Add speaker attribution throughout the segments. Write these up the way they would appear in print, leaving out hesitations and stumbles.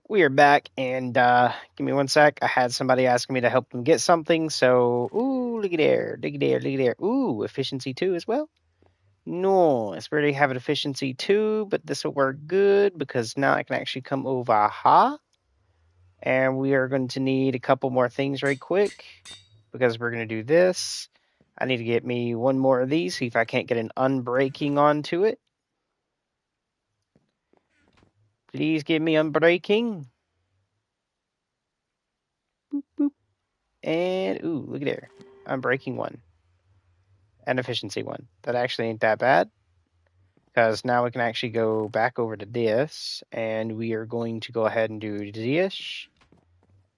Speaker 1: We are back, and give me one sec. I had somebody asking me to help them get something, so ooh, looky there, looky there, looky there. Ooh, efficiency 2 as well. Nice. We already have an efficiency 2, but this will work good because now I can actually come over. And we are going to need a couple more things right quick because we're going to do this. I need to get me one more of these, see if I can't get an unbreaking onto it. Please give me unbreaking. Boop, boop. And, ooh, look at there. Unbreaking 1. And efficiency 1. That actually ain't that bad. Because now we can actually go back over to this. And we are going to go ahead and do this.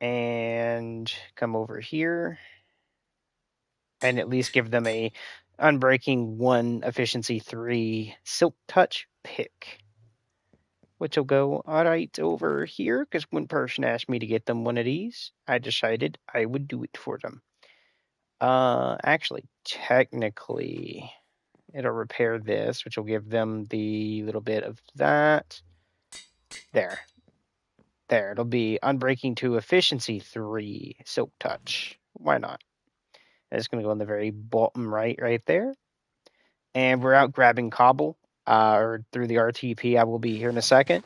Speaker 1: And come over here. And at least give them a Unbreaking 1, efficiency 3, Silk Touch pick. Which will go right over here. Because one person asked me to get them one of these. I decided I would do it for them. Actually, technically, it'll repair this, which will give them the little bit of that. There. There, it'll be Unbreaking 2, Efficiency 3, Silk Touch. Why not? It's going to go in the very bottom right there. And we're out grabbing Cobble, or through the RTP. I will be here in a second.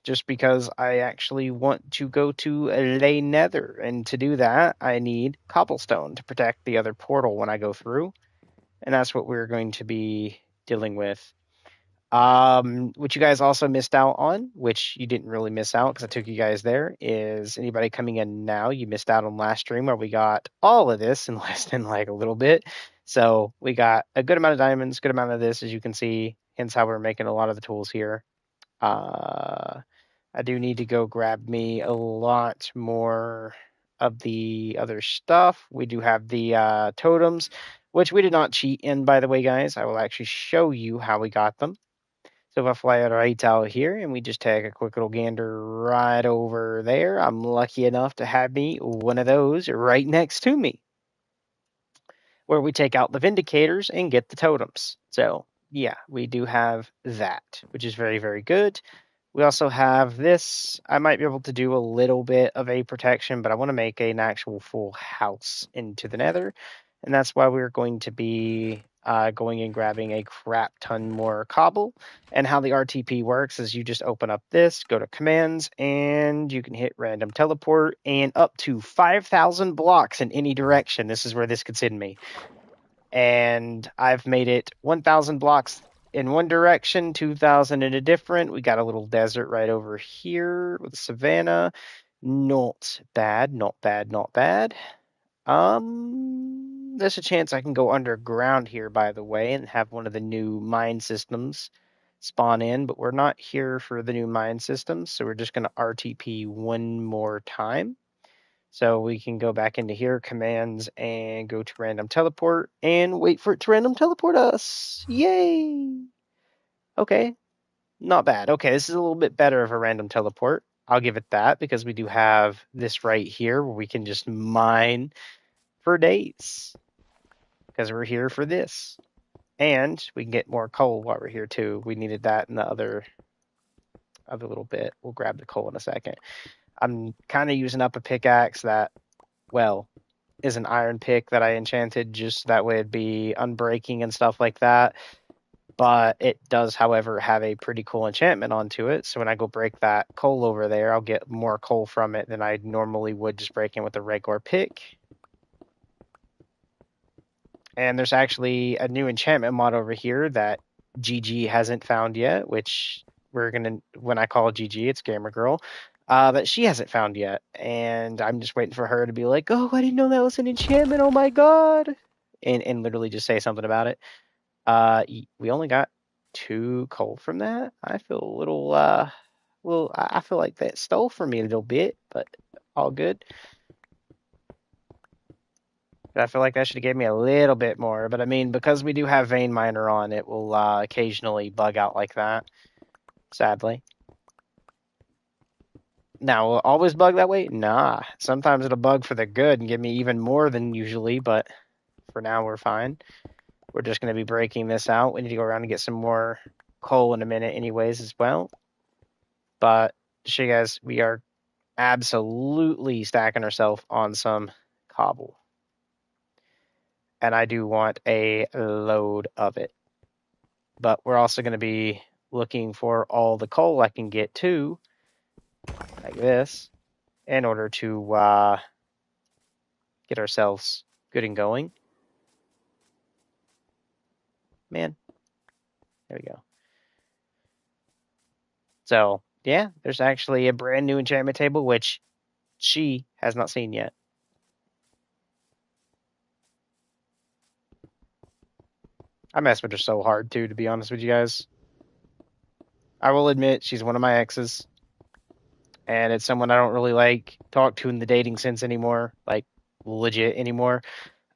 Speaker 1: Just because I actually want to go to Lay Nether, and to do that, I need cobblestone to protect the other portal when I go through, and that's what we're going to be dealing with. What you guys also missed out on, which you didn't really miss out because I took you guys there, is anybody coming in now, you missed out on last stream where we got all of this in less than like a little bit. So we got a good amount of diamonds, good amount of this, as you can see, hence how we're making a lot of the tools here. I do need to go grab me a lot more of the other stuff. We do have the totems, which we did not cheat in, by the way, guys. I will actually show you how we got them. So if I fly right out here and we just take a quick little gander right over there, I'm lucky enough to have me one of those right next to me, where we take out the Vindicators and get the totems. So yeah, we do have that, which is very, very good. We also have this. I might be able to do a little bit of a protection, but I want to make an actual full house into the nether. And that's why we're going to be going and grabbing a crap ton more cobble. And how the RTP works is you just open up this, go to commands, and you can hit random teleport and up to 5,000 blocks in any direction. This is where this could send me. And I've made it 1,000 blocks in one direction, 2,000 in a different. We got a little desert right over here with a savanna. Not bad, not bad, not bad. There's a chance I can go underground here, by the way, and have one of the new mine systems spawn in, but we're not here for the new mine systems, so we're just going to RTP one more time. So we can go back into here, commands, and go to random teleport, and wait for it to random teleport us. Yay! Okay, not bad. Okay, this is a little bit better of a random teleport. I'll give it that, because we do have this right here where we can just mine for days. Because we're here for this. And we can get more coal while we're here too. We needed that in the other little bit. We'll grab the coal in a second. I'm kind of using up a pickaxe that, well, is an iron pick that I enchanted, just that way it'd be unbreaking and stuff like that. But it does, however, have a pretty cool enchantment onto it. So when I go break that coal over there, I'll get more coal from it than I normally would just breaking with a regular pick. And there's actually a new enchantment mod over here that GG hasn't found yet, which we're going to, when I call GG, it's Gamer Girl, that she hasn't found yet. And I'm just waiting for her to be like, oh, I didn't know that was an enchantment. Oh my God. And literally just say something about it. We only got 2 coal from that. I feel a little, well, I feel like that stole from me a little bit, but all good. I feel like that should have gave me a little bit more, but I mean, because we do have Vein Miner on, it will occasionally bug out like that, sadly. Now, will it always bug that way? Nah. Sometimes it'll bug for the good and give me even more than usually, but for now we're fine. We're just going to be breaking this out. We need to go around and get some more coal in a minute anyways as well. But show you guys, we are absolutely stacking ourselves on some cobble. And I do want a load of it. But we're also going to be looking for all the coal I can get too, like this, in order to get ourselves good and going. Man, there we go. So, yeah, there's actually a brand new enchantment table, which she has not seen yet. I mess with her so hard, too, to be honest with you guys. I will admit, she's one of my exes, and it's someone I don't really like talk to in the dating sense anymore, like legit anymore.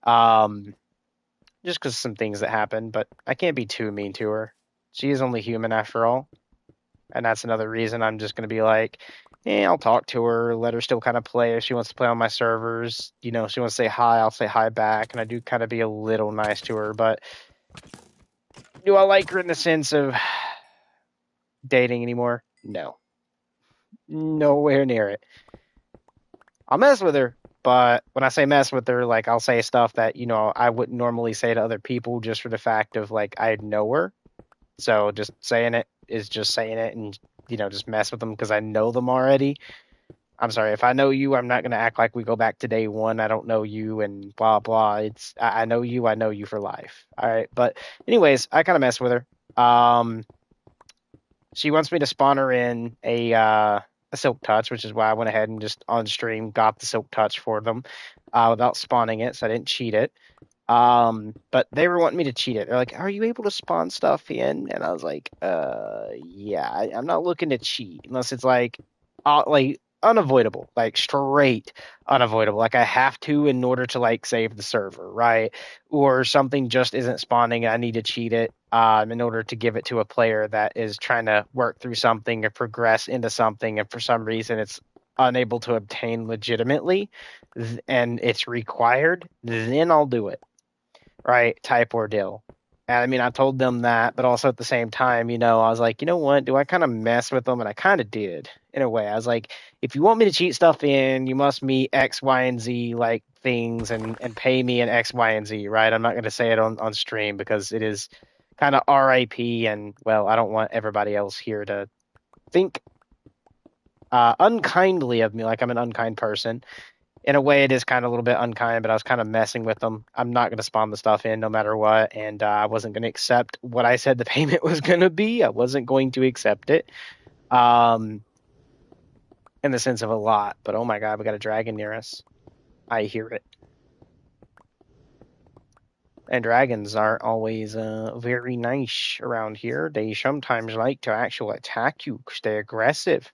Speaker 1: Just because some things that happen, but I can't be too mean to her. She is only human after all, and that's another reason I'm just going to be like, I'll talk to her, let her still kind of play if she wants to play on my servers. You know, if she wants to say hi, I'll say hi back, and I do kind of be a little nice to her, but do I like her in the sense of dating anymore? No. Nowhere near it. I'll mess with her, but when I say mess with her, like I'll say stuff that, I wouldn't normally say to other people just for the fact of like I know her. So just saying it is just saying it and, just mess with them because I know them already. I'm sorry, if I know you, I'm not going to act like we go back to day one. I don't know you and blah, blah. I know you for life. All right. But anyways, I kind of mess with her. She wants me to spawn her in a silk touch, which is why I went ahead and just on stream got the silk touch for them without spawning it. So I didn't cheat it. But they were wanting me to cheat it. They're like, "Are you able to spawn stuff in?" And I was like, yeah, I'm not looking to cheat unless it's like unavoidable, like straight unavoidable. Like I have to in order to like save the server, right? Or something just isn't spawning and I need to cheat it in order to give it to a player that is trying to work through something or progress into something, and for some reason it's unable to obtain legitimately and it's required, then I'll do it, right? Type ordeal. And I mean, I told them that, but also at the same time, I was like, you know what? Do I kind of mess with them? And I kind of did in a way. I was like, if you want me to cheat stuff in, you must meet X, Y, and Z like things and pay me in X, Y, and Z, right? I'm not going to say it on stream because it is kind of RIP. And well, I don't want everybody else here to think unkindly of me, like I'm an unkind person. In a way, it is kind of a little bit unkind, but I was kind of messing with them. I'm not going to spawn the stuff in no matter what, and I wasn't going to accept what I said the payment was going to be. I wasn't going to accept it, in the sense of a lot. But oh my god, we got a dragon near us. I hear it. And dragons aren't always very nice around here. They sometimes like to actually attack you because they're aggressive.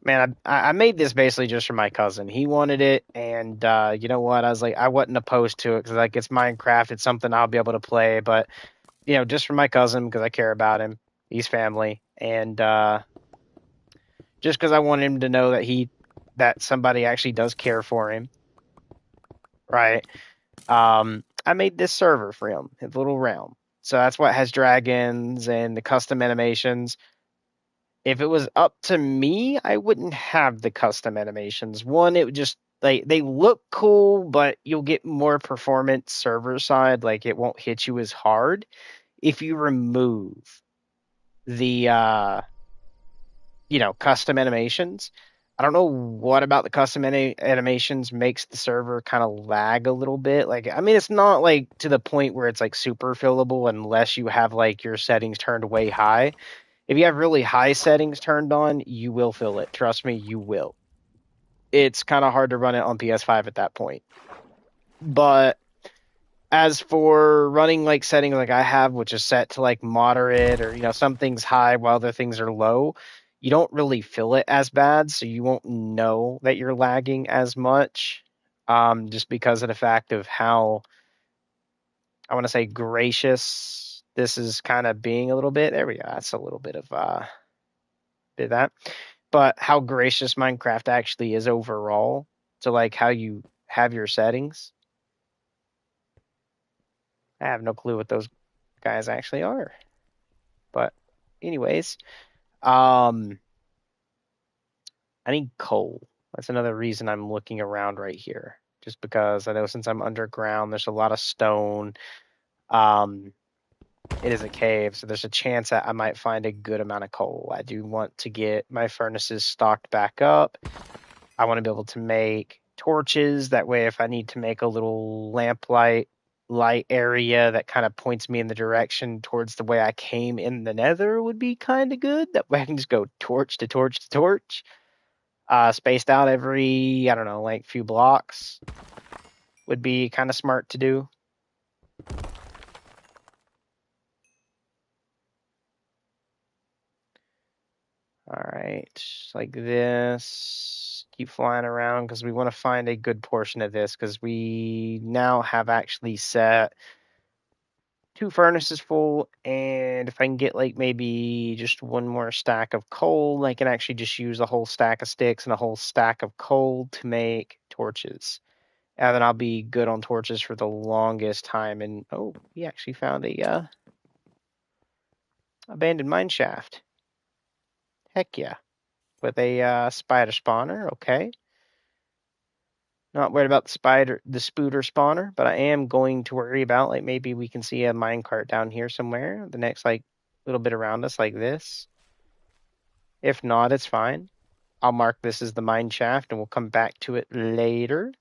Speaker 1: Man, I made this basically just for my cousin. He wanted it, and you know what? I was like, I wasn't opposed to it because like it's Minecraft. It's something I'll be able to play, but just for my cousin because I care about him. He's family, and just because I want him to know that somebody actually does care for him, right? I made this server for him, his little realm. So that's what has dragons and the custom animations. If it was up to me, I wouldn't have the custom animations. One, it would just they look cool, but you'll get more performance server side. Like it won't hit you as hard if you remove the custom animations. I don't know what about the custom animations makes the server kind of lag a little bit. Like, I mean, it's not like to the point where it's like super fillable unless you have like your settings turned way high. If you have really high settings turned on, you will feel it. Trust me, you will. It's kind of hard to run it on PS5 at that point. But as for running like settings like I have, which is set to like moderate or some things high while other things are low, you don't really feel it as bad, so you won't know that you're lagging as much. Just because of the fact of how I want to say gracious this is kind of being a little bit. There we go. That's a little bit of that. But how gracious Minecraft actually is overall to like how you have your settings. I have no clue what those guys actually are. But anyways, I need coal. That's another reason I'm looking around right here. Just because I know since I'm underground, there's a lot of stone. It is a cave, so there's a chance that I might find a good amount of coal. I do want to get my furnaces stocked back up. I want to be able to make torches. That way, if I need to make a little lamplight light area that kind of points me in the direction towards the way I came in the nether would be kind of good. That way I can just go torch to torch to torch. Spaced out every, I don't know, like few blocks would be kind of smart to do. All right, like this. Keep flying around because we want to find a good portion of this because we now have actually set 2 furnaces full, and if I can get like maybe just one more stack of coal, I can actually just use a whole stack of sticks and a whole stack of coal to make torches. And then I'll be good on torches for the longest time. And oh, we actually found a abandoned mine shaft. Heck yeah. With a spider spawner, okay. Not worried about the spooder spawner, but I am going to worry about like maybe we can see a minecart down here somewhere. The next like little bit around us like this. If not, it's fine. I'll mark this as the mine shaft and we'll come back to it later.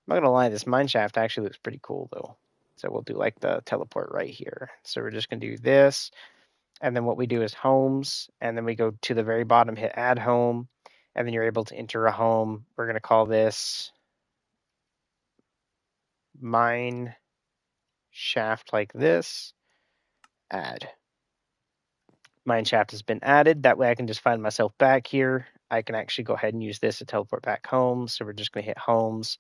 Speaker 1: I'm not gonna lie, this mine shaft actually looks pretty cool though. So we'll do like the teleport right here. So we're just gonna do this. And then what we do is homes, and then we go to the very bottom, hit add home, and then you're able to enter a home. We're gonna call this mine shaft like this. Add. Mine shaft has been added. That way I can just find myself back here. I can actually go ahead and use this to teleport back home. So we're just gonna hit homes,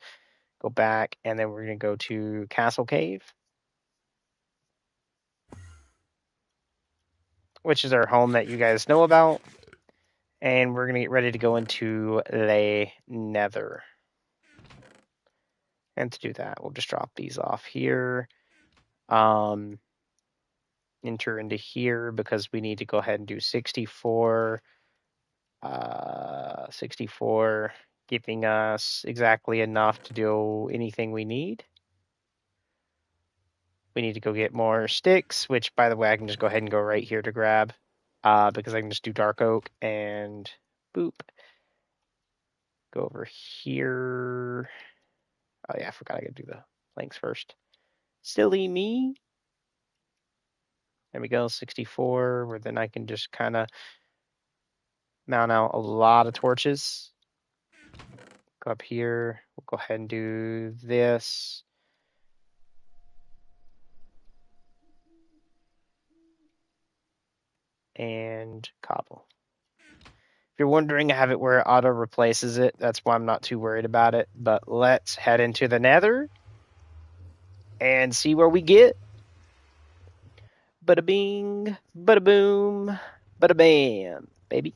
Speaker 1: go back, and then we're gonna go to Castle Cave, which is our home that you guys know about. And we're gonna get ready to go into the Nether. And to do that, we'll just drop these off here. Enter into here because we need to go ahead and do 64. 64, giving us exactly enough to do anything we need. We need to go get more sticks, which, by the way, I can just go ahead and go right here to grab because I can just do dark oak and boop. Go over here. Oh, yeah, I forgot I could do the planks first. Silly me. There we go, 64, where then I can just kind of mount out a lot of torches. Go up here. We'll go ahead and do this. And cobble. If you're wondering, I have it where it auto replaces it. That's why I'm not too worried about it. But let's head into the nether and see where we get. Bada bing, bada boom, bada bam, baby.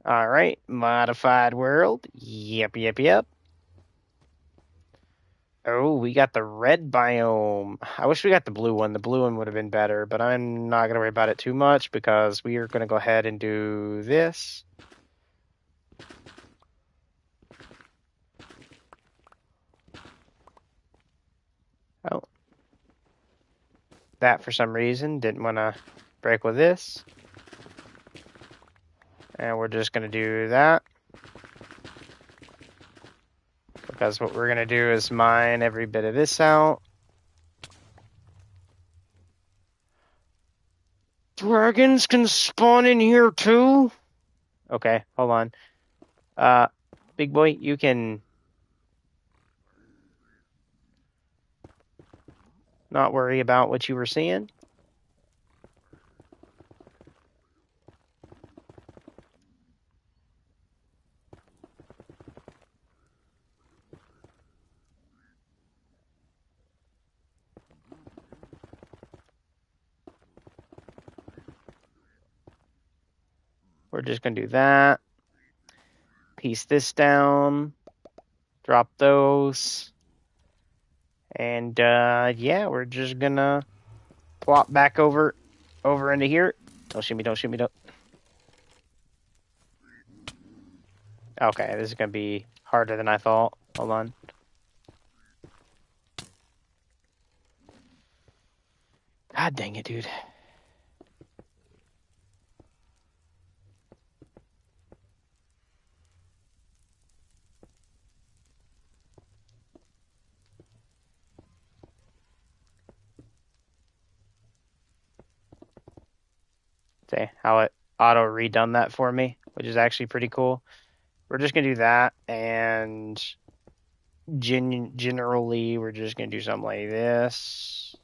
Speaker 1: All right, modified world. Yep, yep, yep. Oh, we got the red biome. I wish we got the blue one. The blue one would have been better, but I'm not going to worry about it too much because we are going to go ahead and do this. Oh. That, for some reason, didn't want to break with this. And we're just going to do that. Because what we're going to do is mine every bit of this out. Dragons can spawn in here too? Okay, hold on. Big boy, you can not worry about what you were seeing. We're just going to do that. Piece this down. Drop those. And yeah, we're just gonna plop back over into here. Don't shoot me, don't shoot me, don't. Okay, this is gonna be harder than I thought. Hold on. God dang it, dude. See how it auto redone that for me, which is actually pretty cool. We're just gonna do that, and generally we're just gonna do something like this.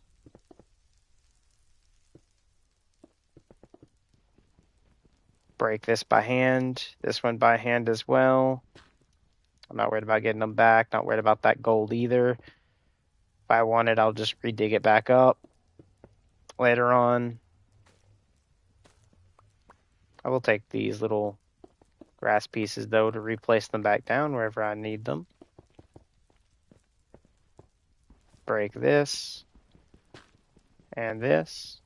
Speaker 1: Break this by hand, this one by hand as well. I'm not worried about getting them back, not worried about that gold either. If I want it, I'll just redig it back up later on. I will take these little grass pieces, though, to replace them back down wherever I need them. Break this and this.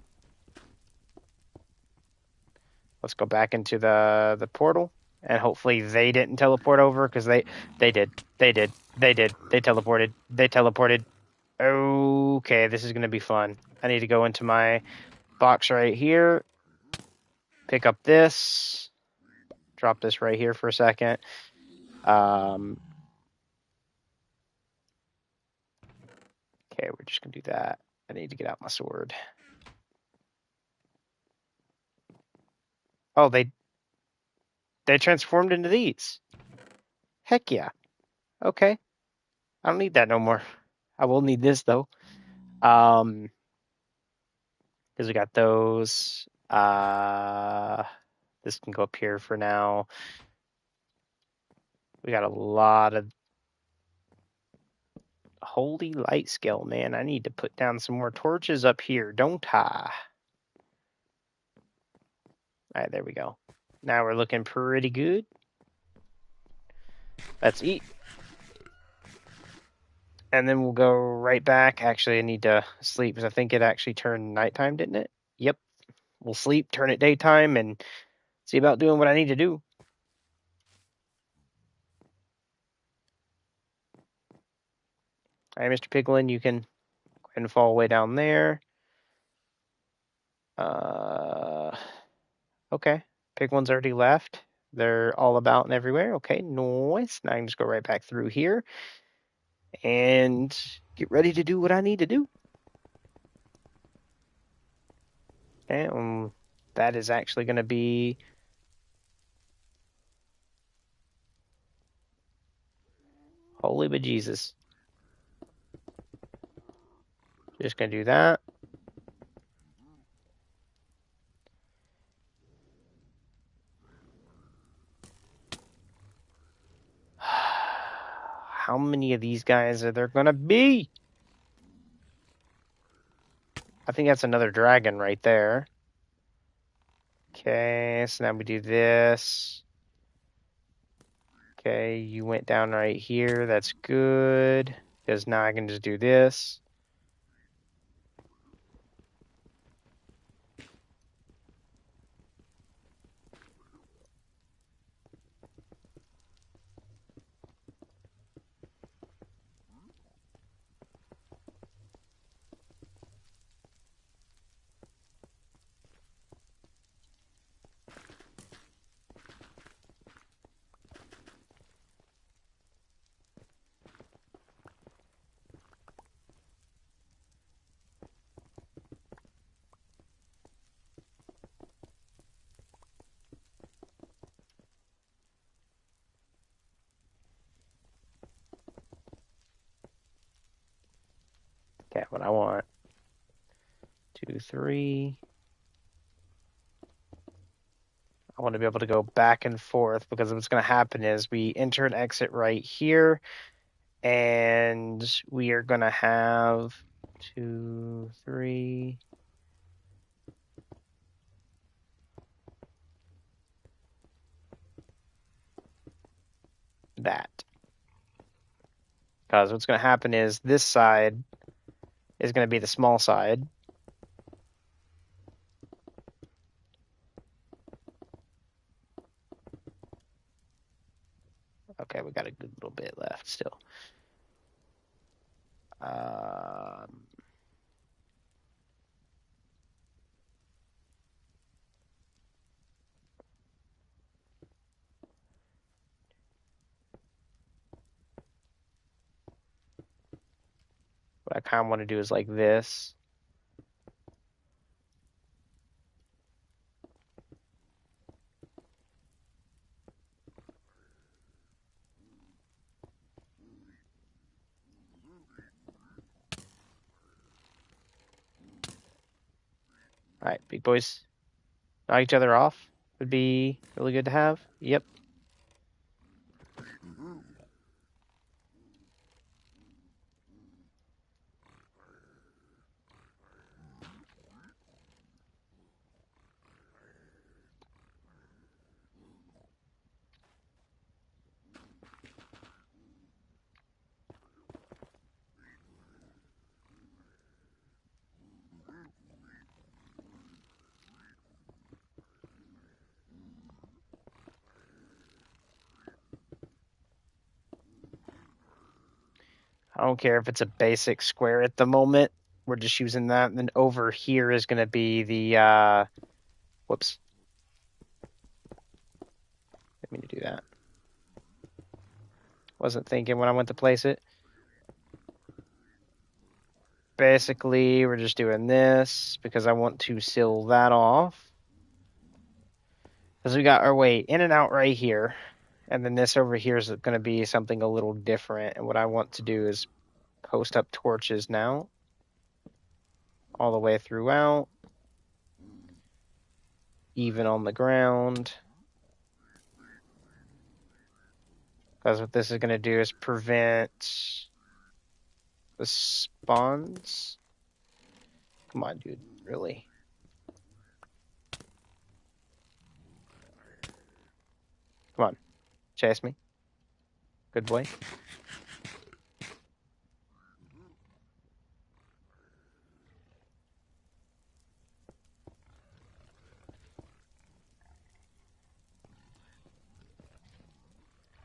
Speaker 1: Let's go back into the portal, and hopefully they didn't teleport over, because they did. They teleported. They teleported. Okay, this is going to be fun. I need to go into my box right here, pick up this, drop this right here for a second. Okay, we're just going to do that. I need to get out my sword. Oh, they transformed into these. Heck yeah. Okay. I don't need that no more. I will need this, though. Because we got those. This can go up here for now. We got a lot of holy light scale, man. I need to put down some more torches up here, don't I? All right, there we go. Now we're looking pretty good. Let's eat. And then we'll go right back. Actually, I need to sleep because I think it actually turned nighttime, didn't it? Yep. We'll sleep, turn it daytime, and see about doing what I need to do. All right, Mr. Piglin, you can go ahead and fall way down there. Okay. Piglin's already left. They're all about and everywhere. Okay, nice. Now I can just go right back through here and get ready to do what I need to do. And that is actually going to be holy bejesus. Just going to do that. How many of these guys are there going to be? I think that's another dragon right there. Okay, so now we do this. Okay, you went down right here. That's good. Because now I can just do this. Okay, what I want. 2, 3. I want to be able to go back and forth, because what's going to happen is we enter and exit right here, and we are going to have 2, 3. That. Because what's going to happen is this side is going to be the small side. Okay, we got a good little bit left still. What I kind of want to do is like this. All right, big boys. Knock each other off would be really good to have. Yep. I don't care if it's a basic square at the moment. We're just using that. And then over here is going to be the, whoops. Didn't mean to do that. Wasn't thinking when I went to place it. Basically, we're just doing this because I want to seal that off. Because we got our way in and out right here. And then this over here is going to be something a little different. And what I want to do is post up torches now. All the way throughout. Even on the ground. Because what this is going to do is prevent the spawns. Come on, dude. Really? Come on. Chase me. Good boy.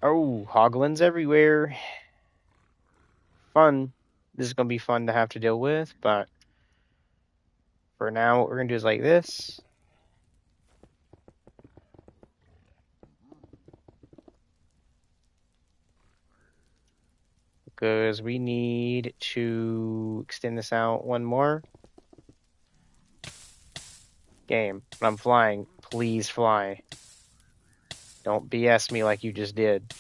Speaker 1: Oh, hoglins everywhere. Fun. This is going to be fun to have to deal with, but for now, what we're going to do is like this. Because we need to extend this out one more. Game. When I'm flying, please fly. Don't BS me like you just did.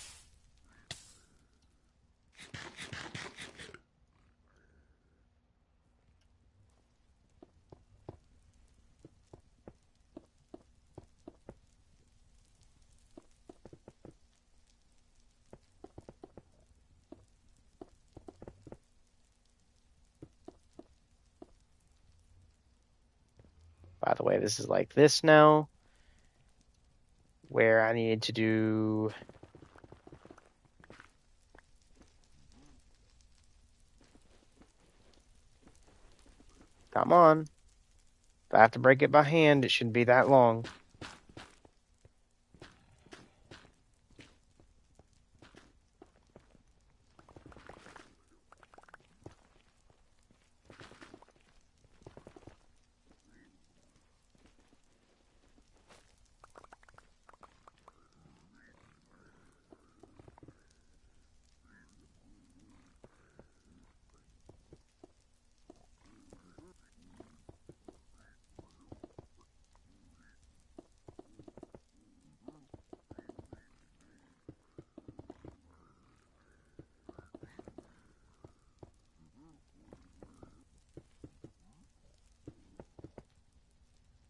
Speaker 1: By the way, this is like this now. Where I need to do... Come on. If I have to break it by hand, it shouldn't be that long.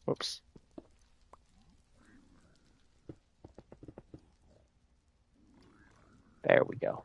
Speaker 1: Whoops. There we go.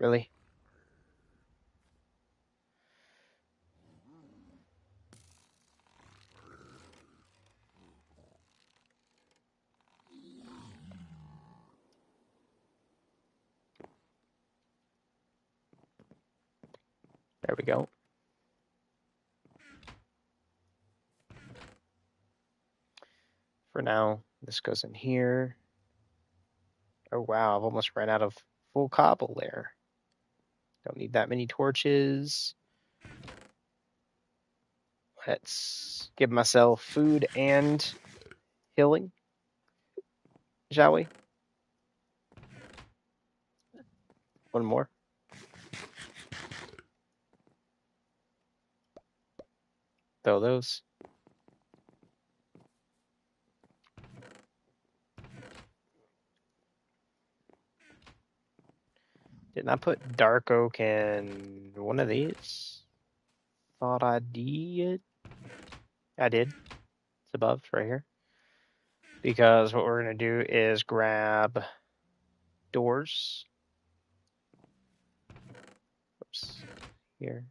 Speaker 1: Really? There we go. For now, this goes in here. Oh wow, I've almost ran out of full cobble there. Don't need that many torches. Let's give myself food and healing, shall we? One more. Throw those. Didn't I put dark oak in one of these? Thought I did. I did. It's above, it's right here. Because what we're going to do is grab doors. Oops. Here.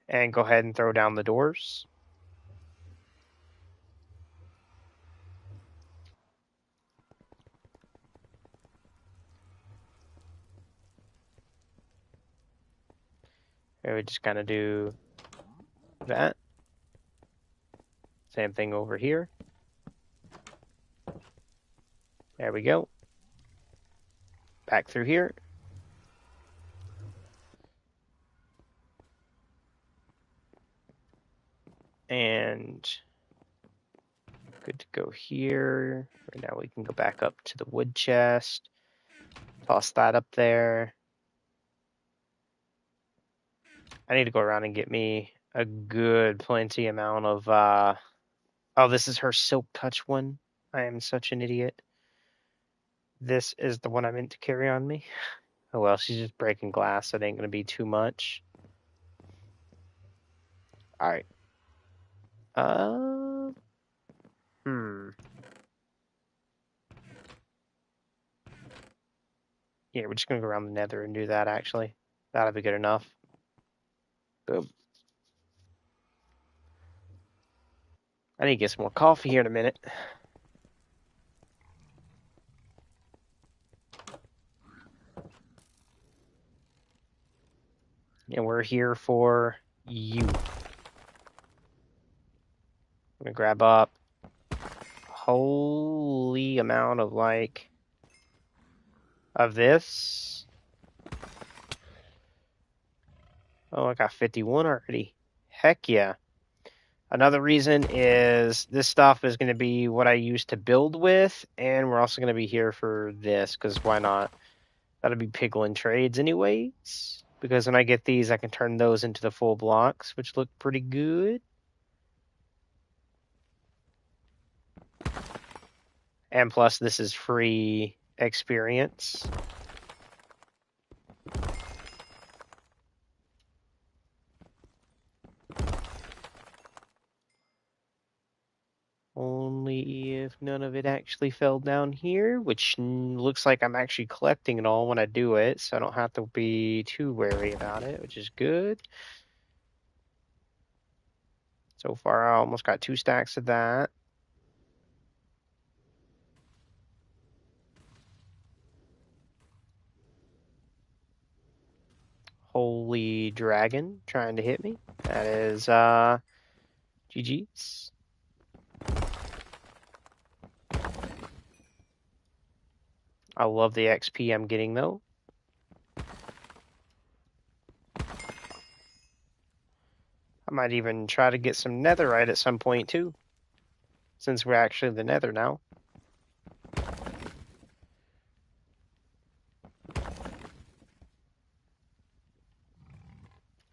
Speaker 1: And go ahead and throw down the doors. And we just kind of do that. Same thing over here. There we go. Back through here. And good to go here. Right now we can go back up to the wood chest. Toss that up there. I need to go around and get me a good plenty amount of oh, this is her silk touch one. I am such an idiot. This is the one I meant to carry on me. Oh well, she's just breaking glass, so it ain't gonna be too much. Alright. Yeah, we're just gonna go around the nether and do that actually. That'll be good enough. Boom. I need to get some more coffee here in a minute. And we're here for you. I'm gonna grab up a holy amount of of this. Oh, I got 51 already. Heck yeah. Another reason is this stuff is going to be what I use to build with, and we're also going to be here for this, because why not? That'll be piglin trades anyways, because when I get these, I can turn those into the full blocks, which look pretty good. And plus, this is free experience. Only if none of it actually fell down here, which looks like I'm actually collecting it all when I do it, so I don't have to be too wary about it, which is good. So far, I almost got 2 stacks of that. Holy dragon trying to hit me. That is GG's. I love the XP I'm getting though. I might even try to get some netherite at some point too, since we're actually in the nether now.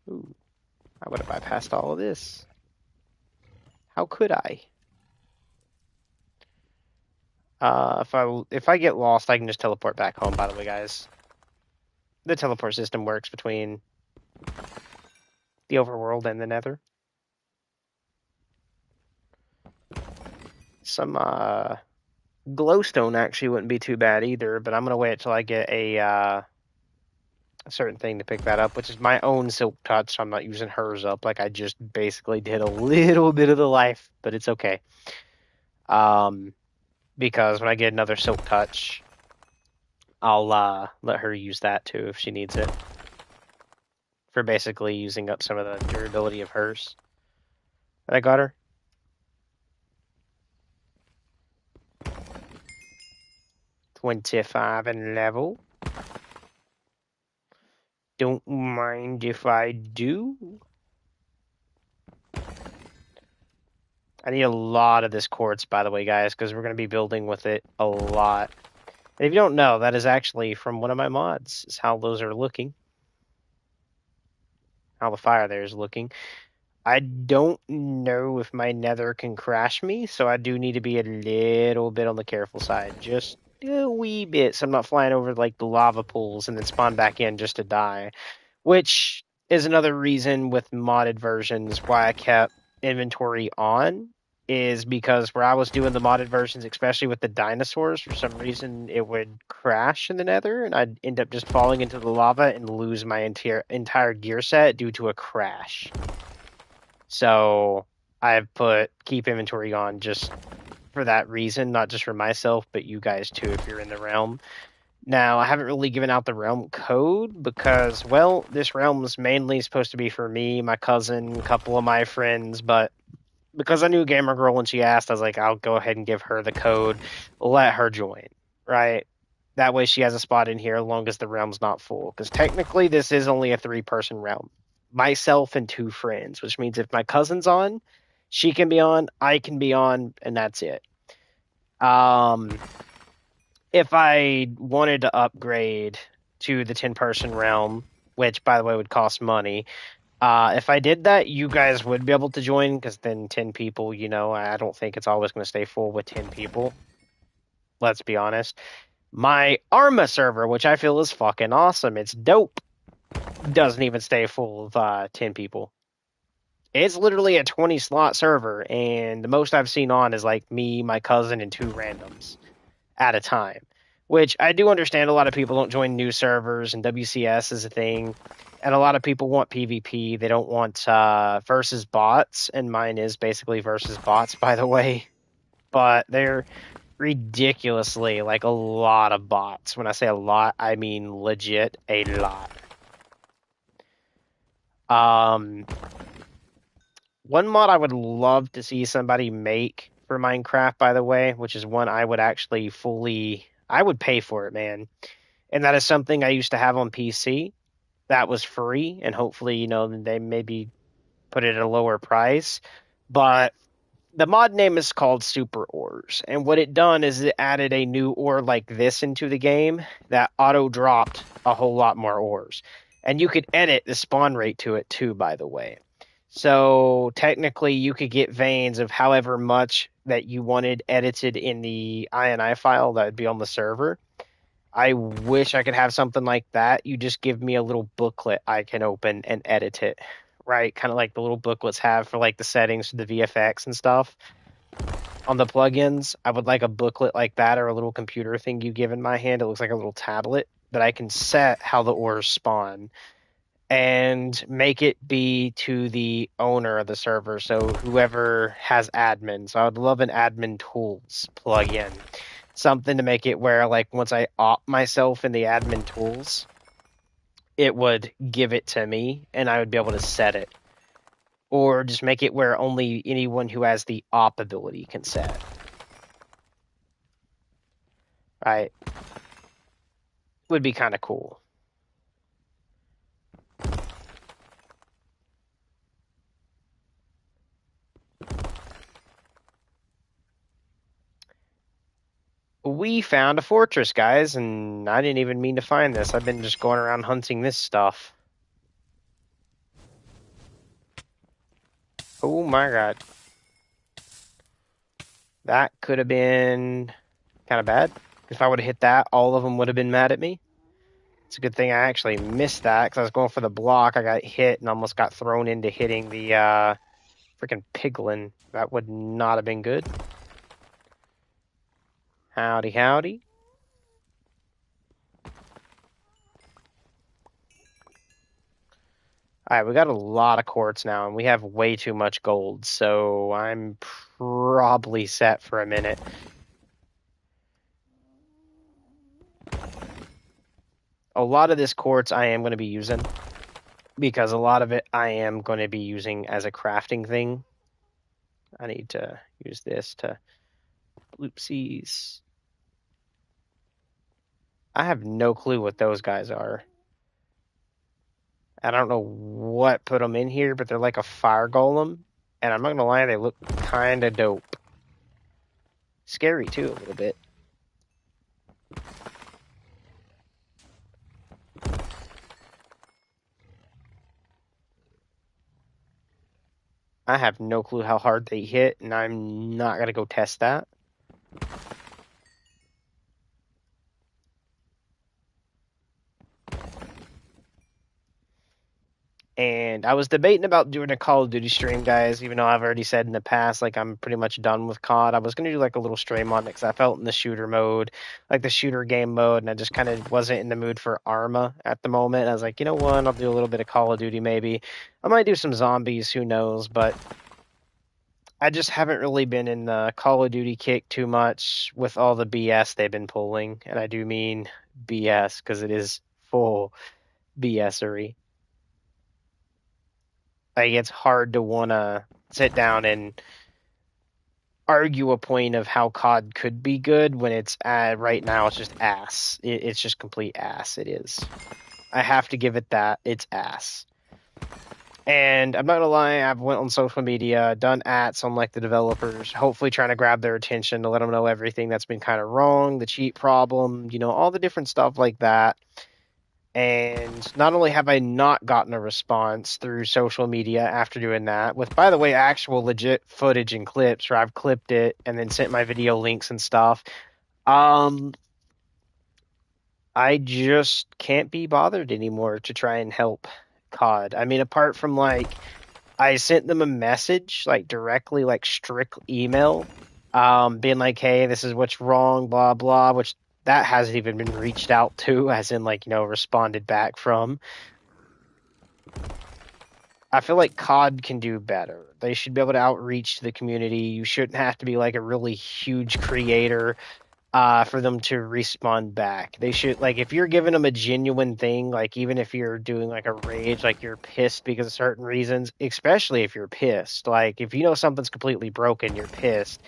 Speaker 1: Ooh, I would have bypassed all of this. How could I? If I get lost, I can just teleport back home. By the way, guys, the teleport system works between the overworld and the nether. Some Glowstone actually wouldn't be too bad either, but I'm going to wait until I get a certain thing to pick that up, which is my own Silk Touch. So I'm not using hers up. Like, I just basically did a little bit of the life, but it's okay. Because when I get another Silk Touch, I'll let her use that too if she needs it. For basically using up some of the durability of hers that I got her. $25 in level. Don't mind if I do. I need a lot of this quartz, by the way, guys, because we're going to be building with it a lot. And if you don't know, that is actually from one of my mods, is how those are looking. How the fire there is looking. I don't know if my nether can crash me, so I do need to be a little bit on the careful side. Just a wee bit, so I'm not flying over like the lava pools and then spawn back in just to die. Which is another reason with modded versions why I kept inventory on, is because where I was doing the modded versions, especially with the dinosaurs, for some reason it would crash in the nether and I'd end up just falling into the lava and lose my entire gear set due to a crash. So I've put keep inventory on just for that reason, not just for myself, but you guys too if you're in the realm. Now, I haven't really given out the realm code because, well, this realm is mainly supposed to be for me, my cousin, a couple of my friends, but because I knew Gamer Girl when she asked, I was like, I'll go ahead and give her the code, let her join, right? That way she has a spot in here as long as the realm's not full. Because technically this is only a 3-person realm. Myself and 2 friends, which means if my cousin's on, she can be on, I can be on, and that's it. If I wanted to upgrade to the 10-person realm, which, by the way, would cost money, if I did that, you guys would be able to join, because then 10 people, you know, I don't think it's always going to stay full with 10 people. Let's be honest. My Arma server, which I feel is fucking awesome, it's dope, doesn't even stay full of 10 people. It's literally a 20-slot server, and the most I've seen on is like me, my cousin, and 2 randoms at a time. Which I do understand a lot of people don't join new servers, and WCS is a thing. And a lot of people want PvP. They don't want versus bots, and mine is basically versus bots, by the way. But they're ridiculously, like, a lot of bots. When I say a lot, I mean legit a lot. One mod I would love to see somebody make for Minecraft, by the way, which is one I would actually I would pay for it, man. And that is something I used to have on PC that was free, and hopefully, you know, they maybe put it at a lower price. But the mod name is called Super Ores, and what it done is it added a new ore like this into the game that auto-dropped a whole lot more ores. And you could edit the spawn rate to it too, by the way. So technically you could get veins of however much that you wanted edited in the INI file that would be on the server. I wish I could have something like that. You just give me a little booklet I can open and edit it, right? Kind of like the little booklets have for like the settings for the VFX and stuff on the plugins. I would like a booklet like that, or a little computer thing you give in my hand. It looks like a little tablet that I can set how the ores spawn and make it be to the owner of the server, so whoever has admin. So I would love an admin tools plugin. Something to make it where, like, once I opt myself in the admin tools, it would give it to me, and I would be able to set it. Or just make it where only anyone who has the op ability can set. Right? Would be kind of cool. We found a fortress, guys, and I didn't even mean to find this. I've been just going around hunting this stuff. Oh my god. That could have been kind of bad. If I would have hit that, all of them would have been mad at me. It's a good thing I actually missed that, because I was going for the block. I got hit and almost got thrown into hitting the freaking piglin. That would not have been good. Howdy, howdy. Alright, we got a lot of quartz now, and we have way too much gold, so I'm probably set for a minute. A lot of this quartz I am going to be using, because a lot of it I am going to be using as a crafting thing. I need to use this to... Oopsies. I have no clue what those guys are. I don't know what put them in here, but they're like a fire golem. And I'm not going to lie, they look kind of dope. Scary, too, a little bit. I have no clue how hard they hit, and I'm not going to go test that. And I was debating about doing a Call of Duty stream, guys, even though I've already said in the past, like, I'm pretty much done with COD. I was going to do, like, a little stream on it because I felt in the shooter mode, like the shooter game mode, and I just kind of wasn't in the mood for Arma at the moment. I was like, you know what, I'll do a little bit of Call of Duty maybe. I might do some zombies, who knows, but I just haven't really been in the Call of Duty kick too much with all the BS they've been pulling. And I do mean BS because it is full BSery. Like, it's hard to want to sit down and argue a point of how COD could be good when it's right now it's just ass. It's just complete ass. It is. I have to give it that. It's ass. And I'm not gonna lie, I've went on social media, done ats on like the developers, hopefully trying to grab their attention to let them know everything that's been kind of wrong, the cheat problem, you know, all the different stuff like that. And not only have I not gotten a response through social media after doing that, with, by the way, actual legit footage and clips where I've clipped it and then sent my video links and stuff, I just can't be bothered anymore to try and help COD. I mean, apart from like, I sent them a message, like directly, like strict email, being like, hey, this is what's wrong, blah, blah, which that hasn't even been reached out to, as in, like, you know, responded back from. I feel like COD can do better. They should be able to outreach to the community. You shouldn't have to be like a really huge creator for them to respond back. They should, like, if you're giving them a genuine thing, like, even if you're doing like a rage, like you're pissed because of certain reasons, especially if you're pissed, like if you know something's completely broken, you're pissed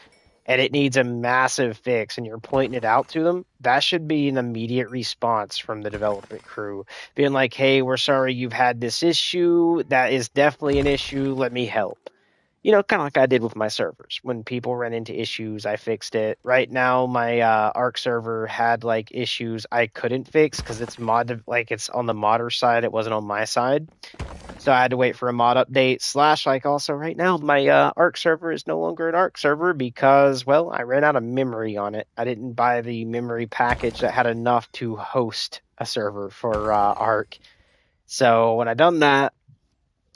Speaker 1: and it needs a massive fix and you're pointing it out to them, that should be an immediate response from the development crew being like, hey, we're sorry you've had this issue, that is definitely an issue, let me help. You know, kind of like I did with my servers. When people ran into issues, I fixed it. Right now, my Arc server had like issues I couldn't fix because it's like it's on the modder side. It wasn't on my side, so I had to wait for a mod update. Slash, like also right now, my Arc server is no longer an Arc server because, well, I ran out of memory on it. I didn't buy the memory package that had enough to host a server for Arc. So when I done that,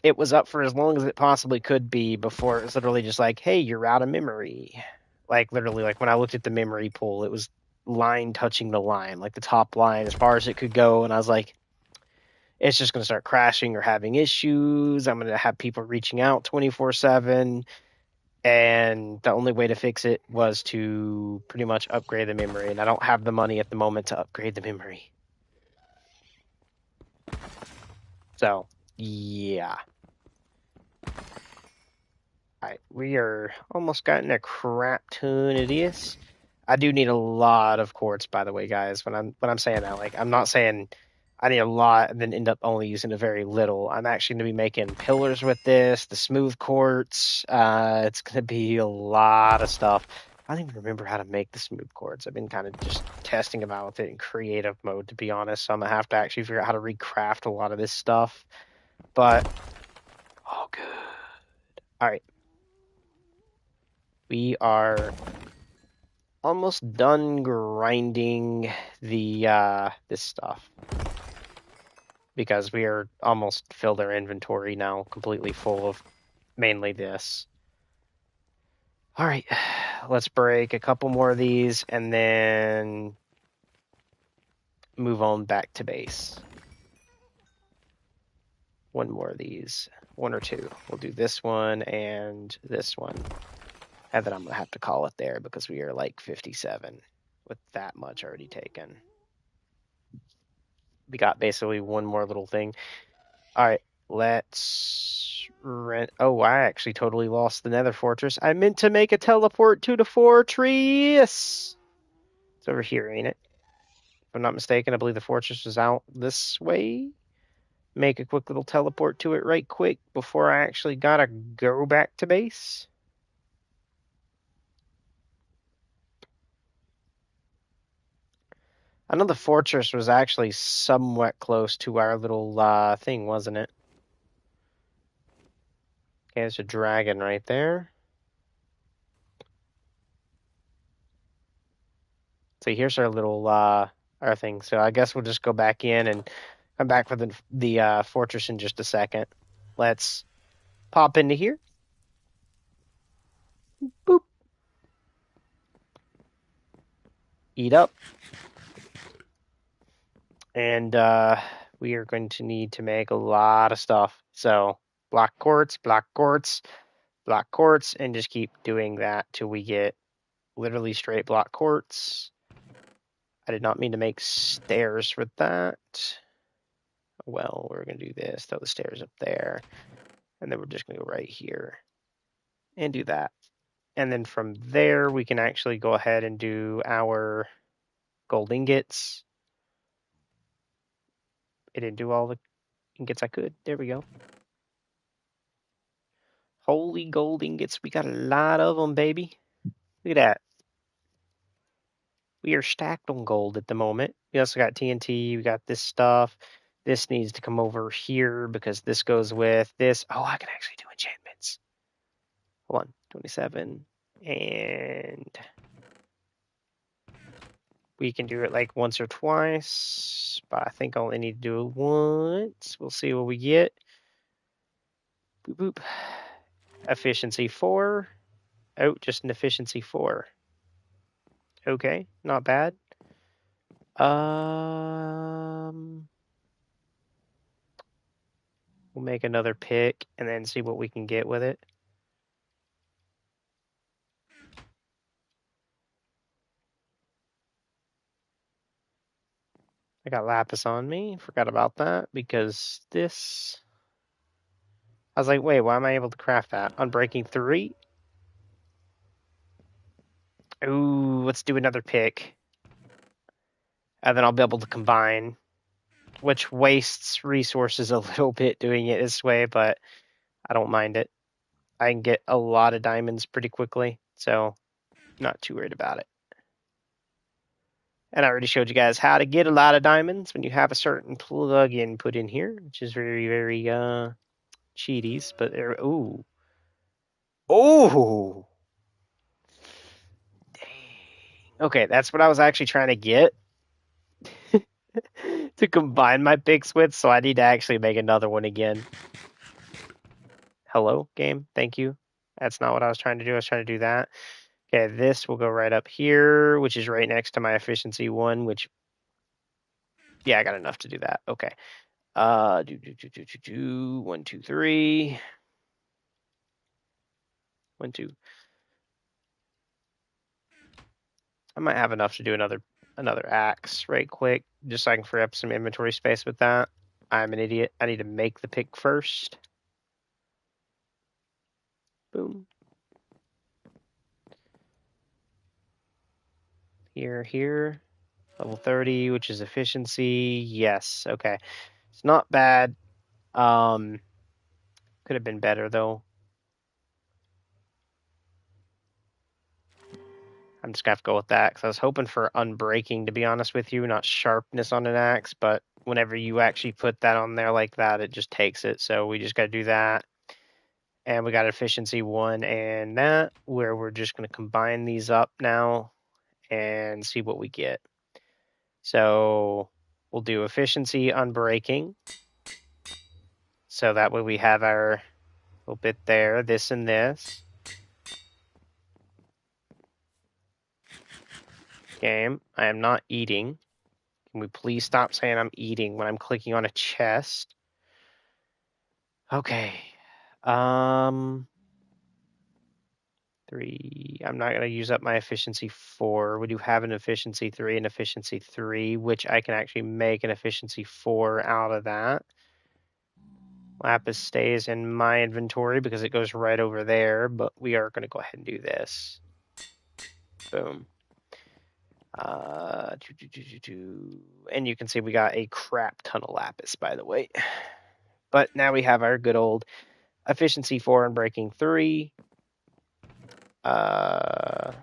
Speaker 1: it was up for as long as it possibly could be before it was literally just like, hey, you're out of memory. Like, literally, like when I looked at the memory pool, it was line touching the line, like the top line as far as it could go. And I was like, it's just going to start crashing or having issues. I'm going to have people reaching out 24/7. And the only way to fix it was to pretty much upgrade the memory. And I don't have the money at the moment to upgrade the memory. So, yeah. Alright, we are almost gotten a crap ton of this. I do need a lot of quartz, by the way, guys. When I'm saying that, like, I'm not saying I need a lot and then end up only using a very little. I'm actually going to be making pillars with this, the smooth quartz. It's going to be a lot of stuff. I don't even remember how to make the smooth quartz. I've been kind of just testing about with it in creative mode, to be honest. So I'm going to have to actually figure out how to recraft a lot of this stuff. But, oh, good. All right. We are almost done grinding the this stuff because we are almost filled our inventory now, completely full of mainly this. All right, let's break a couple more of these and then move on back to base. One more of these, one or two. We'll do this one and this one. And then I'm going to have to call it there because we are like 57 with that much already taken. We got basically one more little thing. All right, let's rent. Oh, I actually totally lost the Nether Fortress. I meant to make a teleport to the fortress. It's over here, ain't it? If I'm not mistaken, I believe the fortress is out this way. Make a quick little teleport to it right quick before I actually gotta go back to base. I know the fortress was actually somewhat close to our little thing, wasn't it? Okay, there's a dragon right there. So here's our little our thing. So I guess we'll just go back in and come back for the fortress in just a second. Let's pop into here. Boop. Eat up. And we are going to need to make a lot of stuff. So block quartz, block quartz, block quartz, and just keep doing that till we get literally straight block quartz. I did not mean to make stairs for that. Well, we're going to do this, throw the stairs up there, and then we're just going to go right here and do that. And then from there, we can actually go ahead and do our gold ingots. I didn't do all the ingots I could. There we go. Holy gold ingots. We got a lot of them, baby. Look at that. We are stacked on gold at the moment. We also got TNT. We got this stuff. This needs to come over here because this goes with this. Oh, I can actually do enchantments. Hold on. 27. And we can do it like once or twice. But I think I only need to do it once. We'll see what we get. Boop, boop. Efficiency 4. Oh, just an efficiency 4. Okay, not bad. We'll make another pick and then see what we can get with it. I got lapis on me. Forgot about that because this. I was like, wait, why am I able to craft that? Unbreaking 3. Ooh, let's do another pick. And then I'll be able to combine, which wastes resources a little bit doing it this way, but I don't mind it. I can get a lot of diamonds pretty quickly, so not too worried about it. And I already showed you guys how to get a lot of diamonds when you have a certain plugin put in here, which is very, very cheaties. But there, ooh, oh, dang. Okay, that's what I was actually trying to get to combine my picks with. So I need to actually make another one again. Hello, game. Thank you. That's not what I was trying to do. I was trying to do that. Okay, this will go right up here, which is right next to my efficiency 1, which, yeah, I got enough to do that. Okay. 1, 2, 3. 1, 2. I might have enough to do another axe right quick, just so I can free up some inventory space with that. I'm an idiot. I need to make the pick first. Boom. Here. Level 30, which is efficiency. Yes, okay. It's not bad. Could have been better, though. I'm just going to have to go with that, because I was hoping for unbreaking, to be honest with you, not sharpness on an axe, but whenever you actually put that on there like that, it just takes it, so we just got to do that. And we got efficiency 1 and that, where we're just going to combine these up now and see what we get. So we'll do efficiency unbreaking. So that way we have our little bit there, this and this. Game, I am not eating. Can we please stop saying I'm eating when I'm clicking on a chest? Okay. 3. I'm not going to use up my efficiency 4. We do have an efficiency 3 and efficiency 3, which I can actually make an efficiency 4 out of that. Lapis stays in my inventory because it goes right over there, but we are going to go ahead and do this. Boom. And you can see we got a crap ton of lapis, by the way. But now we have our good old efficiency 4 and breaking 3. That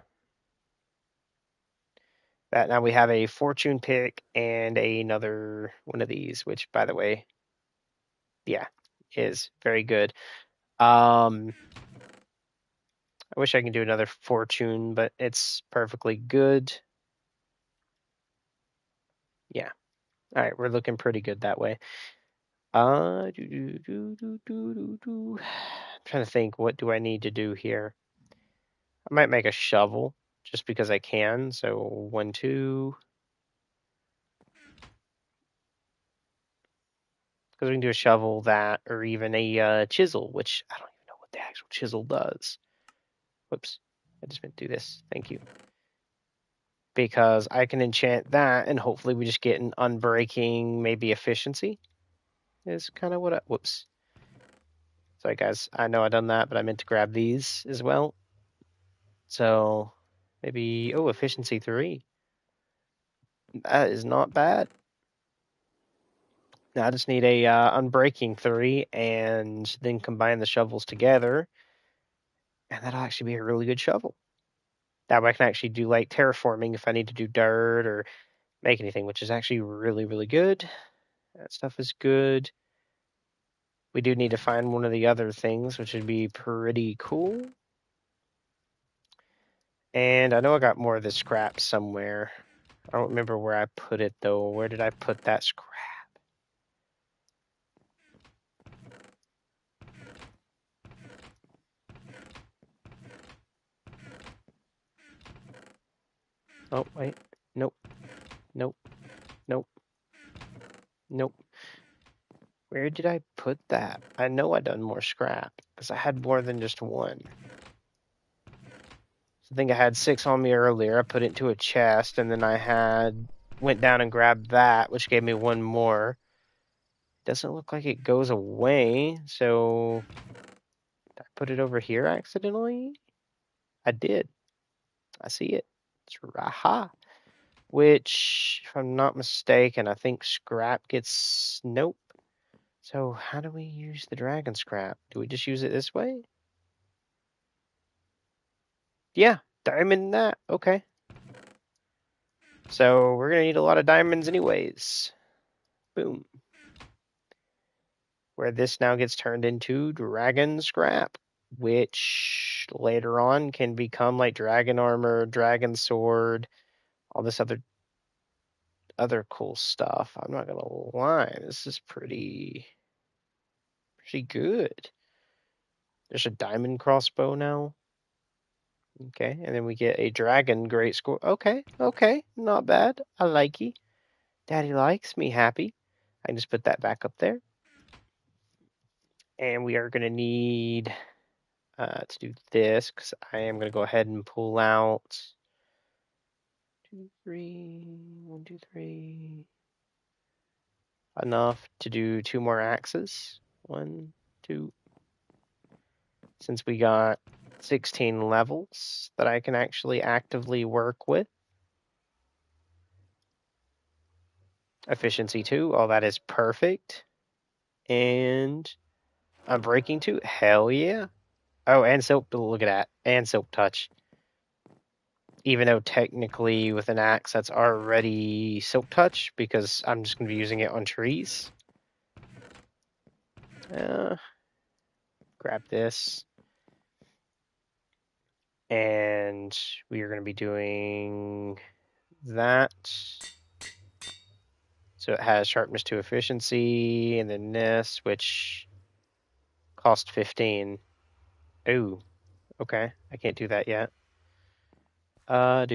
Speaker 1: now we have a fortune pick and another one of these, which, by the way, yeah, is very good. I wish I could do another fortune, but it's perfectly good. Yeah. All right, we're looking pretty good that way. I'm trying to think, what do I need to do here? I might make a shovel just because I can. So 1, 2. Because we can do a shovel, that, or even a chisel, which I don't even know what the actual chisel does. Whoops, I just meant to do this. Thank you. Because I can enchant that, and hopefully we just get an unbreaking, maybe efficiency. Is kind of what I... Whoops. Sorry, guys. I know I done that, but I meant to grab these as well. So maybe... Oh, efficiency 3. That is not bad. Now I just need a unbreaking 3, and then combine the shovels together. And that'll actually be a really good shovel. That way I can actually do like terraforming if I need to do dirt or make anything, which is actually really, really good. That stuff is good. We do need to find one of the other things, which would be pretty cool. And I know I got more of the scrap somewhere. I don't remember where I put it, though. Where did I put that scrap? Oh, wait. Nope. Nope. Nope. Nope. Where did I put that? I know I done more scrap, because I had more than just one. I think I had 6 on me earlier. I put it into a chest, and then I went down and grabbed that, which gave me one more. Doesn't look like it goes away, so did I put it over here accidentally? I did. I see it. It's Raha. Which, if I'm not mistaken, I think scrap gets... Nope. So how do we use the dragon scrap? Do we just use it this way? Yeah, diamond that. Okay. So we're going to need a lot of diamonds anyways. Boom. Where this now gets turned into dragon scrap, which later on can become like dragon armor, dragon sword, all this other cool stuff. I'm not going to lie. This is pretty good. There's a diamond crossbow now. Okay, and then we get a dragon great score. Okay, not bad. I like you. Daddy likes me happy. I can just put that back up there. And we are going to need to do this, because I am going to go ahead and pull out 2, 3, 1, 2, 3. Enough to do 2 more axes. 1, 2. Since we got 16 levels that I can actually actively work with. Efficiency 2, oh, that is perfect. And I'm breaking 2, hell yeah. Oh, and silk, look at that, and silk touch. Even though technically with an axe that's already silk touch, because I'm just going to be using it on trees. Grab this. And we are going to be doing that. So it has sharpness to efficiency, and then this, which cost 15. Ooh, okay. I can't do that yet. Okay,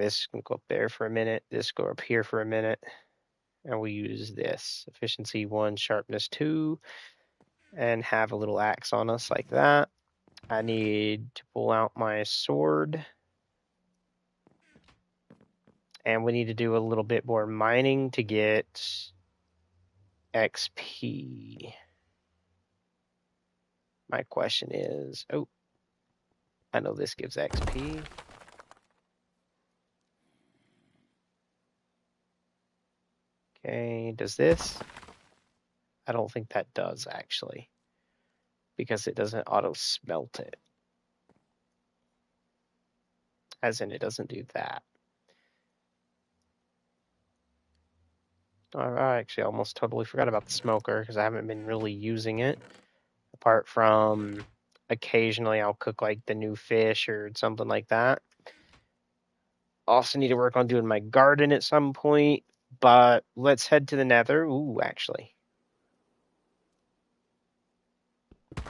Speaker 1: this can go up there for a minute. This go up here for a minute. And we use this. Efficiency 1, sharpness 2. And have a little axe on us like that. I need to pull out my sword. And we need to do a little bit more mining to get XP. My question is, oh, I know this gives XP. Okay, does this? I don't think that does actually, because it doesn't auto smelt it. As in, it doesn't do that. I actually almost totally forgot about the smoker because I haven't been really using it. Apart from occasionally I'll cook like the new fish or something like that. Also need to work on doing my garden at some point, but let's head to the nether. Ooh, actually. I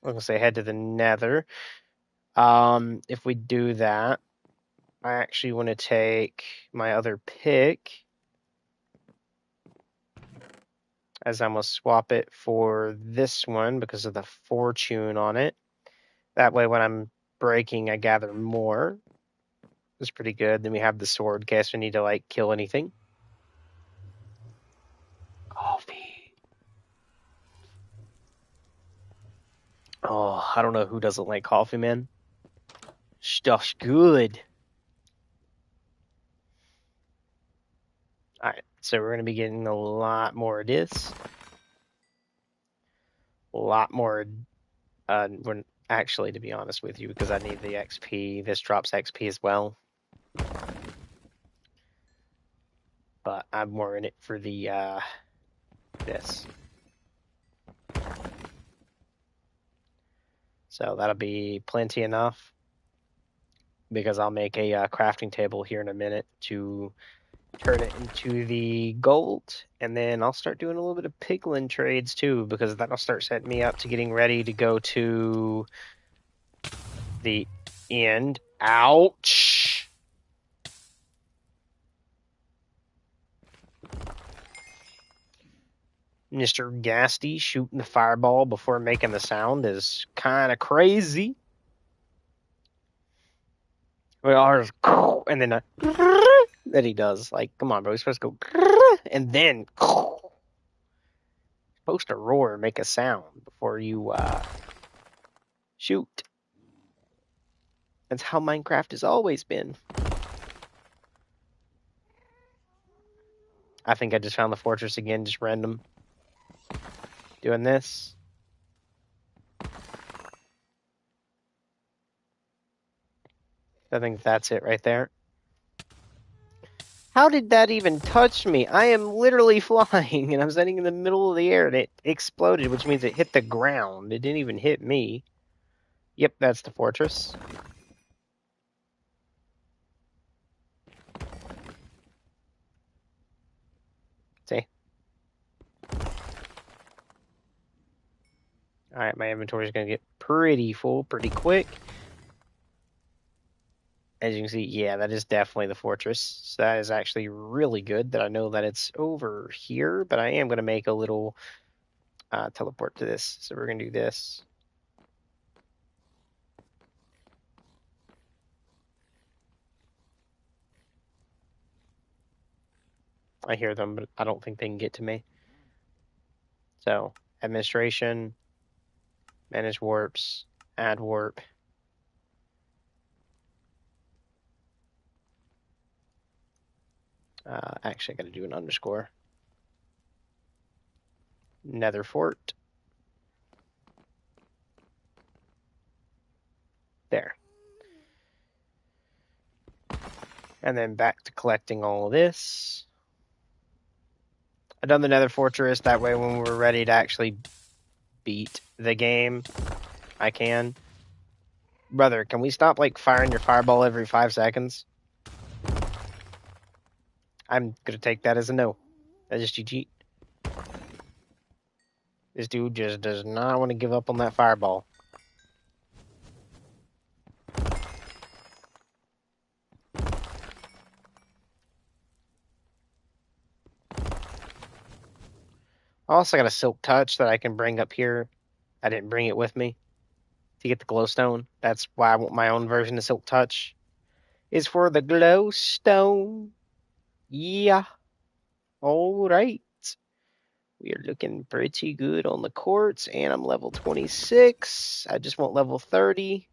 Speaker 1: was gonna say head to the nether. If we do that, I actually want to take my other pick, as I'm gonna swap it for this one because of the fortune on it. That way when I'm breaking, I gather more. It's pretty good. Then we have the sword in case we need to like kill anything. Coffee. Oh, I don't know who doesn't like coffee, man. Stuff's good. All right, so we're going to be getting a lot more of this. A lot more, when, actually, to be honest with you, because I need the XP. This drops XP as well. But I'm more in it for the, this. So that'll be plenty enough. Because I'll make a crafting table here in a minute to turn it into the gold, and then I'll start doing a little bit of piglin trades too, because that'll start setting me up to getting ready to go to the end. Ouch! Mr. Gasty shooting the fireball before making the sound is kind of crazy. And then that he does. Like, come on, bro. He's supposed to go and then supposed to roar and make a sound before you shoot. That's how Minecraft has always been. I think I just found the fortress again, just random. Doing this. I think that's it right there. How did that even touch me? I am literally flying, and I'm sitting in the middle of the air, and it exploded, which means it hit the ground. It didn't even hit me. Yep, that's the fortress. See? Alright, my inventory is going to get pretty full pretty quick. As you can see, yeah, that is definitely the fortress. So that is actually really good that I know that it's over here, but I am going to make a little teleport to this. So we're going to do this. I hear them, but I don't think they can get to me. So, administration, manage warps, add warp. Actually, I got to do an underscore. Nether fort. There. And then back to collecting all of this. I've done the nether fortress. That way, when we're ready to actually beat the game, I can. Brother, can we stop, like, firing your fireball every 5 seconds? I'm going to take that as a no. That's just you cheat. This dude just does not want to give up on that fireball. I also got a silk touch that I can bring up here. I didn't bring it with me to get the glowstone. That's why I want my own version of silk touch. Is for the glowstone. Yeah. All right. We are looking pretty good on the quartz, and I'm level 26. I just want level 30.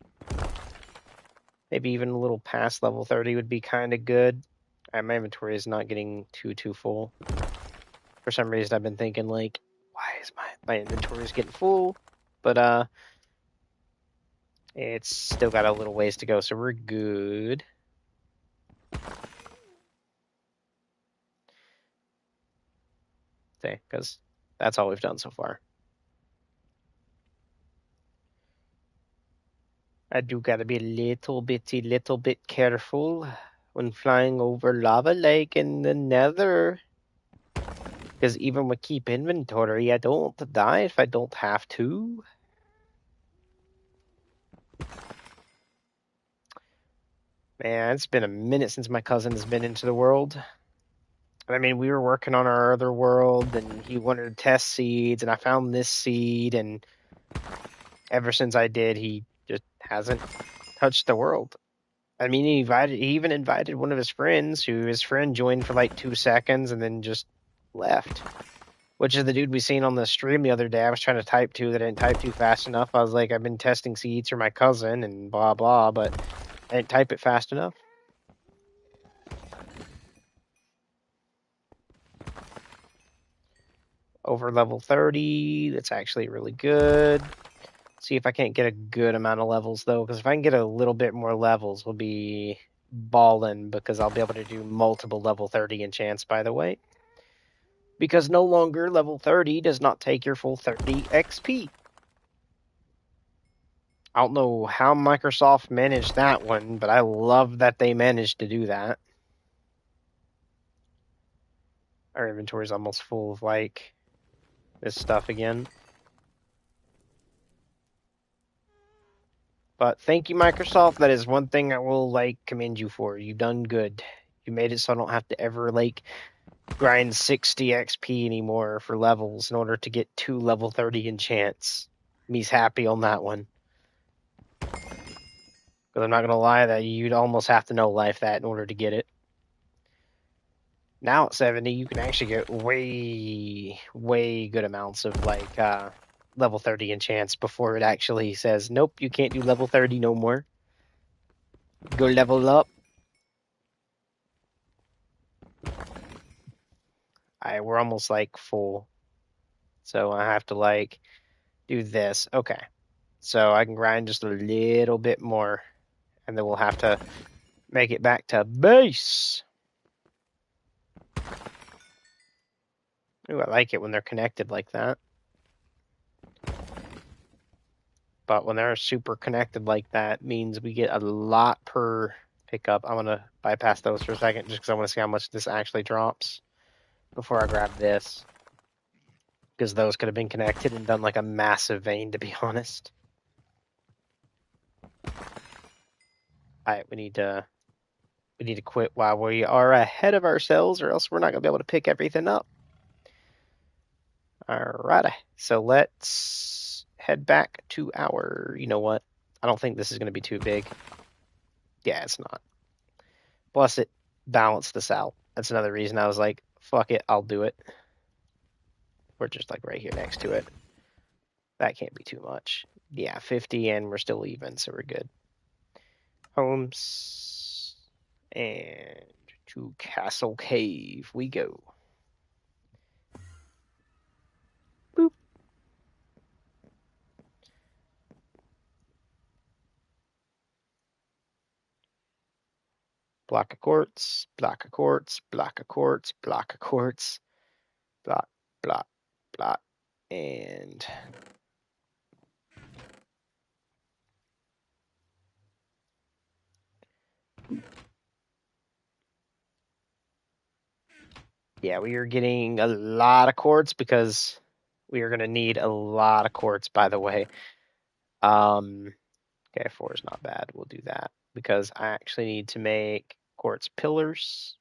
Speaker 1: Maybe even a little past level 30 would be kind of good. My inventory is not getting too full. For some reason, I've been thinking, like, why is my inventory is getting full? But, it's still got a little ways to go, so we're good. Okay, because that's all we've done so far. I do gotta be a little bit careful when flying over lava lake in the nether. Because even with keep inventory, I don't die if I don't have to. Man, it's been a minute since my cousin has been into the world. I mean, we were working on our other world, and he wanted to test seeds, and I found this seed, and ever since I did, he just hasn't touched the world. I mean, he even invited one of his friends, who his friend joined for like 2 seconds and then just left. Which is the dude we seen on the stream the other day. I was trying to type to that I didn't type too fast enough. I was like, I've been testing seeds for my cousin and blah blah, but I didn't type it fast enough. Over level 30, that's actually really good. See if I can't get a good amount of levels though, because if I can get a little bit more levels, we'll be ballin', because I'll be able to do multiple level 30 enchants, by the way. Because no longer level 30 does not take your full 30 XP. I don't know how Microsoft managed that one, but I love that they managed to do that. Our inventory is almost full of, like, this stuff again. But thank you, Microsoft. That is one thing I will, like, commend you for. You've done good. You made it so I don't have to ever, like, grind 60 XP anymore for levels in order to get 2 level 30 enchants. Me's happy on that one. Because I'm not going to lie, that you'd almost have to know life that in order to get it. Now at 70, you can actually get way good amounts of, like, level 30 enchants before it actually says, nope, you can't do level 30 no more. Go level up. We're almost, like, full. So I have to, like, do this. Okay. So I can grind just a little bit more. And then we'll have to make it back to base. Ooh, I like it when they're connected like that. But when they're super connected like that, means we get a lot per pickup. I'm going to bypass those for a second just because I want to see how much this actually drops before I grab this. Because those could have been connected and done like a massive vein, to be honest. Alright, we need to quit while we are ahead of ourselves, or else we're not going to be able to pick everything up. Alrighty, so let's head back to our, you know what? I don't think this is going to be too big. Yeah, it's not. Plus, it balanced this out. That's another reason I was like, fuck it, I'll do it. We're just like right here next to it. That can't be too much. Yeah, 50, and we're still even, so we're good. Homes. And to Castle Cave we go. Boop. Block of quartz, block of quartz, block of quartz, block of quartz, block, block, block, and yeah, we are getting a lot of quartz because we are going to need a lot of quartz, by the way. Okay, 4 is not bad. We'll do that because I actually need to make quartz pillars.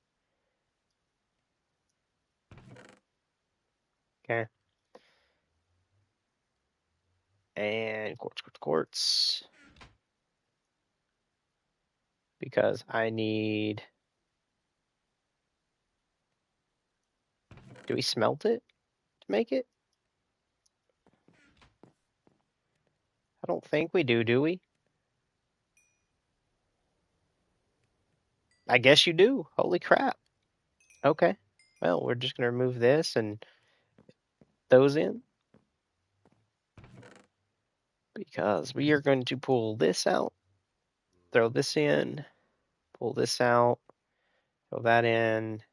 Speaker 1: Okay. And quartz. Because I need... Do we smelt it to make it? I don't think we do we? I guess you do. Holy crap. Okay. Well, we're just going to remove this and those in. Because we are going to pull this out, throw this in, pull this out, throw that in,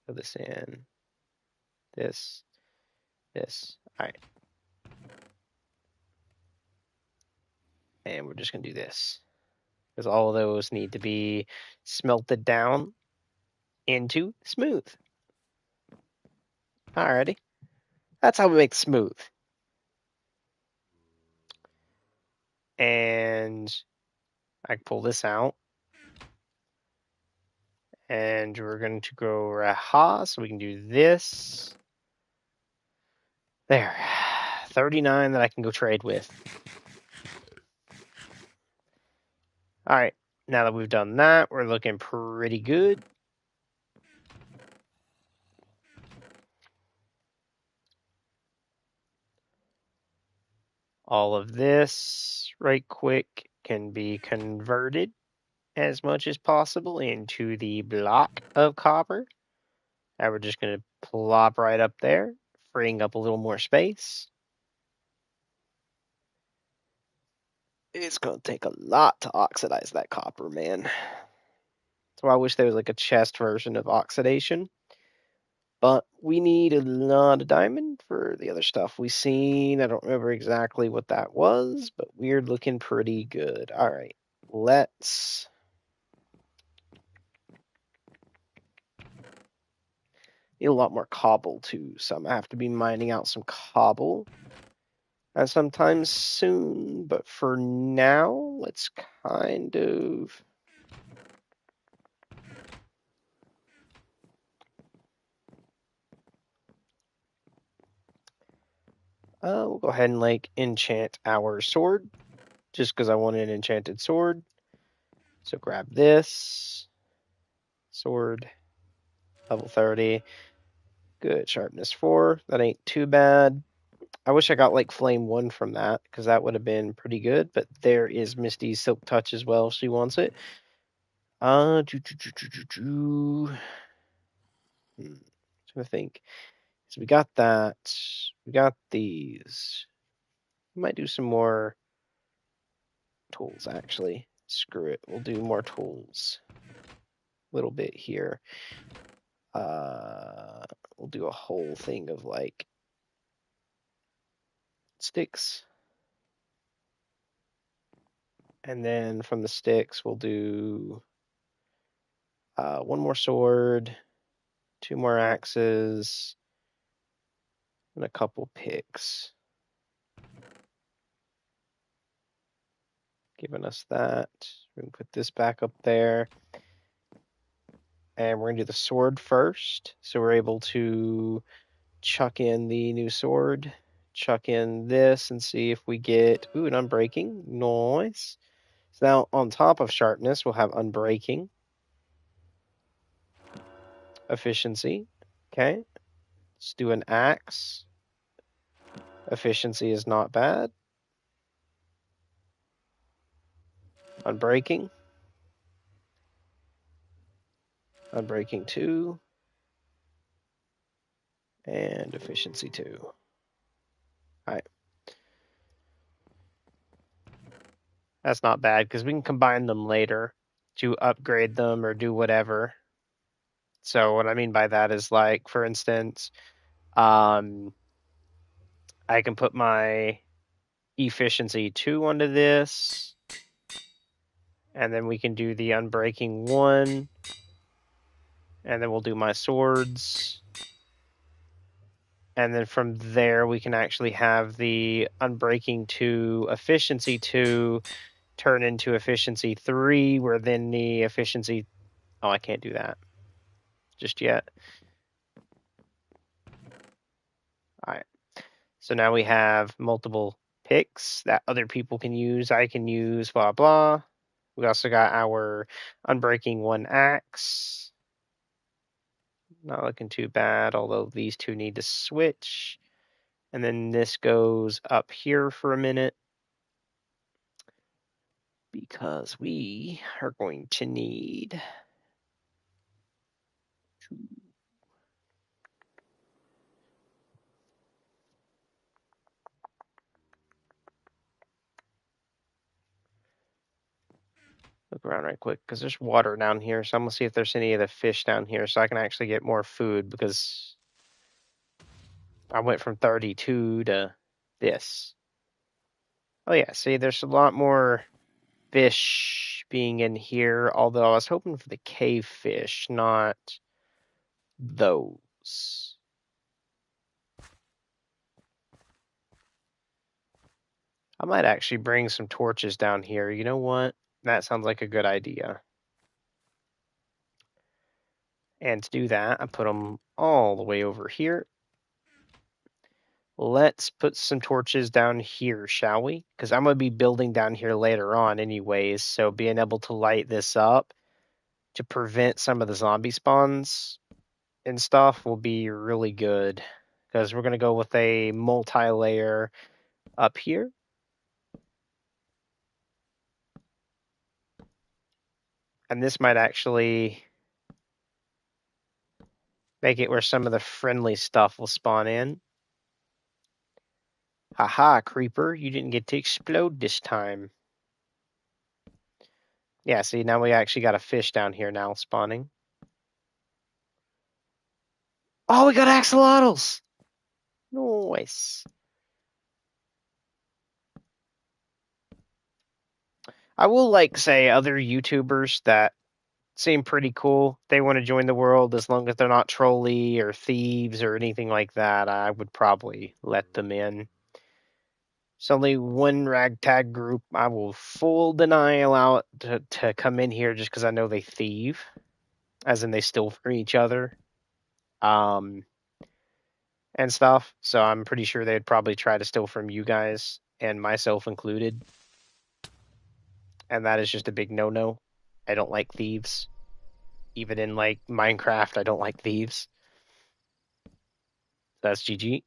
Speaker 1: throw this in, this. All right. And we're just going to do this. Because all of those need to be smelted down into smooth. Alrighty. That's how we make smooth. And I can pull this out. And we're going to go Raha, so we can do this. There. 39 that I can go trade with. Alright. Now that we've done that, we're looking pretty good. All of this, right quick, can be converted as much as possible into the block of copper. And we're just going to plop right up there, freeing up a little more space. It's going to take a lot to oxidize that copper, man. So I wish there was like a chest version of oxidation. But we need a lot of diamond for the other stuff we seen. I don't remember exactly what that was, but we're looking pretty good. All right, let's... Need a lot more cobble too, so I'm gonna have to be mining out some cobble sometime soon. But for now, let's kind of... we'll go ahead and like enchant our sword, just because I want an enchanted sword. So grab this sword, level 30. Good, sharpness 4. That ain't too bad. I wish I got like flame 1 from that, because that would have been pretty good. But there is Misty's silk touch as well. She wants it. I'm trying to think. So we got that. We got these. We might do some more tools, actually. Screw it. We'll do more tools. A little bit here. We'll do a whole thing of like sticks. And then from the sticks, we'll do one more sword, 2 more axes, and a couple picks. Giving us that. We can put this back up there. And we're going to do the sword first. So we're able to chuck in the new sword, chuck in this, and see if we get, ooh, an unbreaking. Nice. So now on top of sharpness, we'll have unbreaking. Efficiency. Okay. Let's do an axe. Efficiency is not bad. Unbreaking. Unbreaking 2. And efficiency 2. All right. That's not bad, because we can combine them later to upgrade them or do whatever. So what I mean by that is, like, for instance, I can put my efficiency 2 onto this, and then we can do the unbreaking 1, and then we'll do my swords. And then from there, we can actually have the unbreaking 2, efficiency 2 turn into efficiency 3, where then the efficiency... Oh, I can't do that just yet. All right. So now we have multiple picks that other people can use. I can use, blah, blah. We also got our Unbreaking 1 axe. Not looking too bad, although these two need to switch. And then this goes up here for a minute, because we are going to need to look around right quick, because there's water down here. So I'm going to see if there's any of the fish down here so I can actually get more food, because I went from 32 to this. Oh yeah, see, there's a lot more fish being in here, although I was hoping for the cave fish, not those. I might actually bring some torches down here. You know what? That sounds like a good idea. And to do that, I put them all the way over here. Let's put some torches down here, shall we? Because I'm going to be building down here later on anyways, so being able to light this up to prevent some of the zombie spawns and stuff will be really good. Because we're going to go with a multi-layer up here. And this might actually make it where some of the friendly stuff will spawn in. Haha, creeper, you didn't get to explode this time. Yeah, see, now we actually got a fish down here now spawning. Oh, we got axolotls! Nice. I will say other YouTubers that seem pretty cool. They want to join the world as long as they're not trolly or thieves or anything like that. I would probably let them in. It's only one ragtag group I will full deny allow it to come in here just because I know they thieve, as in they steal from each other, and stuff. So I'm pretty sure they'd probably try to steal from you guys, and myself included. And that is just a big no-no. I don't like thieves. Even in Minecraft, I don't like thieves. That's GG.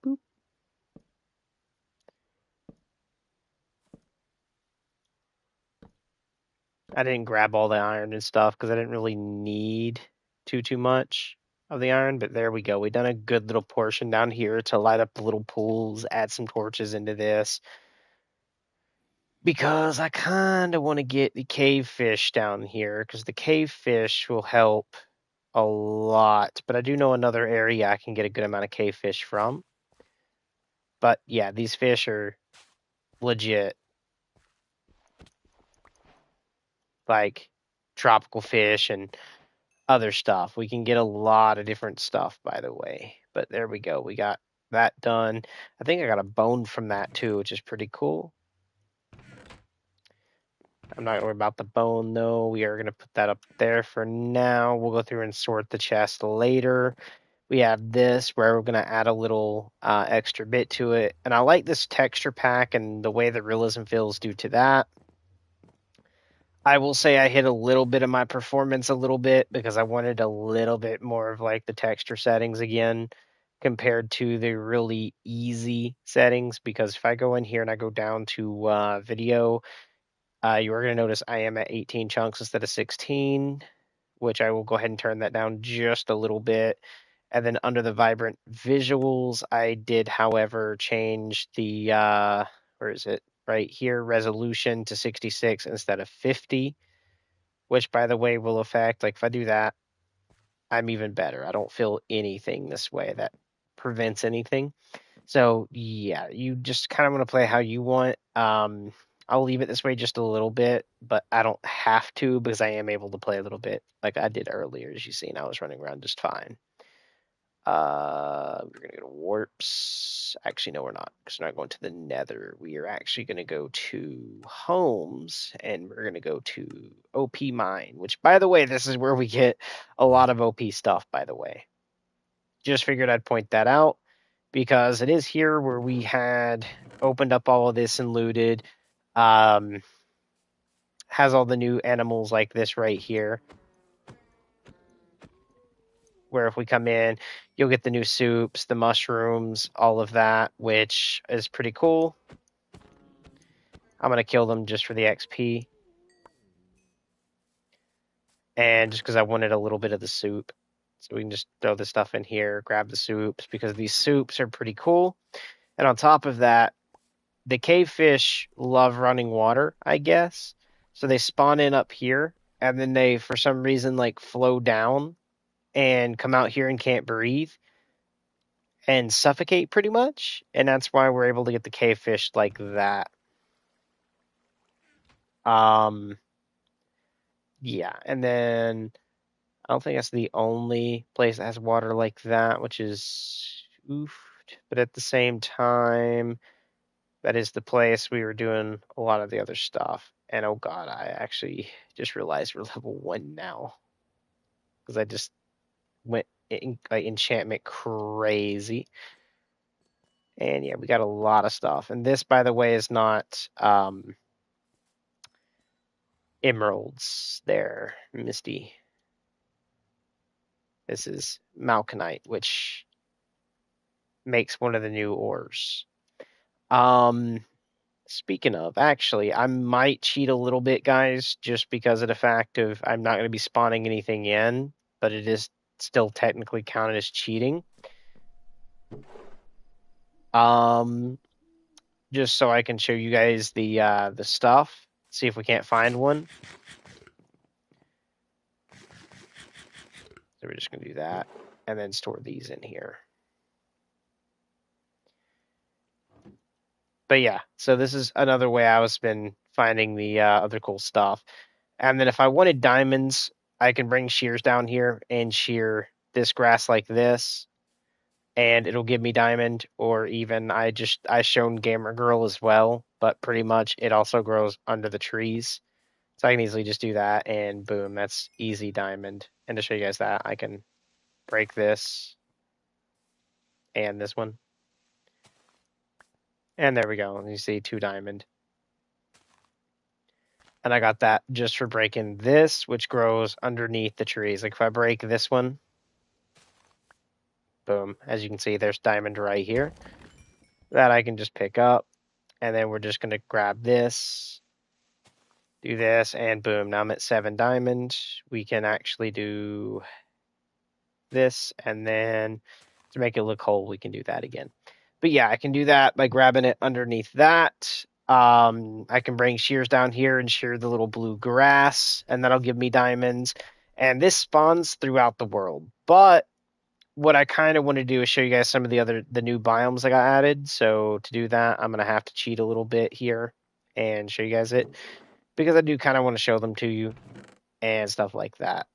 Speaker 1: Boop. I didn't grab all the iron and stuff because I didn't really need too much of the iron, but there we go. We've done a good little portion down here to light up the little pools, add some torches into this. Because I kind of want to get the cave fish down here, because the cave fish will help a lot. But I do know another area I can get a good amount of cave fish from. But yeah, these fish are legit. Like tropical fish and other stuff. We can get a lot of different stuff, by the way. But there we go. We got that done. I think I got a bone from that too, which is pretty cool. I'm not worried about the bone though. We are going to put that up there for now. We'll go through and sort the chest later. We have this where we're going to add a little extra bit to it. And I like this texture pack and the way the realism feels due to that. I will say I hit a little bit of my performance a little bit because I wanted a little bit more of the texture settings again compared to the really easy settings. Because if I go in here and I go down to video, you are going to notice I am at 18 chunks instead of 16, which I will go ahead and turn that down just a little bit. And then under the vibrant visuals, I did, however, change the, where is it? Right here, resolution to 66 instead of 50, which, by the way, will affect, if I do that, I'm even better. I don't feel anything this way that prevents anything. So, yeah, you just kind of want to play how you want. I'll leave it this way just a little bit, but I don't have to because I am able to play a little bit like I did earlier. As you've seen, I was running around just fine. We're gonna go to warps. Actually, no, we're not, because we're not going to the nether. We are actually gonna go to homes, and we're gonna go to OP mine, which, by the way, this is where we get a lot of OP stuff, by the way. just figured I'd point that out because it is here where we had opened up all of this and looted. Has all the new animals like this right here. Where if we come in, you'll get the new soups, the mushrooms, all of that, which is pretty cool. I'm going to kill them just for the XP. And just because I wanted a little bit of the soup. So we can just throw the stuff in here, grab the soups, because these soups are pretty cool. And on top of that, the cave fish love running water, I guess. So they spawn in up here, and then they, for some reason, like flow down and come out here and can't breathe and suffocate pretty much. And that's why we're able to get the cave fish like that. Yeah, and then I don't think that's the only place that has water like that, which is oofed. But at the same time, that is the place we were doing a lot of the other stuff. And oh god, I actually just realized we're level 1 now. Because I just went like enchantment crazy. And yeah, we got a lot of stuff. And this, by the way, is not emeralds there, Misty. This is malachite, which makes one of the new ores. Speaking of, actually, I might cheat a little bit, guys, just because of the fact of I'm not going to be spawning anything in, but it is still technically counted as cheating. Just so I can show you guys the stuff. See if we can't find one. So we're just going to do that and then store these in here. But yeah, so this is another way I was been finding the other cool stuff. And then if I wanted diamonds, I can bring shears down here and shear this grass like this, and it'll give me diamond. Or even I shown Gamer Girl as well, but pretty much it also grows under the trees. So I can easily just do that, and boom, that's easy diamond. And to show you guys that, I can break this and this one. And there we go. And you see 2 diamond. And I got that just for breaking this, which grows underneath the trees. Like if I break this one, boom, as you can see, there's diamond right here. That I can just pick up. And then we're just going to grab this, do this, and boom, now I'm at 7 diamond. We can actually do this, and then to make it look whole, we can do that again. But yeah, I can do that by grabbing it underneath that. I can bring shears down here and shear the little blue grass, and that'll give me diamonds. And this spawns throughout the world. But what I kind of want to do is show you guys some of the new biomes that got added. So to do that, I'm gonna have to cheat a little bit here and show you guys it, because I do kind of want to show them to you and stuff like that.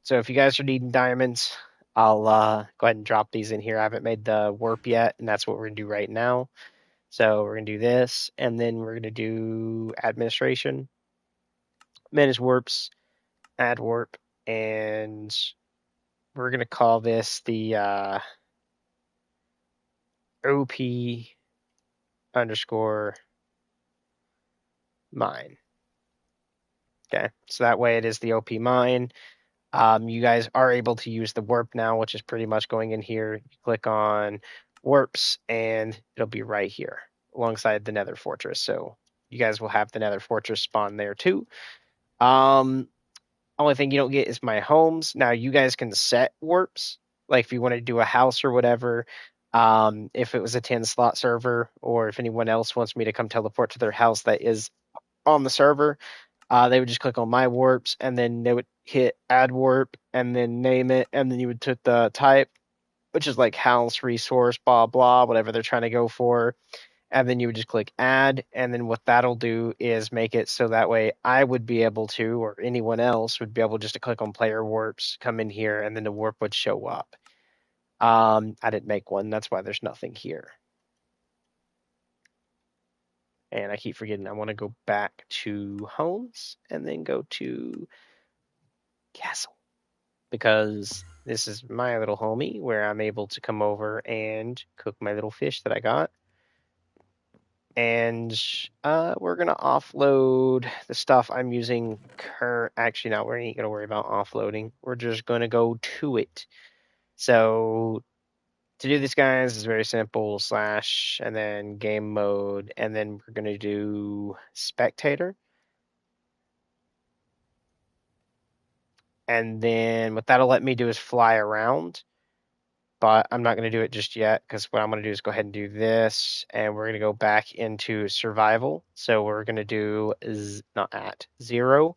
Speaker 1: So if you guys are needing diamonds, I'll go ahead and drop these in here. I haven't made the warp yet, and that's what we're gonna do right now. So we're gonna do this, and then we're gonna do administration, manage warps, add warp, and we're gonna call this the OP underscore mine. Okay, so that way it is the OP mine. You guys are able to use the warp now, which is pretty much going in here. You click on warps, and it'll be right here alongside the Nether Fortress. So you guys will have the Nether Fortress spawn there too. Only thing you don't get is my homes. Now you guys can set warps, like if you want to do a house or whatever. If it was a 10 slot server, or if anyone else wants me to come teleport to their house that is on the server, they would just click on my warps, and then they would hit add warp and then name it, and then you would put the type, which is like house, resource, blah, blah, whatever they're trying to go for. And then you would just click add, and then what that'll do is make it so that way I would be able to, or anyone else would be able just to click on player warps, come in here, and then the warp would show up. I didn't make one, that's why there's nothing here. And I keep forgetting I want to go back to homes and then go to castle, because This is my little homie where I'm able to come over and cook my little fish that I got. And we're going to offload the stuff I'm using Actually, no, we ain't going to worry about offloading. We're just going to go to it. So to do this, guys, is very simple. Slash, and then game mode. And then we're going to do spectator. And then what that'll let me do is fly around. But I'm not going to do it just yet because what I'm going to do is go ahead and do this, and we're going to go back into survival. So we're going to do not at 0,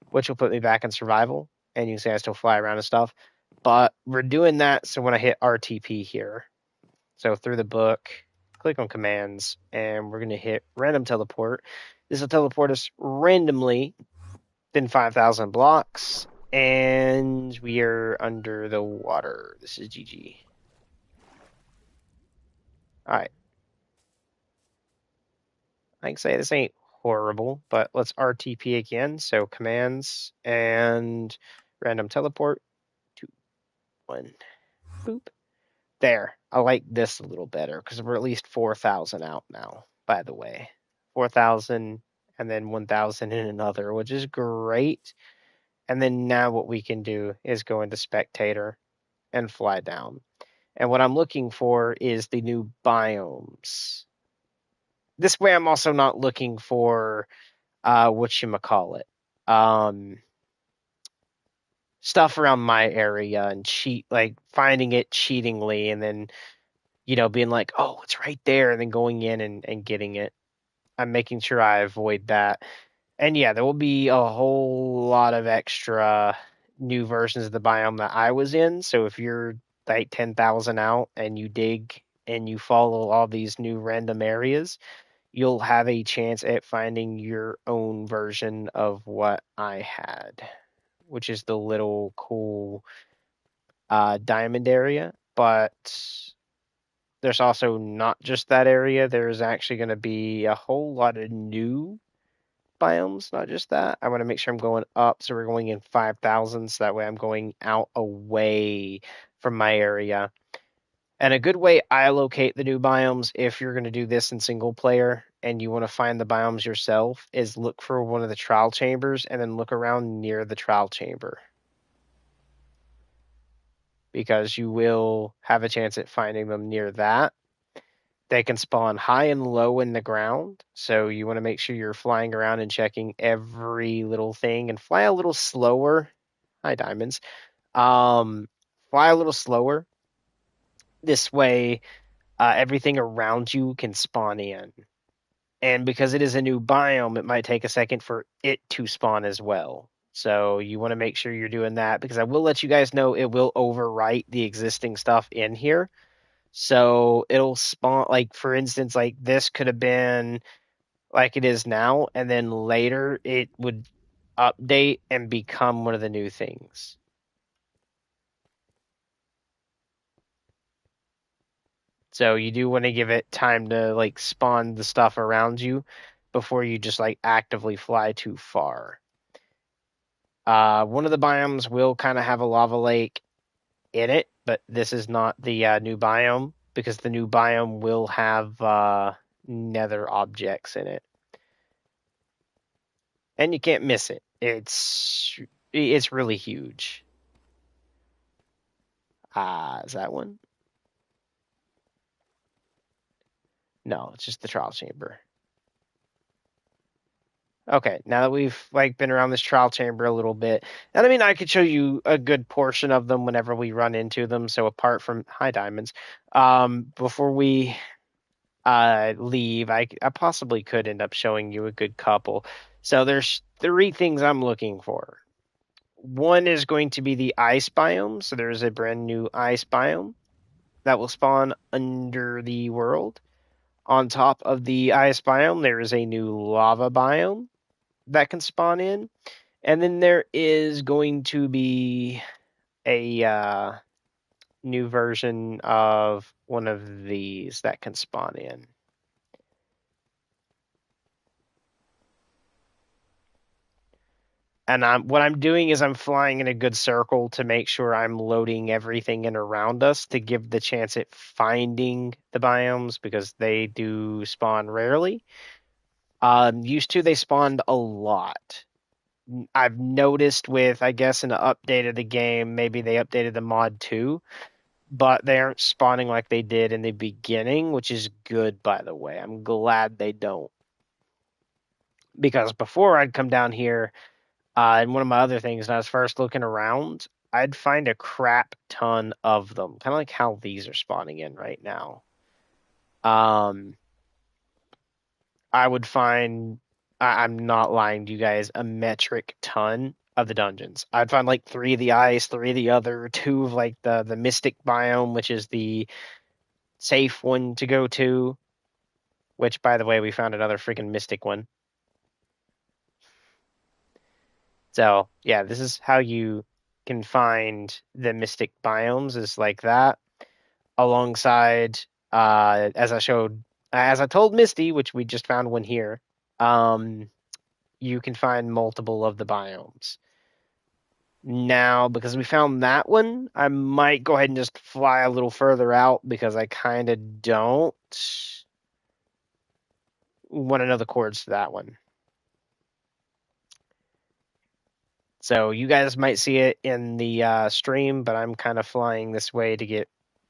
Speaker 1: which will put me back in survival, and you can see I still fly around and stuff. But we're doing that so when I hit RTP here, so through the book, click on commands, and we're going to hit random teleport. This will teleport us randomly within 5,000 blocks, and we are under the water. This is GG. All right. I can say this ain't horrible, but let's RTP again. So commands and random teleport. 2, 1, boop. There. I like this a little better because we're at least 4,000 out now, by the way. 4,000 and then 1,000 in another, which is great. And then now what we can do is go into spectator and fly down. And what I'm looking for is the new biomes. This way I'm also not looking for whatchamacallit, um, stuff around my area and like finding it cheatingly and then, being like, oh, it's right there, and then going in and getting it. I'm making sure I avoid that. And yeah, there will be a whole lot of extra new versions of the biome that I was in. So if you're like 10,000 out and you dig and you follow all these new random areas, you'll have a chance at finding your own version of what I had, which is the little cool diamond area. But there's also not just that area. There's actually going to be a whole lot of new biomes, not just that. I want to make sure I'm going up, so we're going in 5,000, so that way I'm going out away from my area. And a good way I locate the new biomes, if you're going to do this in single player and you want to find the biomes yourself, is look for one of the trial chambers and then look around near the trial chamber, because you will have a chance at finding them near that. They can spawn high and low in the ground, so you want to make sure you're flying around and checking every little thing and fly a little slower. Hi, diamonds. Fly a little slower. This way, everything around you can spawn in. And because it is a new biome, it might take a second for it to spawn as well. So you want to make sure you're doing that, because I will let you guys know it will overwrite the existing stuff in here. So it'll spawn, like, for instance, like this could have been like it is now, and then later it would update and become one of the new things. So you do want to give it time to like spawn the stuff around you before you just like actively fly too far. One of the biomes will kind of have a lava lake in it, but this is not the new biome, because the new biome will have nether objects in it, and you can't miss it. It's really huge. Is that one? No, it's just the trial chamber. Okay, now that we've like been around this trial chamber a little bit, and I mean I could show you a good portion of them whenever we run into them. So apart from high diamonds, before we leave, I possibly could end up showing you a good couple. So there's 3 things I'm looking for. One is going to be the ice biome. So there's a brand new ice biome that will spawn under the world. On top of the ice biome, there is a new lava biome that can spawn in. And then there is going to be a new version of one of these that can spawn in. And what I'm doing is I'm flying in a good circle to make sure I'm loading everything in around us to give the chance at finding the biomes because they do spawn rarely. Used to they spawned a lot. I've noticed with, I guess, an update of the game, maybe they updated the mod too, but they aren't spawning like they did in the beginning, which is good, by the way. I'm glad they don't. Because before I'd come down here, and one of my other things, when I was first looking around, I'd find a crap ton of them, kind of like how these are spawning in right now. Um, I would find, I'm not lying to you guys, a metric ton of the dungeons. I'd find like three of the ice, three of the other, two of like the mystic biome, which is the safe one to go to. Which, by the way, we found another freaking mystic one. So yeah, this is how you can find the mystic biomes is like that, alongside as I told Misty, which we just found one here. Um, you can find multiple of the biomes. Now, because we found that one, I might go ahead and just fly a little further out because I kind of don't want to know the coords to that one. So you guys might see it in the stream, but I'm kind of flying this way to get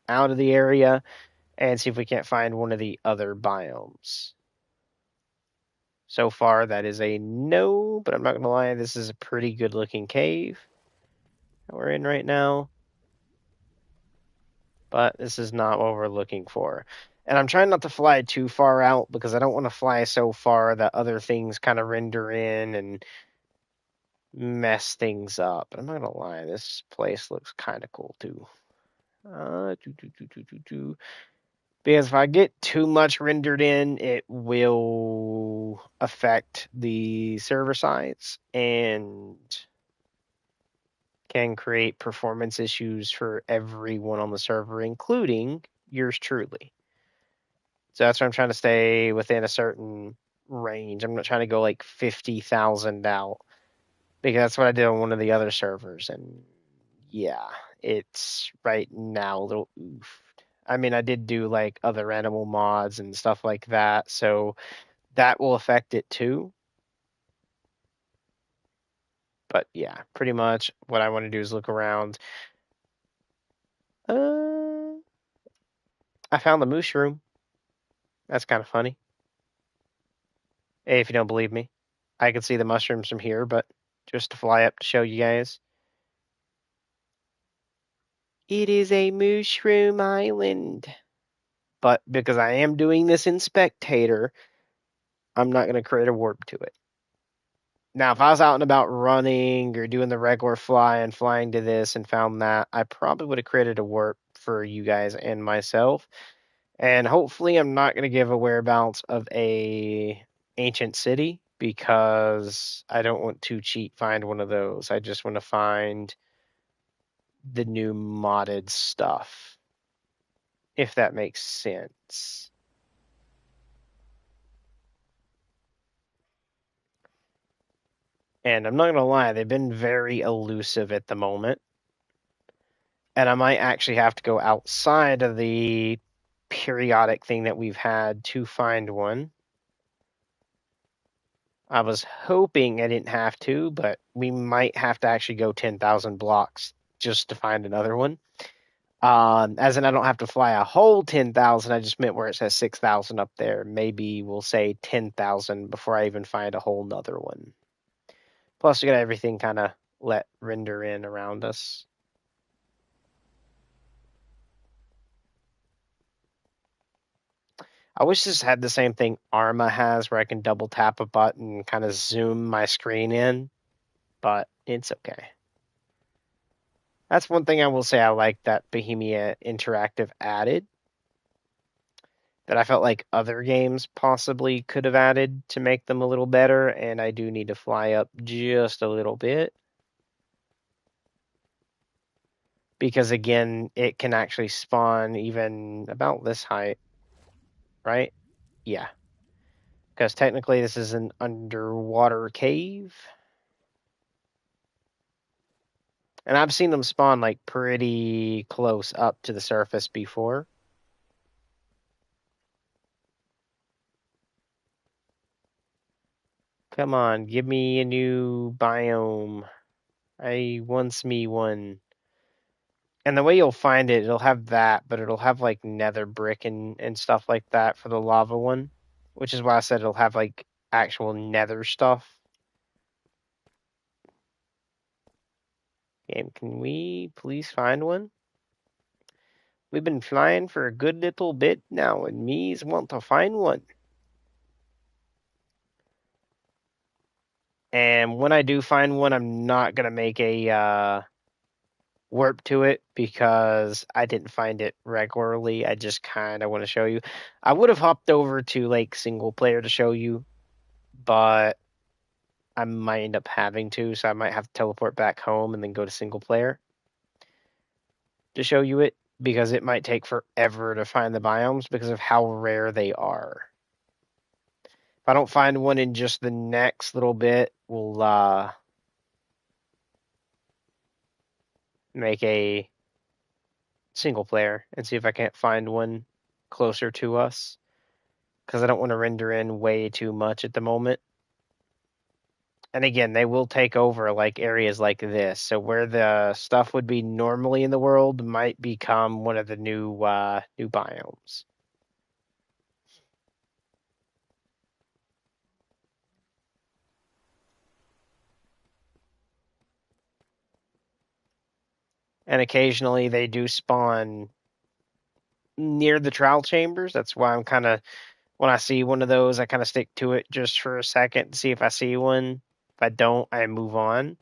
Speaker 1: out of the area and see if we can't find one of the other biomes. So far, that is a no, but I'm not going to lie, this is a pretty good looking cave that we're in right now. But this is not what we're looking for. And I'm trying not to fly too far out because I don't want to fly so far that other things kind of render in and mess things up. But I'm not going to lie, this place looks kind of cool too. Because if I get too much rendered in, it will affect the server size and can create performance issues for everyone on the server, including yours truly. So that's why I'm trying to stay within a certain range. I'm not trying to go like 50,000 out because that's what I did on one of the other servers. And yeah, it's right now a little oof. I mean, I did do like other animal mods and stuff like that, so that will affect it too. But yeah, pretty much what I want to do is look around. I found the mushroom. That's kind of funny. Hey, if you don't believe me, I can see the mushrooms from here, but just to fly up to show you guys. It is a mushroom island. But because I am doing this in spectator, I'm not going to create a warp to it. Now, if I was out and about running or doing the regular fly and flying to this and found that, I probably would have created a warp for you guys and myself. And hopefully I'm not going to give a whereabouts of a ancient city because I don't want to cheat find one of those. I just want to find the new modded stuff, if that makes sense. And I'm not going to lie, they've been very elusive at the moment. And I might actually have to go outside of the periodic thing that we've had to find one. I was hoping I didn't have to, but we might have to actually go 10,000 blocks just to find another one. As in, I don't have to fly a whole 10,000. I just meant where it says 6,000 up there. Maybe we'll say 10,000 before I even find a whole nother one. Plus, we got everything kind of let render in around us. I wish this had the same thing Arma has, where I can double tap a button and kind of zoom my screen in, but it's okay. That's one thing I will say I like that Bohemia Interactive added that I felt like other games possibly could have added to make them a little better, and I do need to fly up just a little bit. Because again, it can actually spawn even about this height, right? Yeah. Because technically this is an underwater cave. And I've seen them spawn like pretty close up to the surface before. Come on, give me a new biome. I wants me one. And the way you'll find it, it'll have that, but it'll have like nether brick and stuff like that for the lava one. Which is why I said it'll have like actual nether stuff. Game, can we please find one? We've been flying for a good little bit now, and me's want to find one. And when I do find one, I'm not gonna make a warp to it because I didn't find it regularly. I just kind of want to show you. I would have hopped over to like single player to show you, but I might end up having to, so I might have to teleport back home and then go to single player to show you it because it might take forever to find the biomes because of how rare they are. If I don't find one in just the next little bit, we'll make a single player and see if I can't find one closer to us because I don't want to render in way too much at the moment. And again, they will take over like areas like this. So where the stuff would be normally in the world might become one of the new biomes. And occasionally they do spawn near the trial chambers. That's why I'm kind of, when I see one of those, I kind of stick to it just for a second to see if I see one. If I don't, I move on.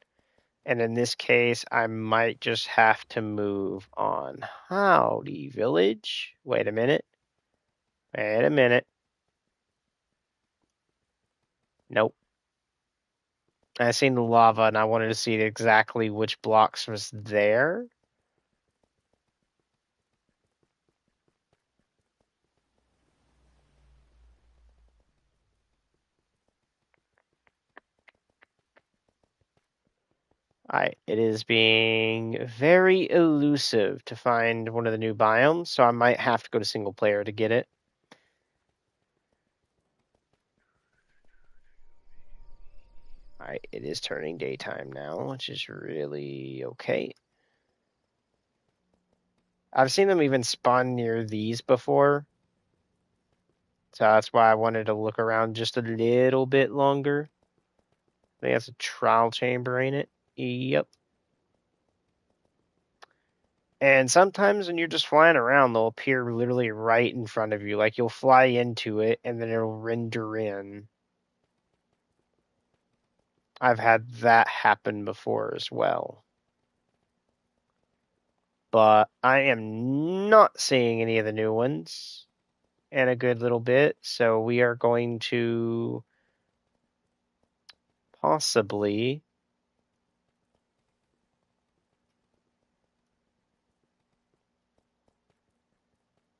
Speaker 1: And in this case, I might just have to move on. Howdy, village. Wait a minute. Wait a minute. Nope. I seen the lava and I wanted to see exactly which blocks was there. It is being very elusive to find one of the new biomes, so I might have to go to single player to get it. It is turning daytime now, which is really okay. I've seen them even spawn near these before, so that's why I wanted to look around just a little bit longer. I think that's a trial chamber, ain't it? Yep. And sometimes when you're just flying around, they'll appear literally right in front of you. Like you'll fly into it and then it'll render in. I've had that happen before as well. But I am not seeing any of the new ones in a good little bit. So we are going to possibly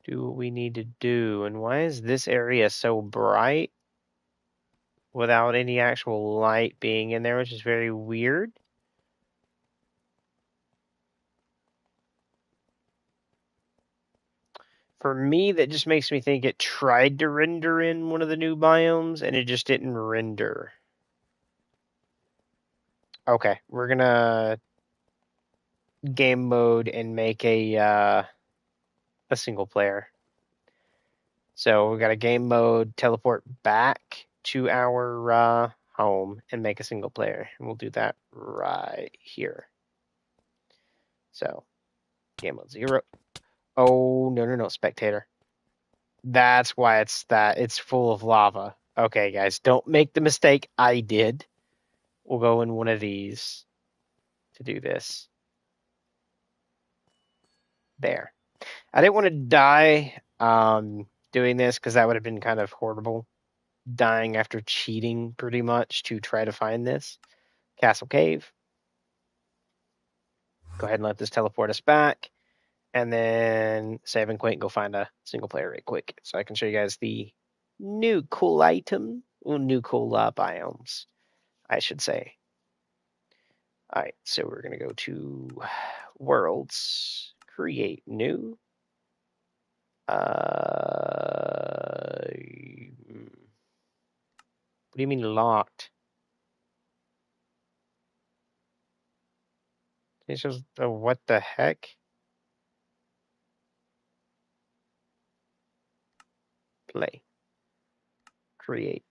Speaker 1: do what we need to do. And why is this area so bright without any actual light being in there, which is very weird? For me, that just makes me think it tried to render in one of the new biomes and it just didn't render. Okay, we're gonna game mode and make a single player. So we got a game mode, teleport back to our home and make a single player. And we'll do that right here. So game mode 0. Oh, no, spectator. That's why it's full of lava. Okay, guys, don't make the mistake I did. We'll go in one of these to do this. There. I didn't want to die doing this because that would have been kind of horrible. Dying after cheating pretty much to try to find this. Castle Cave. Go ahead and let this teleport us back. And then save and quit and go find a single player right quick so I can show you guys the new cool item, new cool biomes, I should say. All right, so we're going to go to worlds, create new. What do you mean locked? It's just what the heck? Play. Create.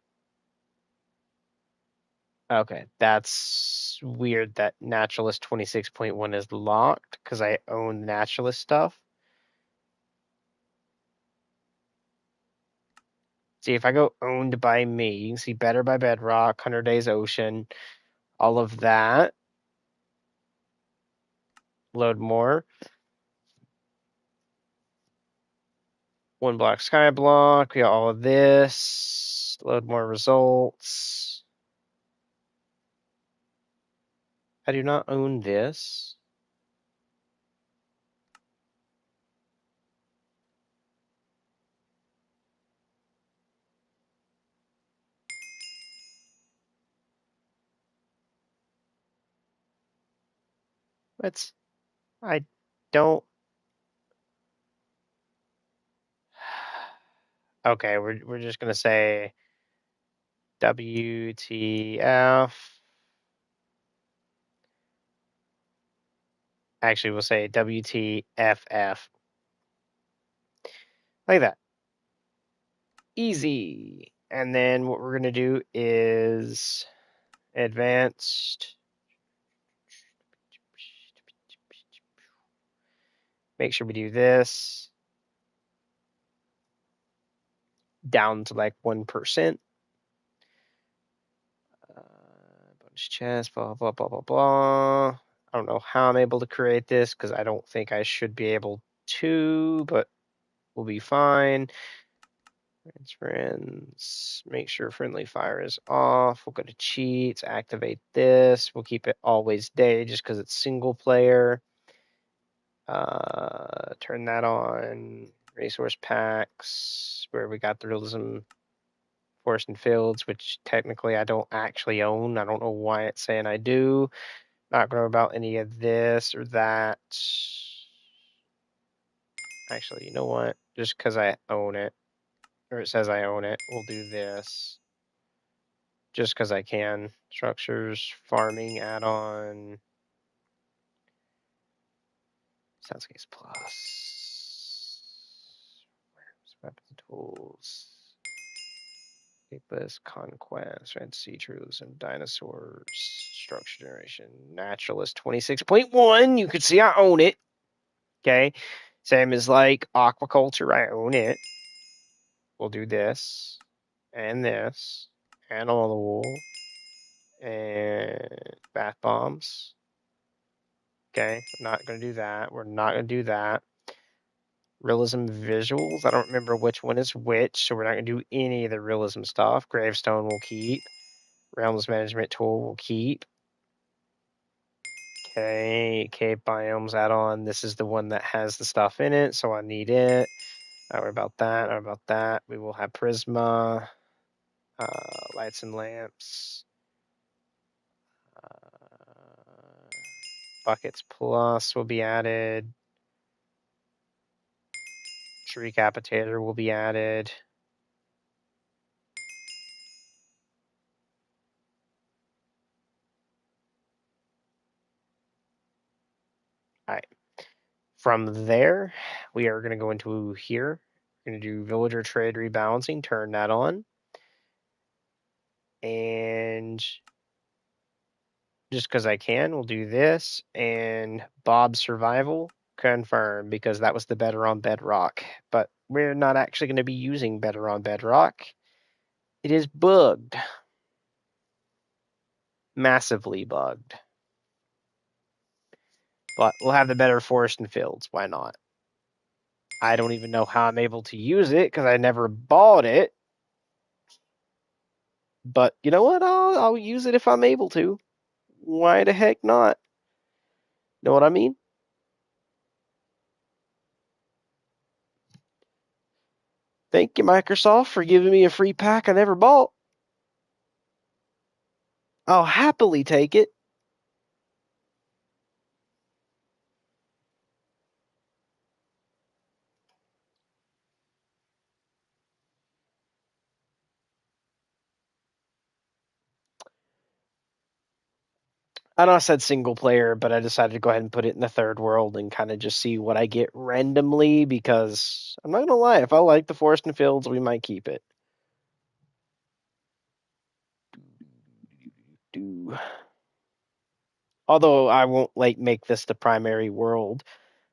Speaker 1: Okay, that's weird that Naturalist 26.1 is locked because I own Naturalist stuff. See, if I go owned by me, you can see Better by Bedrock, 100 Days Ocean, all of that. Load more. One block sky block. We got all of this. Load more results. I do not own this. What? I don't. Okay, we're just gonna say WTF. Actually, we'll say WTFF. Like that. Easy. And then what we're going to do is advanced. Make sure we do this. Down to like 1%. Bonus chest, blah, blah, blah, blah, blah. I don't know how I'm able to create this because I don't think I should be able to, but we'll be fine. Friends, make sure friendly fire is off. We'll go to cheats, activate this. We'll keep it always day just because it's single player. Turn that on. Resource packs, where we got the realism forest and fields, which technically I don't actually own. I don't know why it's saying I do. Not going about any of this or that. Actually, you know what? Just because I own it, or it says I own it, we'll do this. Just because I can. Structures, farming, add-on. Soundscapes plus. Weapons, tools. List, conquest, red sea truths, and dinosaurs. Structure generation. Naturalist 26.1. You can see I own it. Okay. Same as like aquaculture. I own it. We'll do this. And this. And all the wool. And bath bombs. Okay. I'm not going to do that. We're not going to do that. Realism visuals. I don't remember which one is which, so we're not going to do any of the realism stuff. Gravestone will keep. Realms management tool will keep. Okay, cave biomes add-on. This is the one that has the stuff in it, so I need it. Not worry about that. Not about that. We will have Prisma, lights and lamps, buckets plus will be added. Tree capitator will be added. All right. From there, we are going to go into here. We're going to do villager trade rebalancing, turn that on. And just because I can, we'll do this. And Bob's survival, confirm, because that was the better on bedrock. But we're not actually going to be using better on bedrock. It is bugged. Massively bugged. But we'll have the better forest and fields. Why not? I don't even know how I'm able to use it because I never bought it. But you know what? I'll use it if I'm able to. Why the heck not? Know what I mean? Thank you, Microsoft, for giving me a free pack I never bought. I'll happily take it. I know I said single player, but I decided to go ahead and put it in the third world and kind of just see what I get randomly because I'm not gonna lie, if I like the forest and fields, we might keep it. Although I won't like make this the primary world,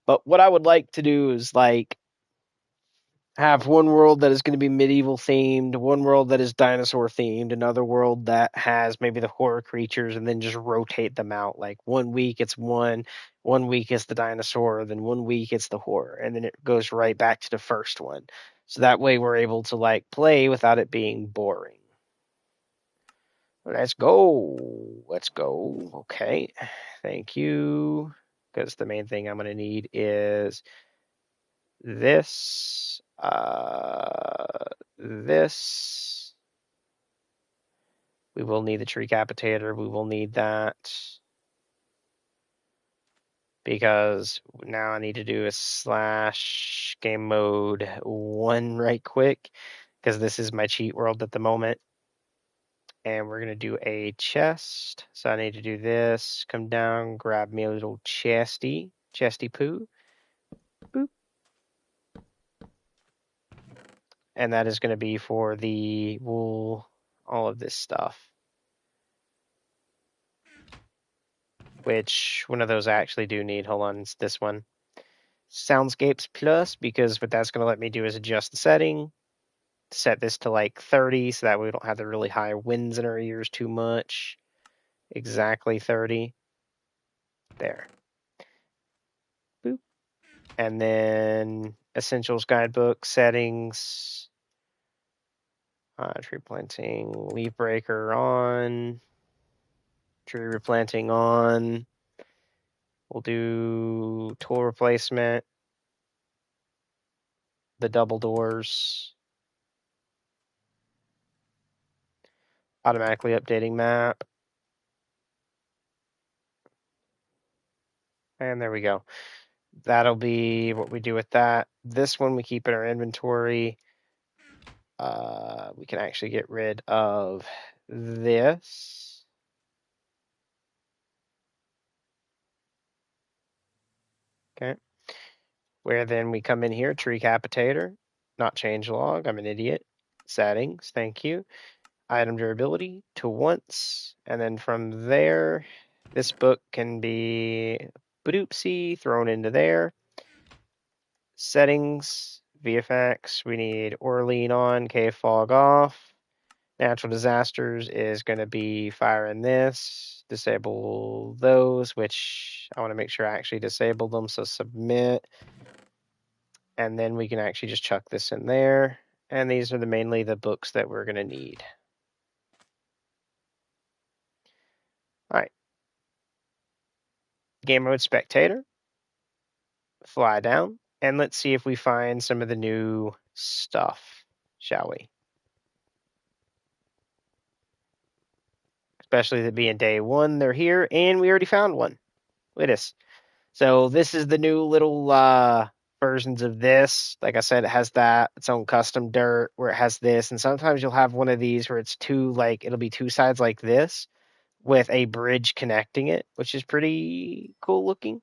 Speaker 1: but what I would like to do is like have one world that is going to be medieval themed, one world that is dinosaur themed, another world that has maybe the horror creatures, and then just rotate them out. Like 1 week it's one week it's the dinosaur, then 1 week it's the horror, and then it goes right back to the first one. So that way we're able to like play without it being boring. Let's go. Let's go. Okay. Thank you. Because the main thing I'm going to need is this, this. We will need the tree capitator. We will need that because now I need to do a slash game mode 1 right quick because this is my cheat world at the moment. And we're going to do a chest. So I need to do this, come down, grab me a little chesty poo. Boop. And that is going to be for the wool, all of this stuff. Which one of those I actually do need? Hold on, it's this one. Soundscapes Plus, because what that's going to let me do is adjust the setting, set this to like 30, so that way we don't have the really high winds in our ears too much. Exactly 30. There. Boop. And then Essentials Guidebook, settings, tree planting, leaf breaker on, tree replanting on. We'll do tool replacement, the double doors, automatically updating map. And there we go. That'll be what we do with that. This one we keep in our inventory. We can actually get rid of this. Okay. Where then we come in here, tree capitator, not change log. I'm an idiot. Settings, thank you. Item durability to once. And then from there, this book can be Badoopsie thrown into there. Settings, VFX, we need Orlean on, Cave Fog off. Natural disasters is going to be fire in this. Disable those, which I want to make sure I actually disable them. So submit. And then we can actually just chuck this in there. And these are mainly the books that we're going to need. All right. Game mode spectator. Fly down. And let's see if we find some of the new stuff, shall we? Especially the being day one, they're here, and we already found one. Look at this. So this is the new little versions of this. Like I said, it has that its own custom dirt where it has this, and sometimes you'll have one of these where it's two like it'll be two sides like this with a bridge connecting it, which is pretty cool looking.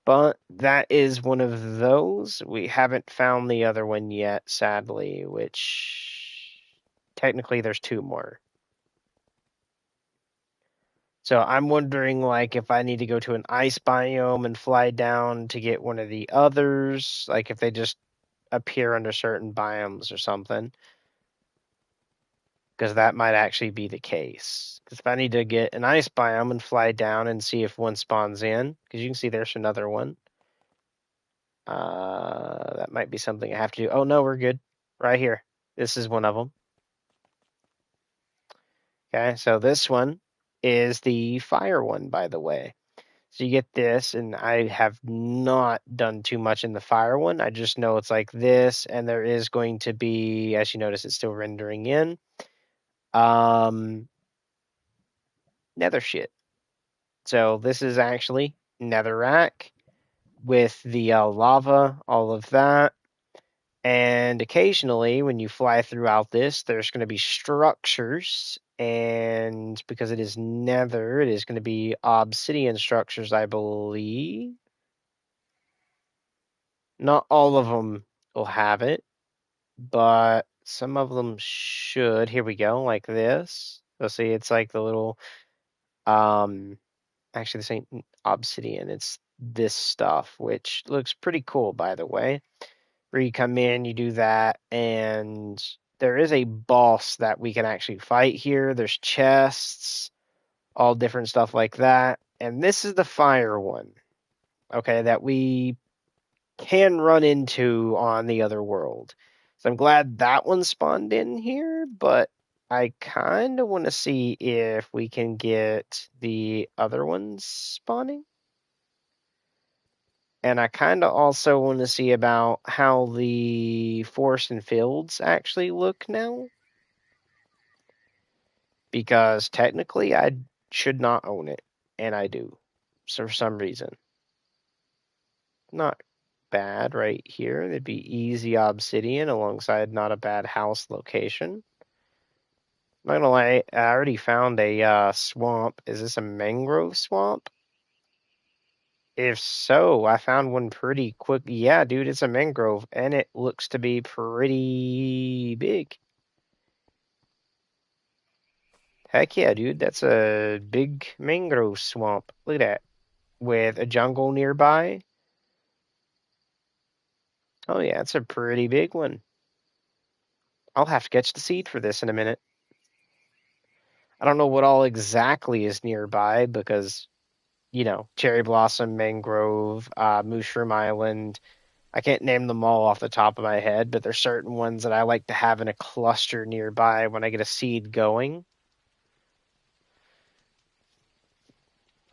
Speaker 1: But that is one of those. We haven't found the other one yet, sadly, which technically there's two more. So I'm wondering, like, if I need to go to an ice biome and fly down to get one of the others, like if they just appear under certain biomes or something, because that might actually be the case. Because if I need to get an ice biome and fly down and see if one spawns in, because you can see there's another one. That might be something I have to do. Oh no, we're good. Right here. This is one of them. Okay, so this one is the fire one, by the way. So you get this, and I have not done too much in the fire one. I just know it's like this, and there is going to be, as you notice, it's still rendering in. Nether shit. So this is actually netherrack with the lava, all of that. And occasionally, when you fly throughout this, there's going to be structures. And because it is nether, it is going to be obsidian structures, I believe. Not all of them will have it, but some of them should. Here we go, like this. So see, it's like the little, um, actually this ain't obsidian, it's this stuff, which looks pretty cool, by the way. Where you come in, you do that, and there is a boss that we can actually fight here. There's chests, all different stuff like that. And this is the fire one, okay, that we can run into on the other world. So I'm glad that one spawned in here, but I kind of want to see if we can get the other ones spawning. And I kind of also want to see about how the forest and fields actually look now. Because technically I should not own it, and I do. So for some reason. Not bad right here. It'd be easy obsidian alongside not a bad house location. Not gonna lie, I already found a swamp. Is this a mangrove swamp? If so, I found one pretty quick. Yeah, dude, it's a mangrove, and it looks to be pretty big. Heck yeah, dude, that's a big mangrove swamp. Look at that. With a jungle nearby. Oh yeah, it's a pretty big one. I'll have to catch the seed for this in a minute. I don't know what all exactly is nearby because, Cherry Blossom, Mangrove, Mushroom Island. I can't name them all off the top of my head, but there's certain ones that I like to have in a cluster nearby when I get a seed going.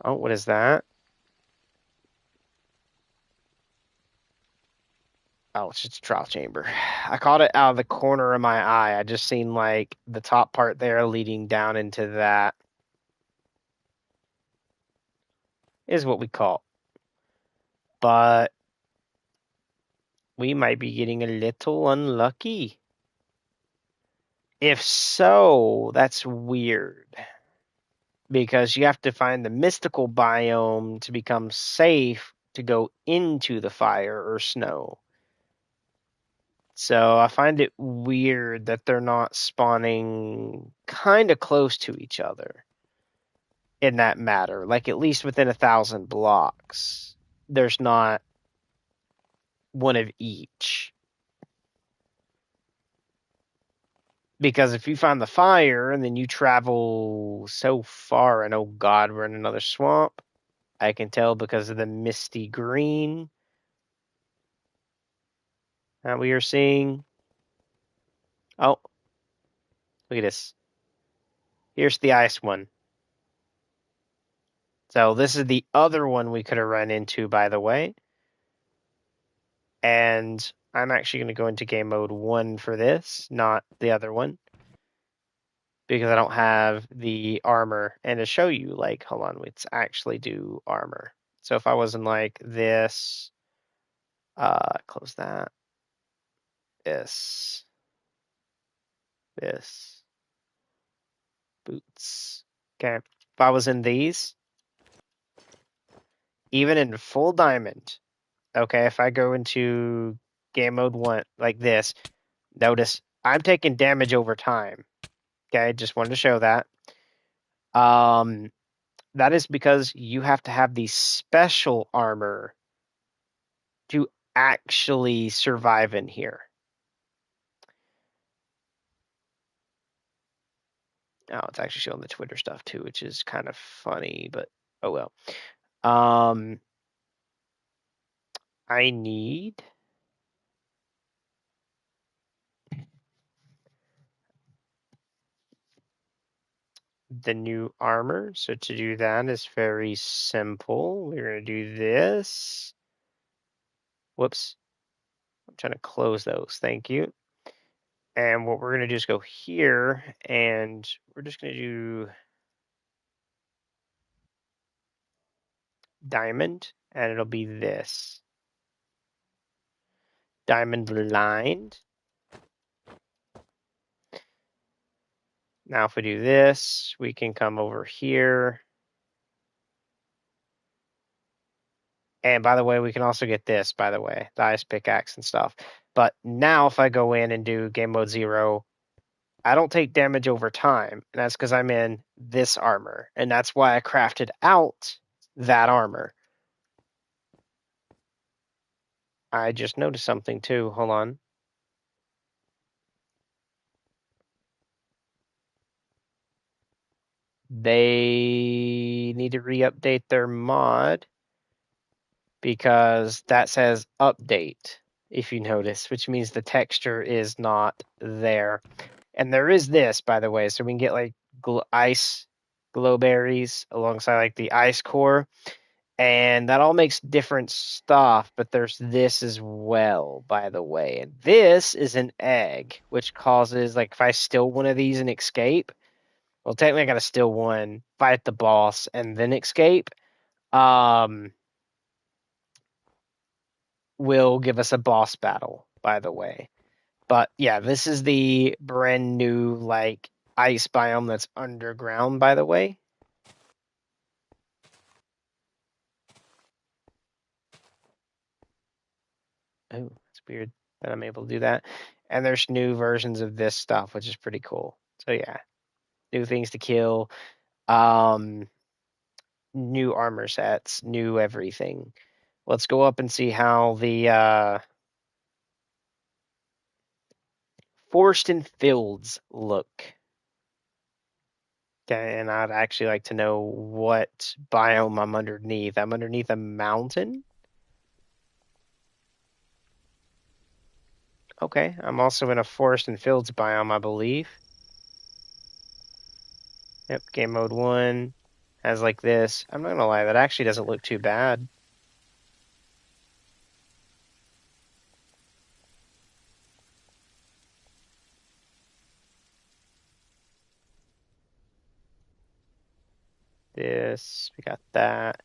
Speaker 1: Oh, what is that? Oh, it's just a trial chamber. I caught it out of the corner of my eye. I just seen like the top part there leading down into that is what we call. But we might be getting a little unlucky. If so, that's weird. Because you have to find the mystical biome to become safe to go into the fire or snow. So I find it weird that they're not spawning kind of close to each other in that matter. Like at least within 1,000 blocks. There's not one of each. Because if you find the fire and then you travel so far and oh god, we're in another swamp, I can tell because of the misty green that we are seeing. Oh, look at this. Here's the ice one. So this is the other one we could have run into, by the way. And I'm actually going to go into game mode 1 for this, not the other one. Because I don't have the armor. And to show you, like, hold on, let's actually do armor. So if I was in like this, close that. This. Boots. Okay. If I was in these, even in full diamond, okay, if I go into game mode 1 like this, notice I'm taking damage over time. Okay, just wanted to show that. That is because you have to have the special armor to actually survive in here. Oh, it's actually showing the Twitter stuff too, which is kind of funny, but oh well. I need the new armor. So to do that is very simple. We're going to do this. Whoops. I'm trying to close those. Thank you. And what we're going to do is go here, and we're just going to do diamond, and it'll be this. diamond lined. Now if we do this, we can come over here. And by the way, we can also get this, by the way, the ice pickaxe and stuff. But now if I go in and do game mode 0, I don't take damage over time. And that's because I'm in this armor. And that's why I crafted out that armor. I just noticed something too. Hold on. They need to re-update their mod because that says update, if you notice, which means the texture is not there. And there is this, by the way, so we can get like ice glow berries alongside like the ice core, and that all makes different stuff. But there's this as well, by the way, and this is an egg, which causes like if I steal one of these and escape, well, technically I gotta steal one, fight the boss, and then escape. Will give us a boss battle, by the way. But yeah, this is the brand new like ice biome that's underground, by the way. Oh, it's weird that I'm able to do that. And there's new versions of this stuff, which is pretty cool. So yeah, new things to kill, um, new armor sets, new everything. Let's go up and see how the forest and fields look. Okay, and I'd actually like to know what biome I'm underneath. I'm underneath a mountain. Okay, I'm also in a forest and fields biome, I believe. Yep, game mode 1 has like this. I'm not gonna lie, that actually doesn't look too bad. This, we got that.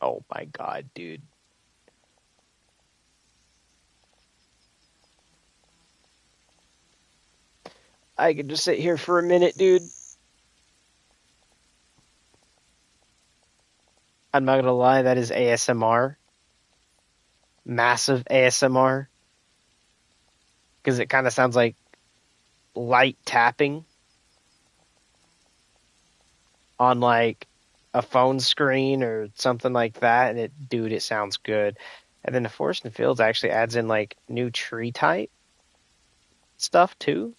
Speaker 1: Oh my god, dude. I could just sit here for a minute, dude. I'm not gonna lie, that is ASMR. Massive ASMR. Because it kind of sounds like light tapping on like a phone screen or something like that. And dude, it sounds good. And then the Forest and Fields actually adds in like new tree type stuff too.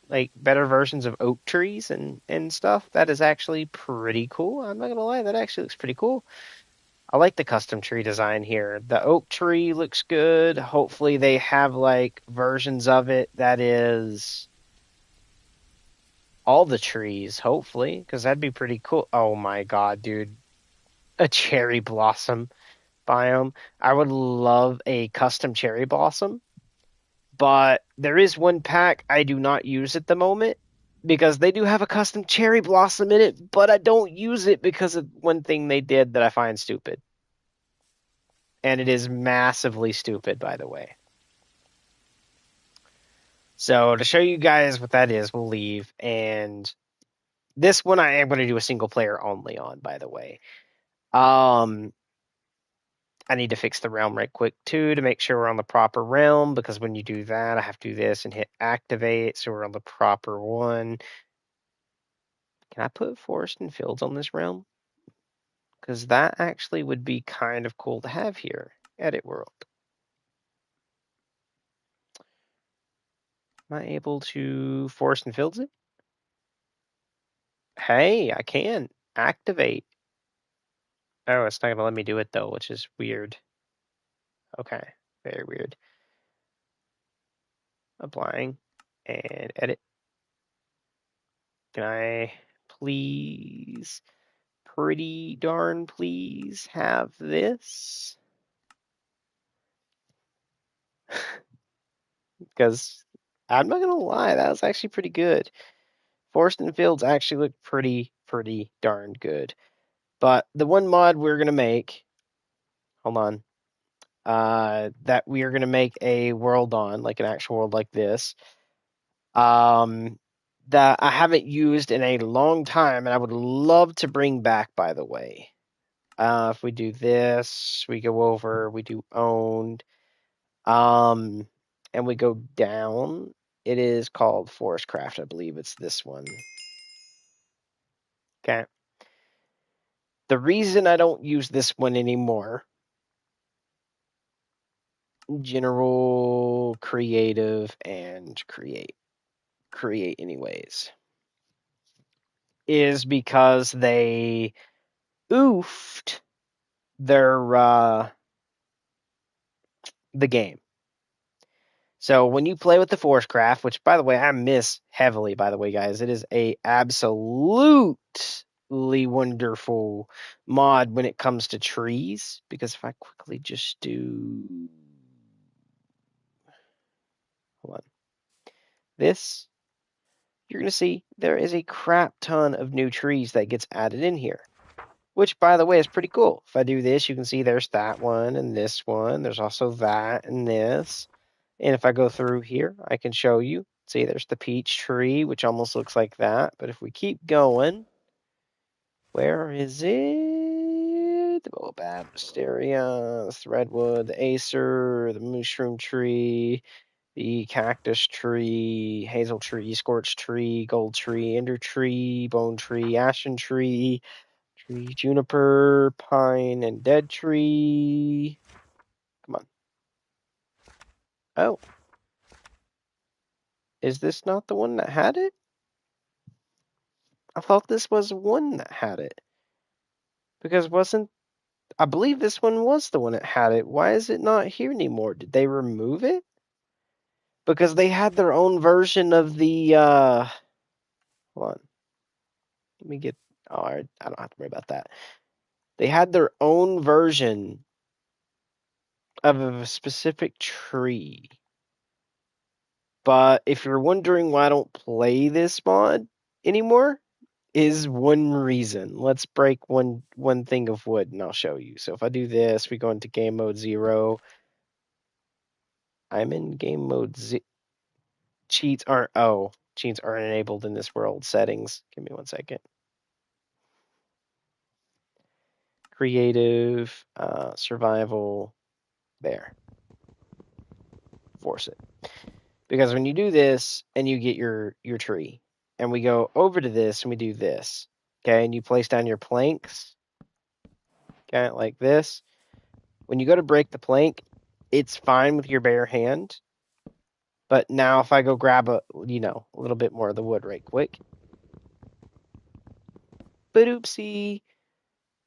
Speaker 1: Like better versions of oak trees and stuff. That is actually pretty cool. I'm not gonna lie, that actually looks pretty cool. I like the custom tree design here. The oak tree looks good. Hopefully they have like versions of it that is all the trees, hopefully, because that'd be pretty cool. Oh my god, dude. A cherry blossom biome. I would love a custom cherry blossom, but there is one pack I do not use at the moment because they do have a custom cherry blossom in it, but I don't use it because of one thing they did that I find stupid. And it is massively stupid, by the way. So to show you guys what that is, we'll leave. And this one I am going to do a single player only on, by the way. I need to fix the realm right quick too to make sure we're on the proper realm, because when you do that, I have to do this and hit activate so we're on the proper one. Can I put forest and fields on this realm? Because that actually would be kind of cool to have here. Edit world. Am I able to forest and fields it? Hey, I can activate. Oh, it's not going to let me do it though, which is weird. Okay, very weird. Applying and edit. Can I please, pretty darn please, have this? Because I'm not gonna lie, that was actually pretty good. Forest and Fields actually look pretty darn good. But the one mod we're going to make, hold on, that we are going to make a world on, like an actual world like this, that I haven't used in a long time, and I would love to bring back, by the way. If we do this, we go over, we do owned, and we go down. It is called Forest Craft. I believe it's this one. Okay. The reason I don't use this one anymore, general, creative, and create anyways, is because they oofed their the game. So when you play with the Forest Craft, which by the way I miss heavily, by the way, guys, it is a absolutely wonderful mod when it comes to trees. Because if I quickly just do, hold on, this, you're gonna see there is a crap ton of new trees that gets added in here. Which, by the way, is pretty cool. If I do this, you can see there's that one and this one. There's also that and this. And if I go through here, I can show you. See, there's the peach tree, which almost looks like that. But if we keep going, where is it? The baobab, wisteria, the redwood, the acer, the mushroom tree, the cactus tree, hazel tree, scorch tree, gold tree, ender tree, bone tree, ashen tree, juniper, pine, and dead tree. Come on. Oh. Is this not the one that had it? I thought this was one that had it. Because I believe this one was the one that had it. Why is it not here anymore? Did they remove it? Because they had their own version of the, hold on. Let me get, I don't have to worry about that. They had their own version of a specific tree. But if you're wondering why I don't play this mod anymore, is one reason. Let's break one thing of wood and I'll show you. So if I do this, we go into game mode 0. I'm in game mode cheats aren't enabled in this world settings. Give me 1 second. Creative, survival, there. Force it. Because when you do this and you get your tree, and we go over to this and we do this, okay, and you place down your planks, okay, like this. When you go to break the plank, it's fine with your bare hand. But now if I go grab a little bit more of the wood right quick. But oopsie.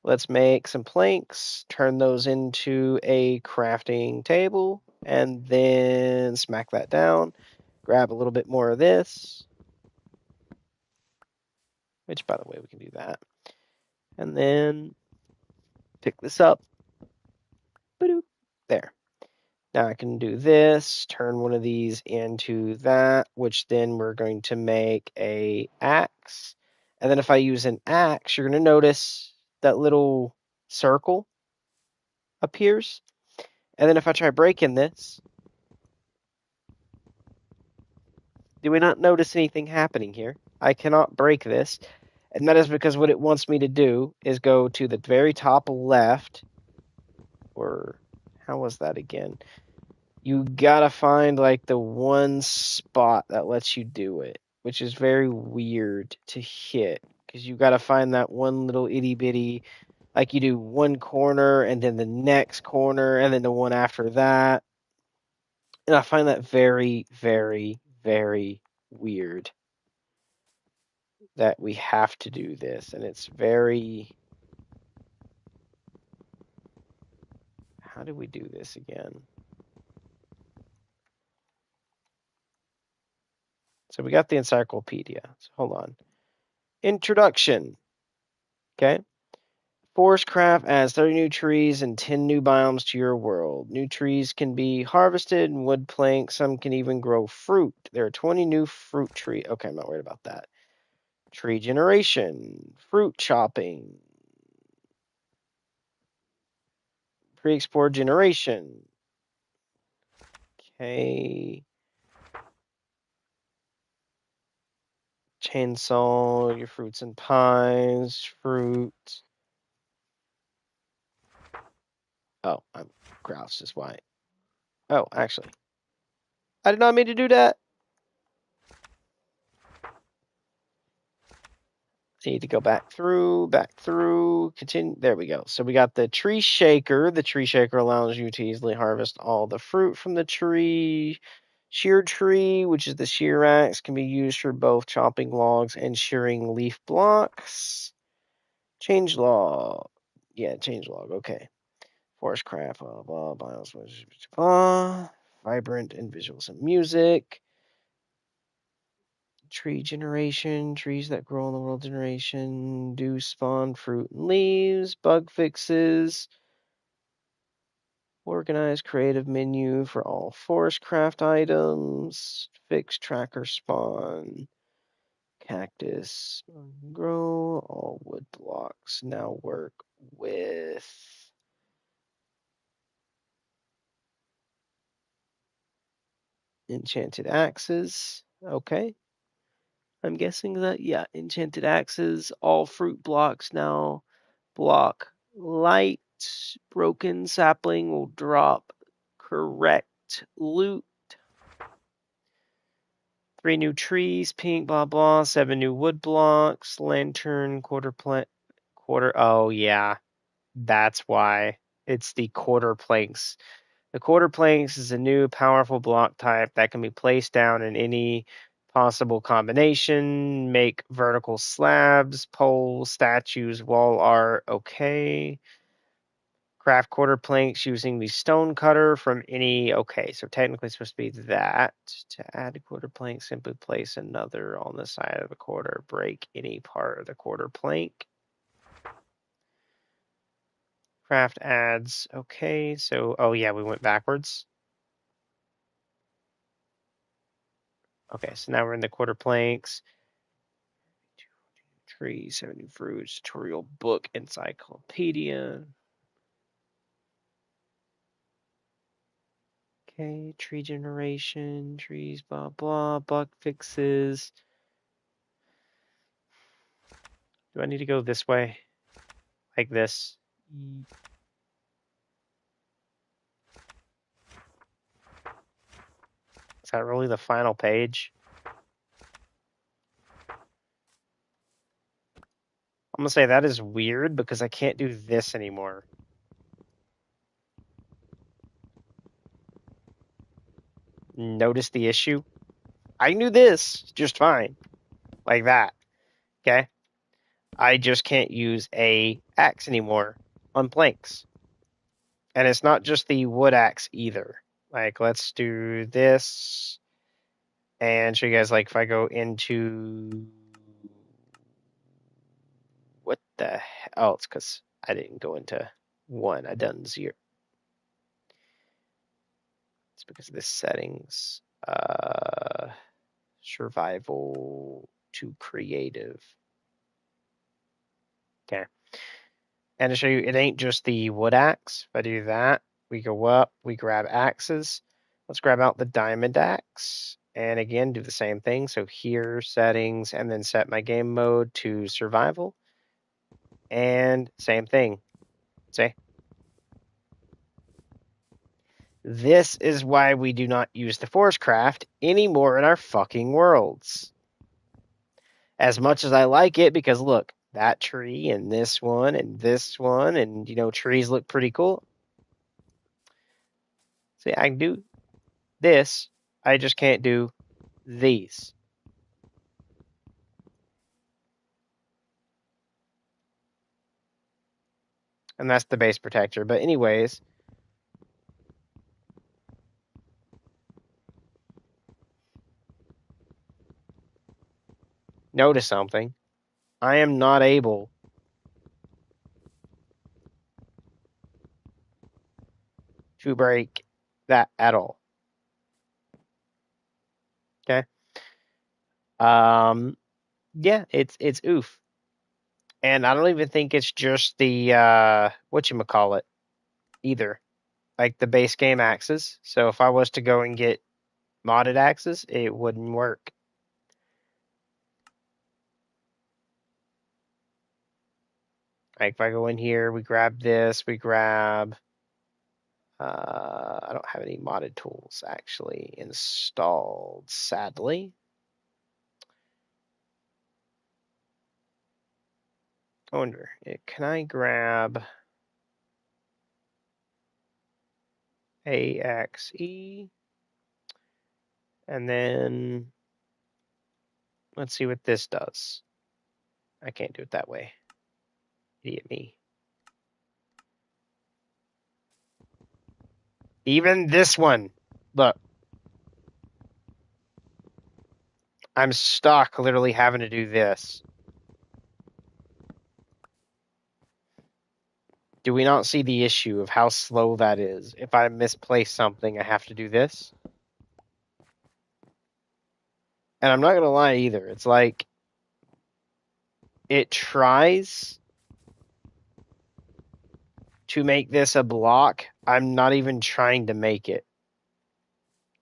Speaker 1: Let's make some planks, turn those into a crafting table, and then smack that down. Grab a little bit more of this. Which, by the way, we can do that. And then pick this up. There. Now I can do this, turn one of these into that, which then we're going to make a axe. And then if I use an axe, you're going to notice that little circle appears. And then if I try breaking this, do we not notice anything happening here? I cannot break this. And that is because what it wants me to do is go to the very top left. Or how was that again? You gotta find like the one spot that lets you do it, which is very weird to hit because you gotta find that one little itty bitty, like you do one corner and then the next corner and then the one after that. And I find that very, very, very weird that we have to do this. And it's very. How do we do this again? So we got the encyclopedia. So hold on. Introduction. Okay. Forestcraft adds 30 new trees and 10 new biomes to your world. New trees can be harvested and wood planks. Some can even grow fruit. There are 20 new fruit trees. Okay, I'm not worried about that. Tree generation, fruit chopping, Tree Explorer generation. Okay. Chainsaw, your fruits and pies, fruit. Oh, I'm grouse is why. Oh, actually. I did not mean to do that. I need to go back through, continue. There we go. So we got the tree shaker. The tree shaker allows you to easily harvest all the fruit from the tree. Shear tree, which is the shear axe, can be used for both chopping logs and shearing leaf blocks. Change log. Yeah, change log. Okay. Forest craft, blah, blah, blah, blah. Vibrant and visuals and music. Tree generation, trees that grow in the world generation, do spawn fruit and leaves, bug fixes, organize creative menu for all forest craft items, fix tracker spawn, cactus, grow, all wood blocks now work with enchanted axes. Okay. I'm guessing that, yeah, enchanted axes, all fruit blocks now block light. Broken sapling will drop correct loot. 3 new trees, pink, blah, blah. 7 new wood blocks, lantern, quarter. Oh, yeah, that's why. It's the quarter planks. The quarter planks is a new powerful block type that can be placed down in any possible combination. Make vertical slabs, poles, statues, wall art. Okay. Craft quarter planks using the stone cutter from any. Okay, so technically it's supposed to be that. To add a quarter plank, simply place another on the side of the quarter. Break any part of the quarter plank. Craft adds. Okay, so, oh yeah, we went backwards. Okay, so now we're in the quarter planks. Trees, 7 new fruits, tutorial book, encyclopedia. Okay, tree generation, trees, blah, blah, bug fixes. Do I need to go this way? Like this? Is that really the final page? I'm gonna say that is weird because I can't do this anymore. Notice the issue? I knew this just fine. Like that. Okay? I just can't use a axe anymore on planks. And it's not just the wood axe either. Like, let's do this and show you guys, like, if I go into what the hell? Oh, it's because I didn't go into 1. I done 0. It's because of the settings. Survival to creative. Okay. And to show you, it ain't just the wood axe. If I do that, we go up, we grab axes. Let's grab out the diamond axe. And again, do the same thing. So here, settings, and then set my game mode to survival. And same thing. See? This is why we do not use the forest craft anymore in our fucking worlds. As much as I like it, because look, that tree and this one, and you know, trees look pretty cool. See, I can do this. I just can't do these. And that's the base protector. But anyways, notice something. I am not able to break that at all. Okay. Yeah, it's oof. And I don't even think it's just the whatchamacallit. either. Like the base game axes. So if I was to go and get modded axes, it wouldn't work. Like if I go in here, we grab this, we grab. I don't have any modded tools actually installed, sadly. I wonder, can I grab AXE? And then let's see what this does. I can't do it that way. Idiot me. Even this one. Look. I'm stuck literally having to do this. Do we not see the issue of how slow that is? If I misplace something, I have to do this. And I'm not going to lie either. It's like it tries to make this a block. I'm not even trying to make it.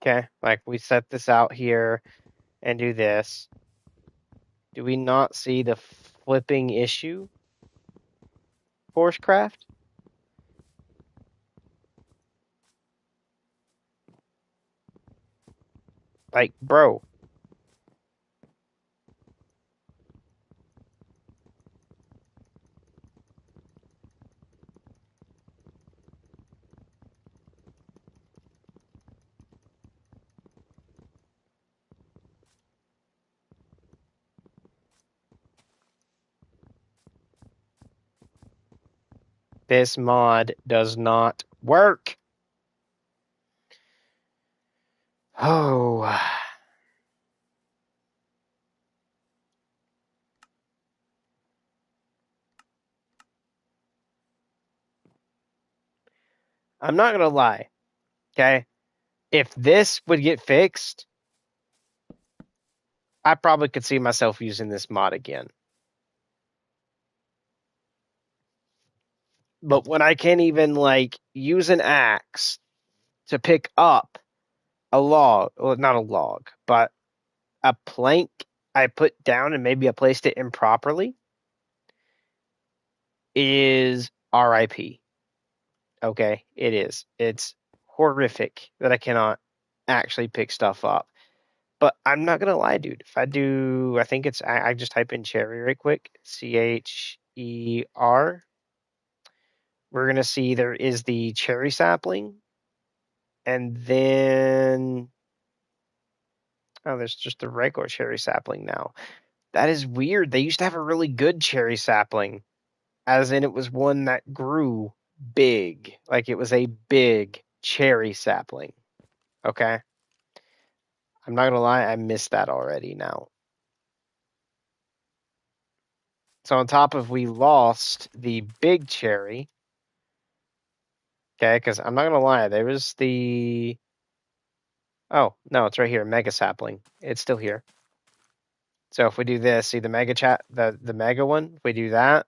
Speaker 1: Okay? Like we set this out here and do this. Do we not see the flipping issue? Forcecraft? Like, bro. This mod does not work. Oh. I'm not going to lie. Okay? If this would get fixed, I probably could see myself using this mod again. But when I can't even like use an axe to pick up a log, well, not a log, but a plank I put down and maybe I placed it improperly, is RIP. Okay, it is. It's horrific that I cannot actually pick stuff up. But I'm not gonna lie, dude. If I do, I think it's I just type in cherry right quick, CHER. We're gonna see there is the cherry sapling, and then oh, there's just the regular cherry sapling now. That is weird. They used to have a really good cherry sapling, as in it was one that grew big, like it was a big cherry sapling. Okay, I'm not gonna lie, I missed that already now. So on top of we lost the big cherry, okay, because I'm not gonna lie, there was the oh no, it's right here, mega sapling. It's still here. So if we do this, see the mega chat, the mega one, if we do that,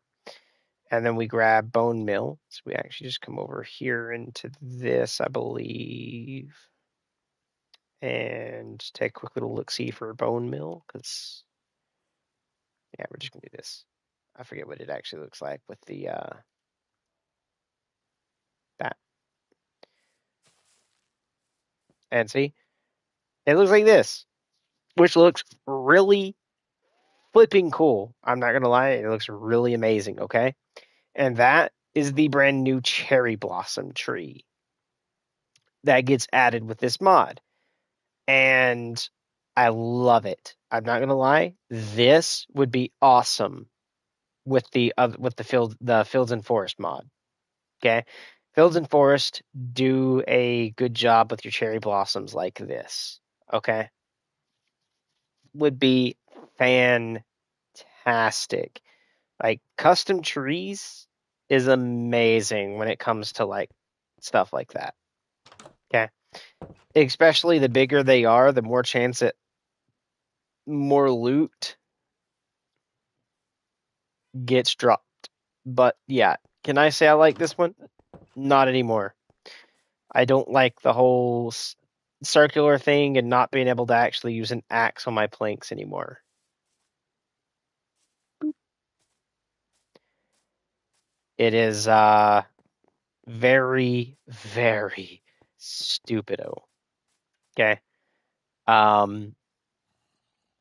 Speaker 1: and then we grab bone mill. So we actually just come over here into this, I believe, and take a quick little look-see for bone mill, because yeah, we're just gonna do this. I forget what it actually looks like with the that. And see, it looks like this, which looks really flipping cool. I'm not gonna lie, it looks really amazing. Okay, and that is the brand new cherry blossom tree that gets added with this mod, and I love it. I'm not gonna lie, this would be awesome with the fields and forest mod. Okay, fields and forest do a good job with your cherry blossoms like this. Okay, would be fantastic. Like custom trees is amazing when it comes to like stuff like that. Okay, especially the bigger they are, the more chance at more loot gets dropped. But yeah, can I say I like this one? Not anymore. I don't like the whole circular thing and not being able to actually use an axe on my planks anymore. It is very, very stupido. Okay. Um,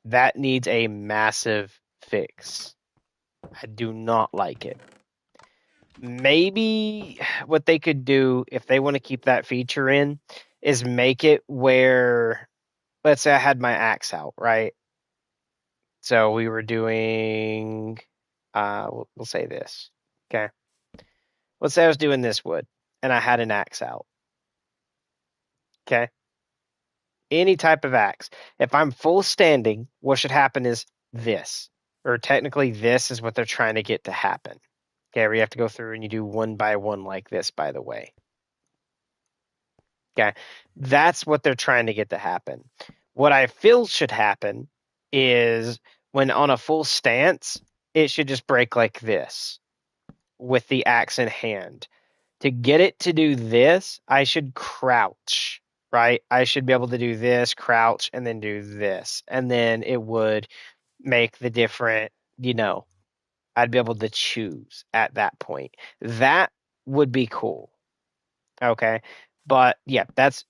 Speaker 1: that needs a massive fix. I do not like it. Maybe what they could do if they want to keep that feature in is make it where, let's say I had my axe out, right? So we were doing, we'll say this. Okay. Let's say I was doing this wood and I had an axe out. Okay. Any type of axe. If I'm full standing, what should happen is this, or technically this is what they're trying to get to happen. Okay. Where you have to go through and you do one by one like this, by the way. Okay. That's what they're trying to get to happen. What I feel should happen is when on a full stance, it should just break like this with the axe in hand. To get it to do this, I should crouch, right? I should be able to do this, crouch, and then do this. And then it would make the different, I'd be able to choose at that point. That would be cool. Okay. But yeah, that's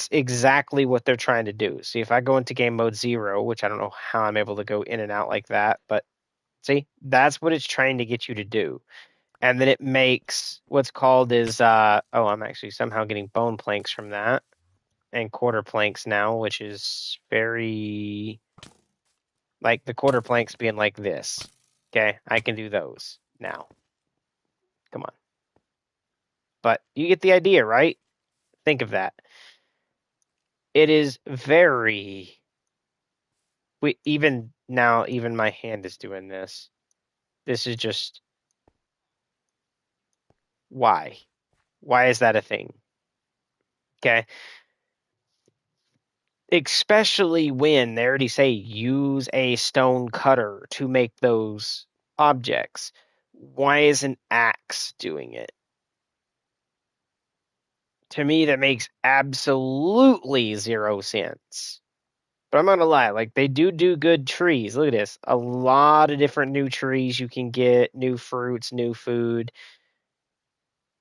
Speaker 1: exactly what they're trying to do. See, if I go into game mode 0, which I don't know how I'm able to go in and out like that, but see, that's what it's trying to get you to do. And then it makes what's called is I'm actually somehow getting bone planks from that and quarter planks now, which is very like the quarter planks being like this. Okay, I can do those now. Come on. But you get the idea, right? Think of that. It is very even now, even my hand is doing this. This is just why? Why is that a thing? Okay. Especially when they already say use a stone cutter to make those objects. Why is an axe doing it? To me, that makes absolutely zero sense. But I'm not gonna lie, like they do good trees. Look at this. A lot of different new trees you can get, new fruits, new food.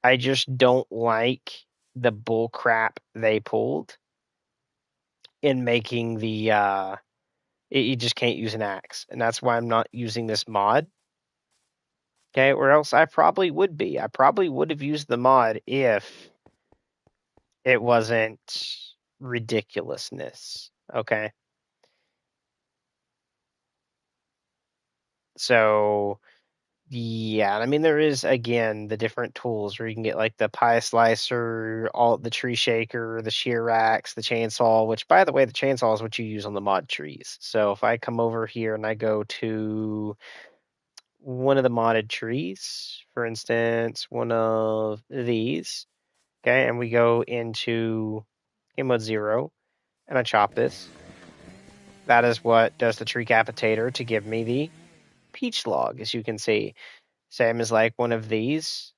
Speaker 1: I just don't like the bull crap they pulled in making the you just can't use an axe. And that's why I'm not using this mod. Okay, or else I probably would be. I probably would have used the mod if it wasn't ridiculousness. Okay. So yeah, I mean there is again the different tools where you can get like the pie slicer, all the tree shaker, the shear axe, the chainsaw, which by the way, the chainsaw is what you use on the mod trees. So if I come over here and I go to one of the modded trees, for instance, one of these, okay, and we go into game mode 0, and I chop this. That is what does the tree capitator to give me the peach log, as you can see. Same as like one of these,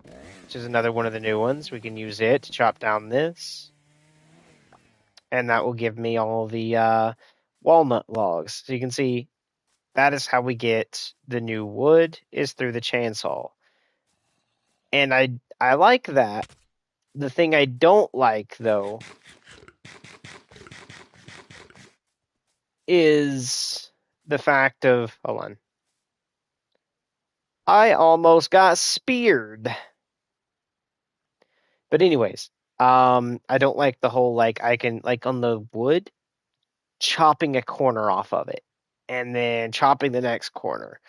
Speaker 1: which is another one of the new ones. We can use it to chop down this, and that will give me all the walnut logs. So you can see that is how we get the new wood is through the chainsaw. And I like that. The thing I don't like though is the fact of hold on. I almost got speared. But anyways, I don't like the whole like I can like on the wood chopping a corner off of it and then chopping the next corner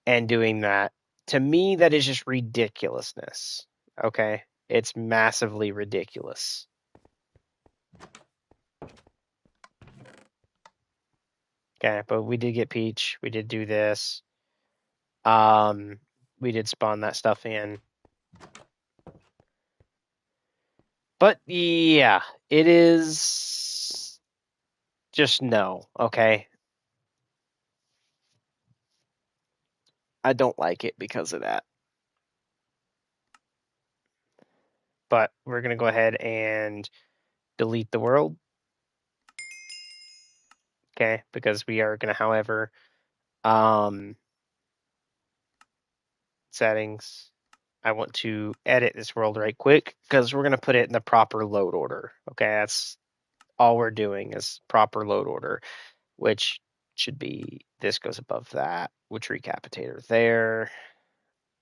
Speaker 1: and doing that. To me, that is just ridiculousness. Okay. It's massively ridiculous. Okay, but we did get Peach. We did do this. Um, we did spawn that stuff in. But yeah, it is just no, okay? I don't like it because of that. but we're going to go ahead and delete the world. Okay, because we are going to, however, settings. I want to edit this world right quick because we're going to put it in the proper load order. Okay, that's all we're doing is proper load order, which should be this goes above that, which recapitator there.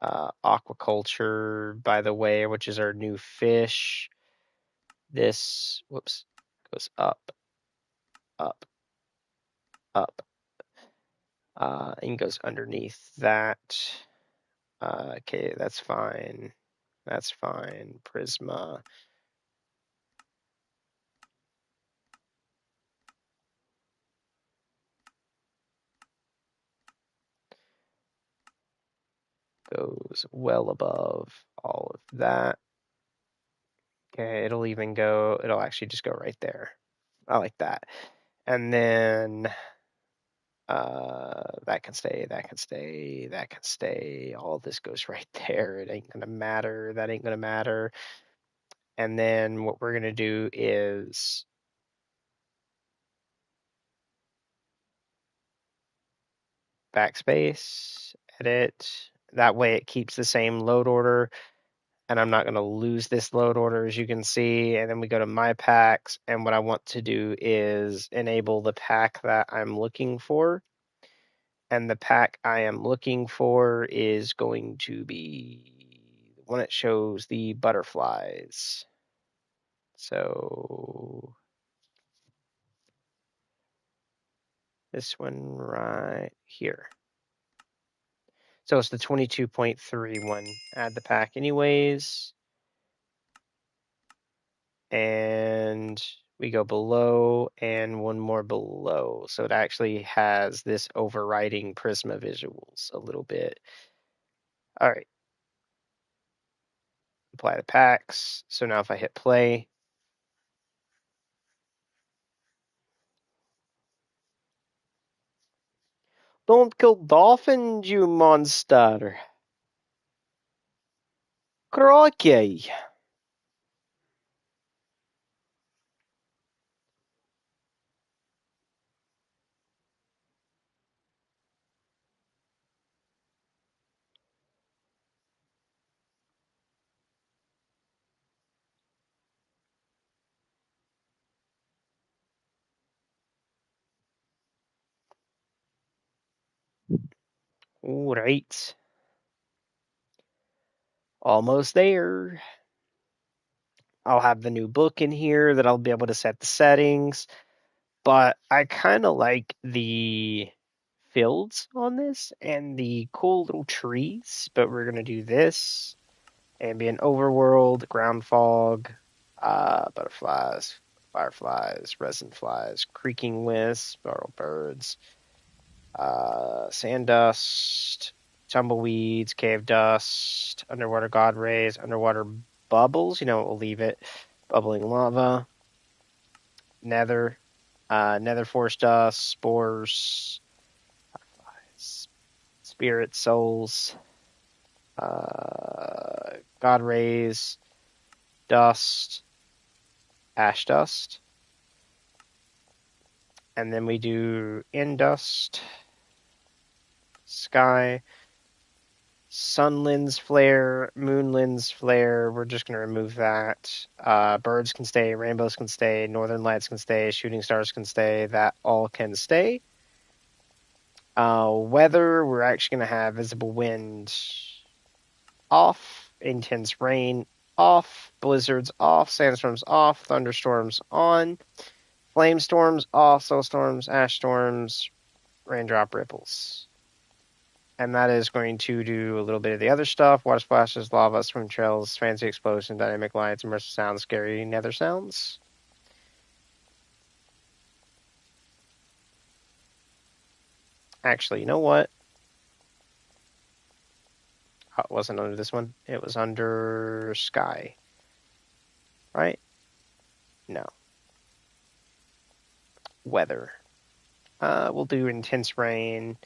Speaker 1: Aquaculture, by the way, which is our new fish. This, whoops, goes up, up, up, and goes underneath that. Okay, that's fine. That's fine. Prisma. Goes well above all of that. Okay, it'll even go, it'll actually just go right there. I like that. And then that can stay, that can stay, that can stay. All of this goes right there. It ain't gonna matter. That ain't gonna matter. And then what we're gonna do is backspace, edit. That way it keeps the same load order. And I'm not going to lose this load order, as you can see. And then we go to my packs. And what I want to do is enable the pack that I'm looking for. And the pack I am looking for is going to be the one that shows the butterflies. So this one right here. So it's the 22.3 one. Add the pack anyways. And we go below and one more below. So it actually has this overriding Prisma visuals a little bit. All right. Apply the packs. So now if I hit play, don't kill dolphins, you monster. Crikey. All right. Almost there. I'll have the new book in here that I'll be able to set the settings. But I kind of like the fields on this and the cool little trees. But we're going to do this. Ambient overworld, ground fog, butterflies, fireflies, resin flies, creaking wisps, barrel birds, sand dust, tumbleweeds, cave dust, underwater god rays, underwater bubbles. You know what? We'll leave it. Bubbling lava, nether, nether force dust, spores, spirit souls, god rays, dust, ash dust. And then we do in dust, sky, sun lens flare, moon lens flare. We're just going to remove that. Birds can stay, rainbows can stay, northern lights can stay, shooting stars can stay. That all can stay. Weather, we're actually going to have visible wind off, intense rain off, blizzards off, sandstorms off, thunderstorms on, flame storms off, snowstorms, ash storms, raindrop ripples. And that is going to do a little bit of the other stuff. Water splashes, lava, swim trails, fancy explosion, dynamic lights, immersive sounds, scary nether sounds. Actually, you know what? Oh, it wasn't under this one. It was under sky. Right? No. Weather. We'll do intense rain.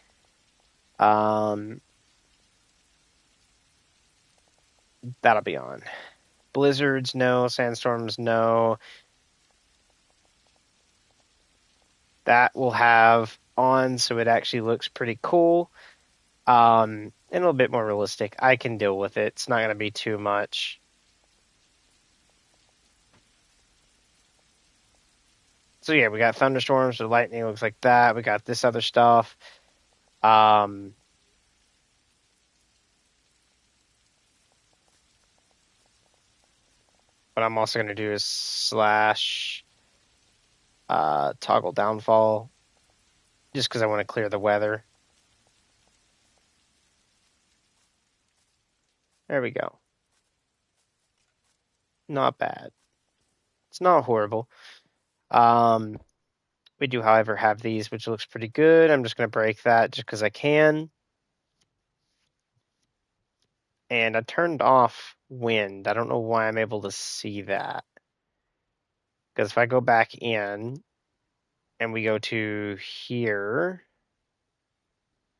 Speaker 1: That'll be on. blizzards, no. Sandstorms, no. That will have on, so it actually looks pretty cool. And a little bit more realistic. I can deal with it. It's not going to be too much. So yeah, we got thunderstorms, the lightning looks like that. We got this other stuff. What I'm also going to do is slash toggle downfall, just because I want to clear the weather. There we go. Not bad. It's not horrible. We do, however, have these, which looks pretty good. I'm just going to break that just because I can. And I turned off wind. I don't know why I'm able to see that. Because if I go back in and we go to here,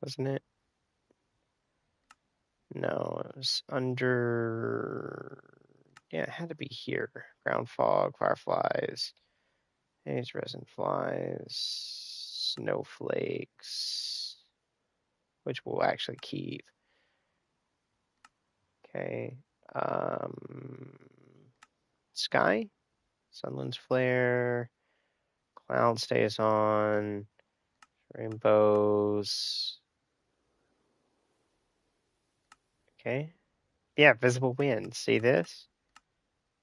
Speaker 1: wasn't it? No, it was under. Yeah, it had to be here. Ground fog, fireflies, haze, resin flies, snowflakes, which we'll actually keep. Okay. Sky, sunland's flare, cloud stays on, rainbows. Okay. Yeah, visible wind. See this?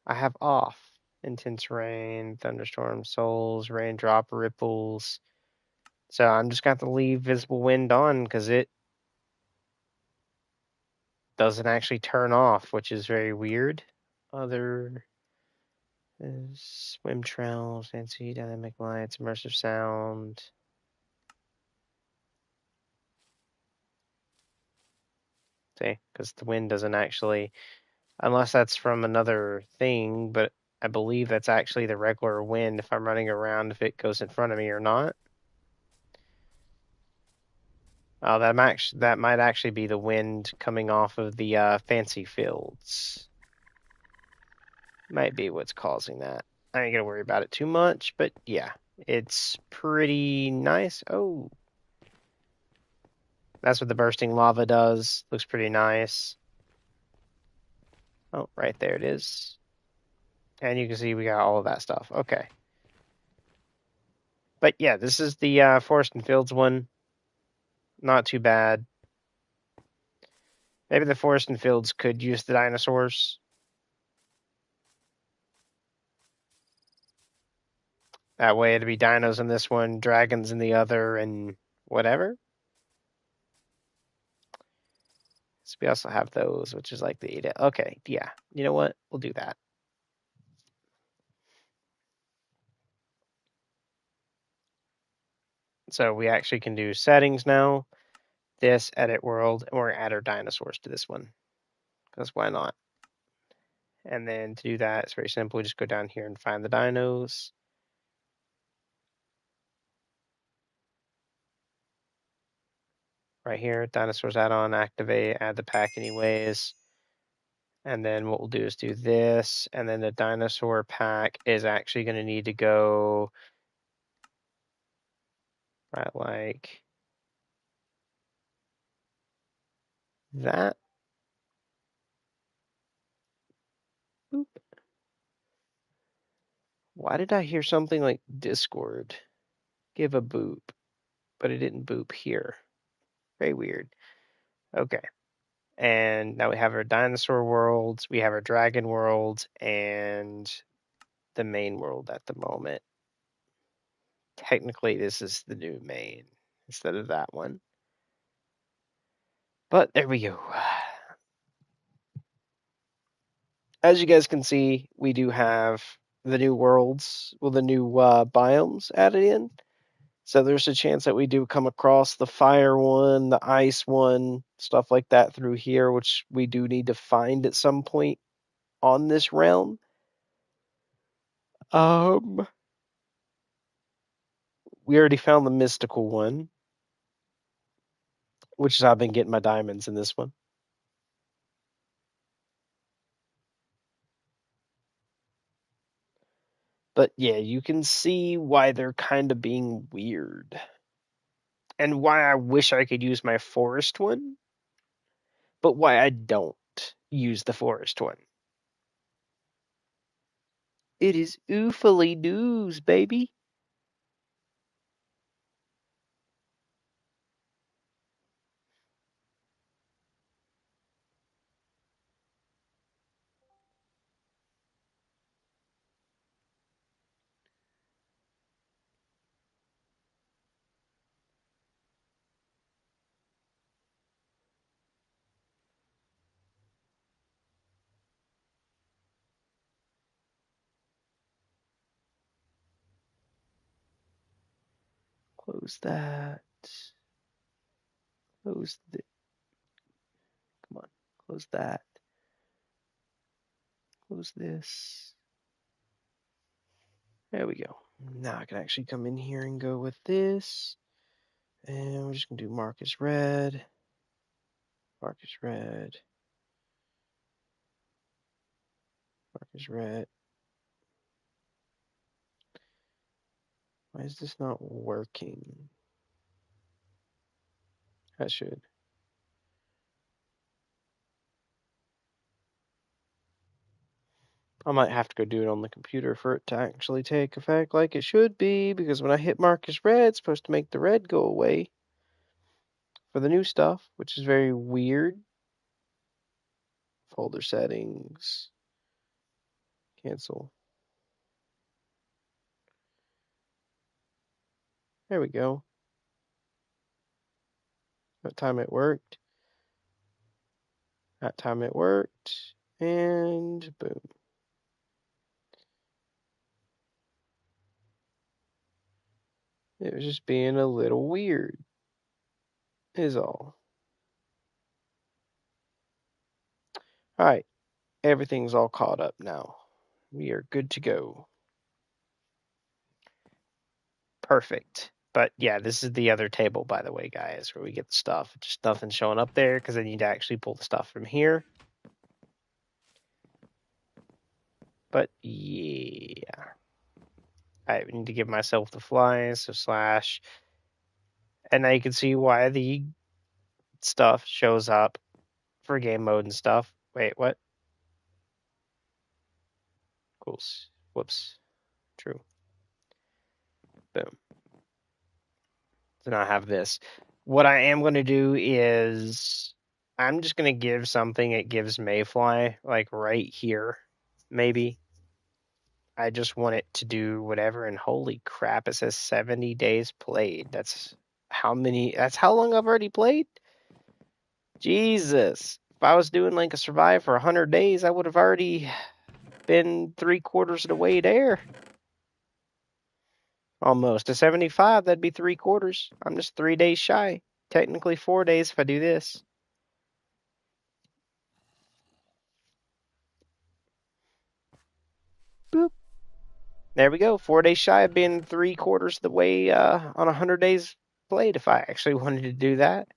Speaker 1: I have off. Intense rain, thunderstorm, souls, raindrop, ripples. So I'm just going to have to leave visible wind on because it doesn't actually turn off, which is very weird. Other swim trails, fancy dynamic lights, immersive sound. See, because the wind doesn't actually, unless that's from another thing, but I believe that's actually the regular wind if I'm running around, if it goes in front of me or not. Oh, that might actually be the wind coming off of the fancy fields. Might be what's causing that. I ain't gonna worry about it too much, but yeah, it's pretty nice. Oh, that's what the bursting lava does. Looks pretty nice. Oh, right there it is. And you can see we got all of that stuff. Okay. But yeah, this is the Forest and Fields one. Not too bad. Maybe the Forest and Fields could use the dinosaurs. That way it'd be dinos in this one, dragons in the other, and whatever. So we also have those, which is like the... Okay, yeah. You know what? We'll do that. So we actually can do settings now. This, edit world, and we're add our dinosaurs to this one. Because why not? And then to do that, it's very simple. We just go down here and find the dinos. Right here, dinosaurs add-on, activate, add the pack anyways. And then what we'll do is do this, and then the dinosaur pack is actually going to need to go right like that. Boop. Why did I hear something like Discord? Give a boop, but it didn't boop here. Very weird. Okay. And now we have our dinosaur worlds, we have our dragon worlds, and the main world at the moment. Technically, this is the new main instead of that one. But there we go. As you guys can see, we do have the new worlds, well, the new biomes added in. So there's a chance that we do come across the fire one, the ice one, stuff like that through here, which we do need to find at some point on this realm. We already found the mystical one, which is how I've been getting my diamonds in this one. But yeah, you can see why they're kind of being weird. And why I wish I could use my forest one, but why I don't use the forest one. It is oofily news, baby. Close that. Close the. Come on. Close that. Close this. There we go. Now I can actually come in here and go with this. And we're just going to do Marcus Red. Marcus Red. Marcus Red. Why is this not working? I should. I might have to go do it on the computer for it to actually take effect like it should be, because when I hit Marcus Red, it's supposed to make the red go away for the new stuff, which is very weird. Folder settings. Cancel. There we go. That time it worked. That time it worked. And boom. It was just being a little weird, is all. Alright, everything's all caught up now. We are good to go. Perfect. But yeah, this is the other table, by the way, guys, where we get the stuff. Just nothing showing up there because I need to actually pull the stuff from here. But yeah. I need to give myself the fly, so slash. And now you can see why the stuff shows up for game mode and stuff. Wait, what? Cool. Whoops. True. Boom. So now I have this. What I am going to do is I'm just going to give something it gives Mayfly, like right here, maybe. I just want it to do whatever, and holy crap, it says 70 days played. That's how long I've already played? Jesus. If I was doing like a survive for 100 days, I would have already been 3/4 of the way there. Almost. To 75, that'd be 3/4. I'm just 3 days shy. Technically 4 days if I do this. Boop. There we go. 4 days shy of being 3/4 of the way on 100 days played if I actually wanted to do that.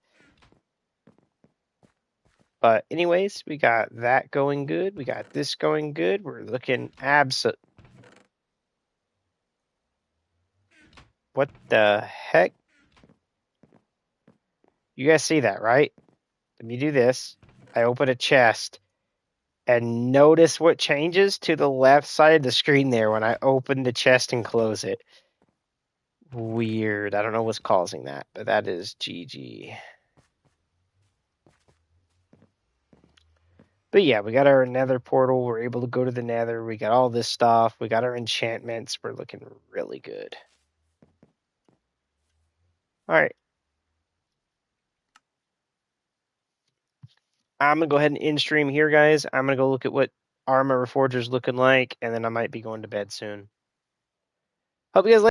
Speaker 1: But anyways, we got that going good. We got this going good. We're looking absolute. What the heck? You guys see that, right? Let me do this. I open a chest. And notice what changes to the left side of the screen there when I open the chest and close it. Weird. I don't know what's causing that, but that is GG. But yeah, we got our nether portal. We're able to go to the nether. We got all this stuff. We got our enchantments. We're looking really good. All right. I'm going to go ahead and end stream here, guys. I'm going to go look at what Armor Reforger's looking like, and then I might be going to bed soon. Hope you guys like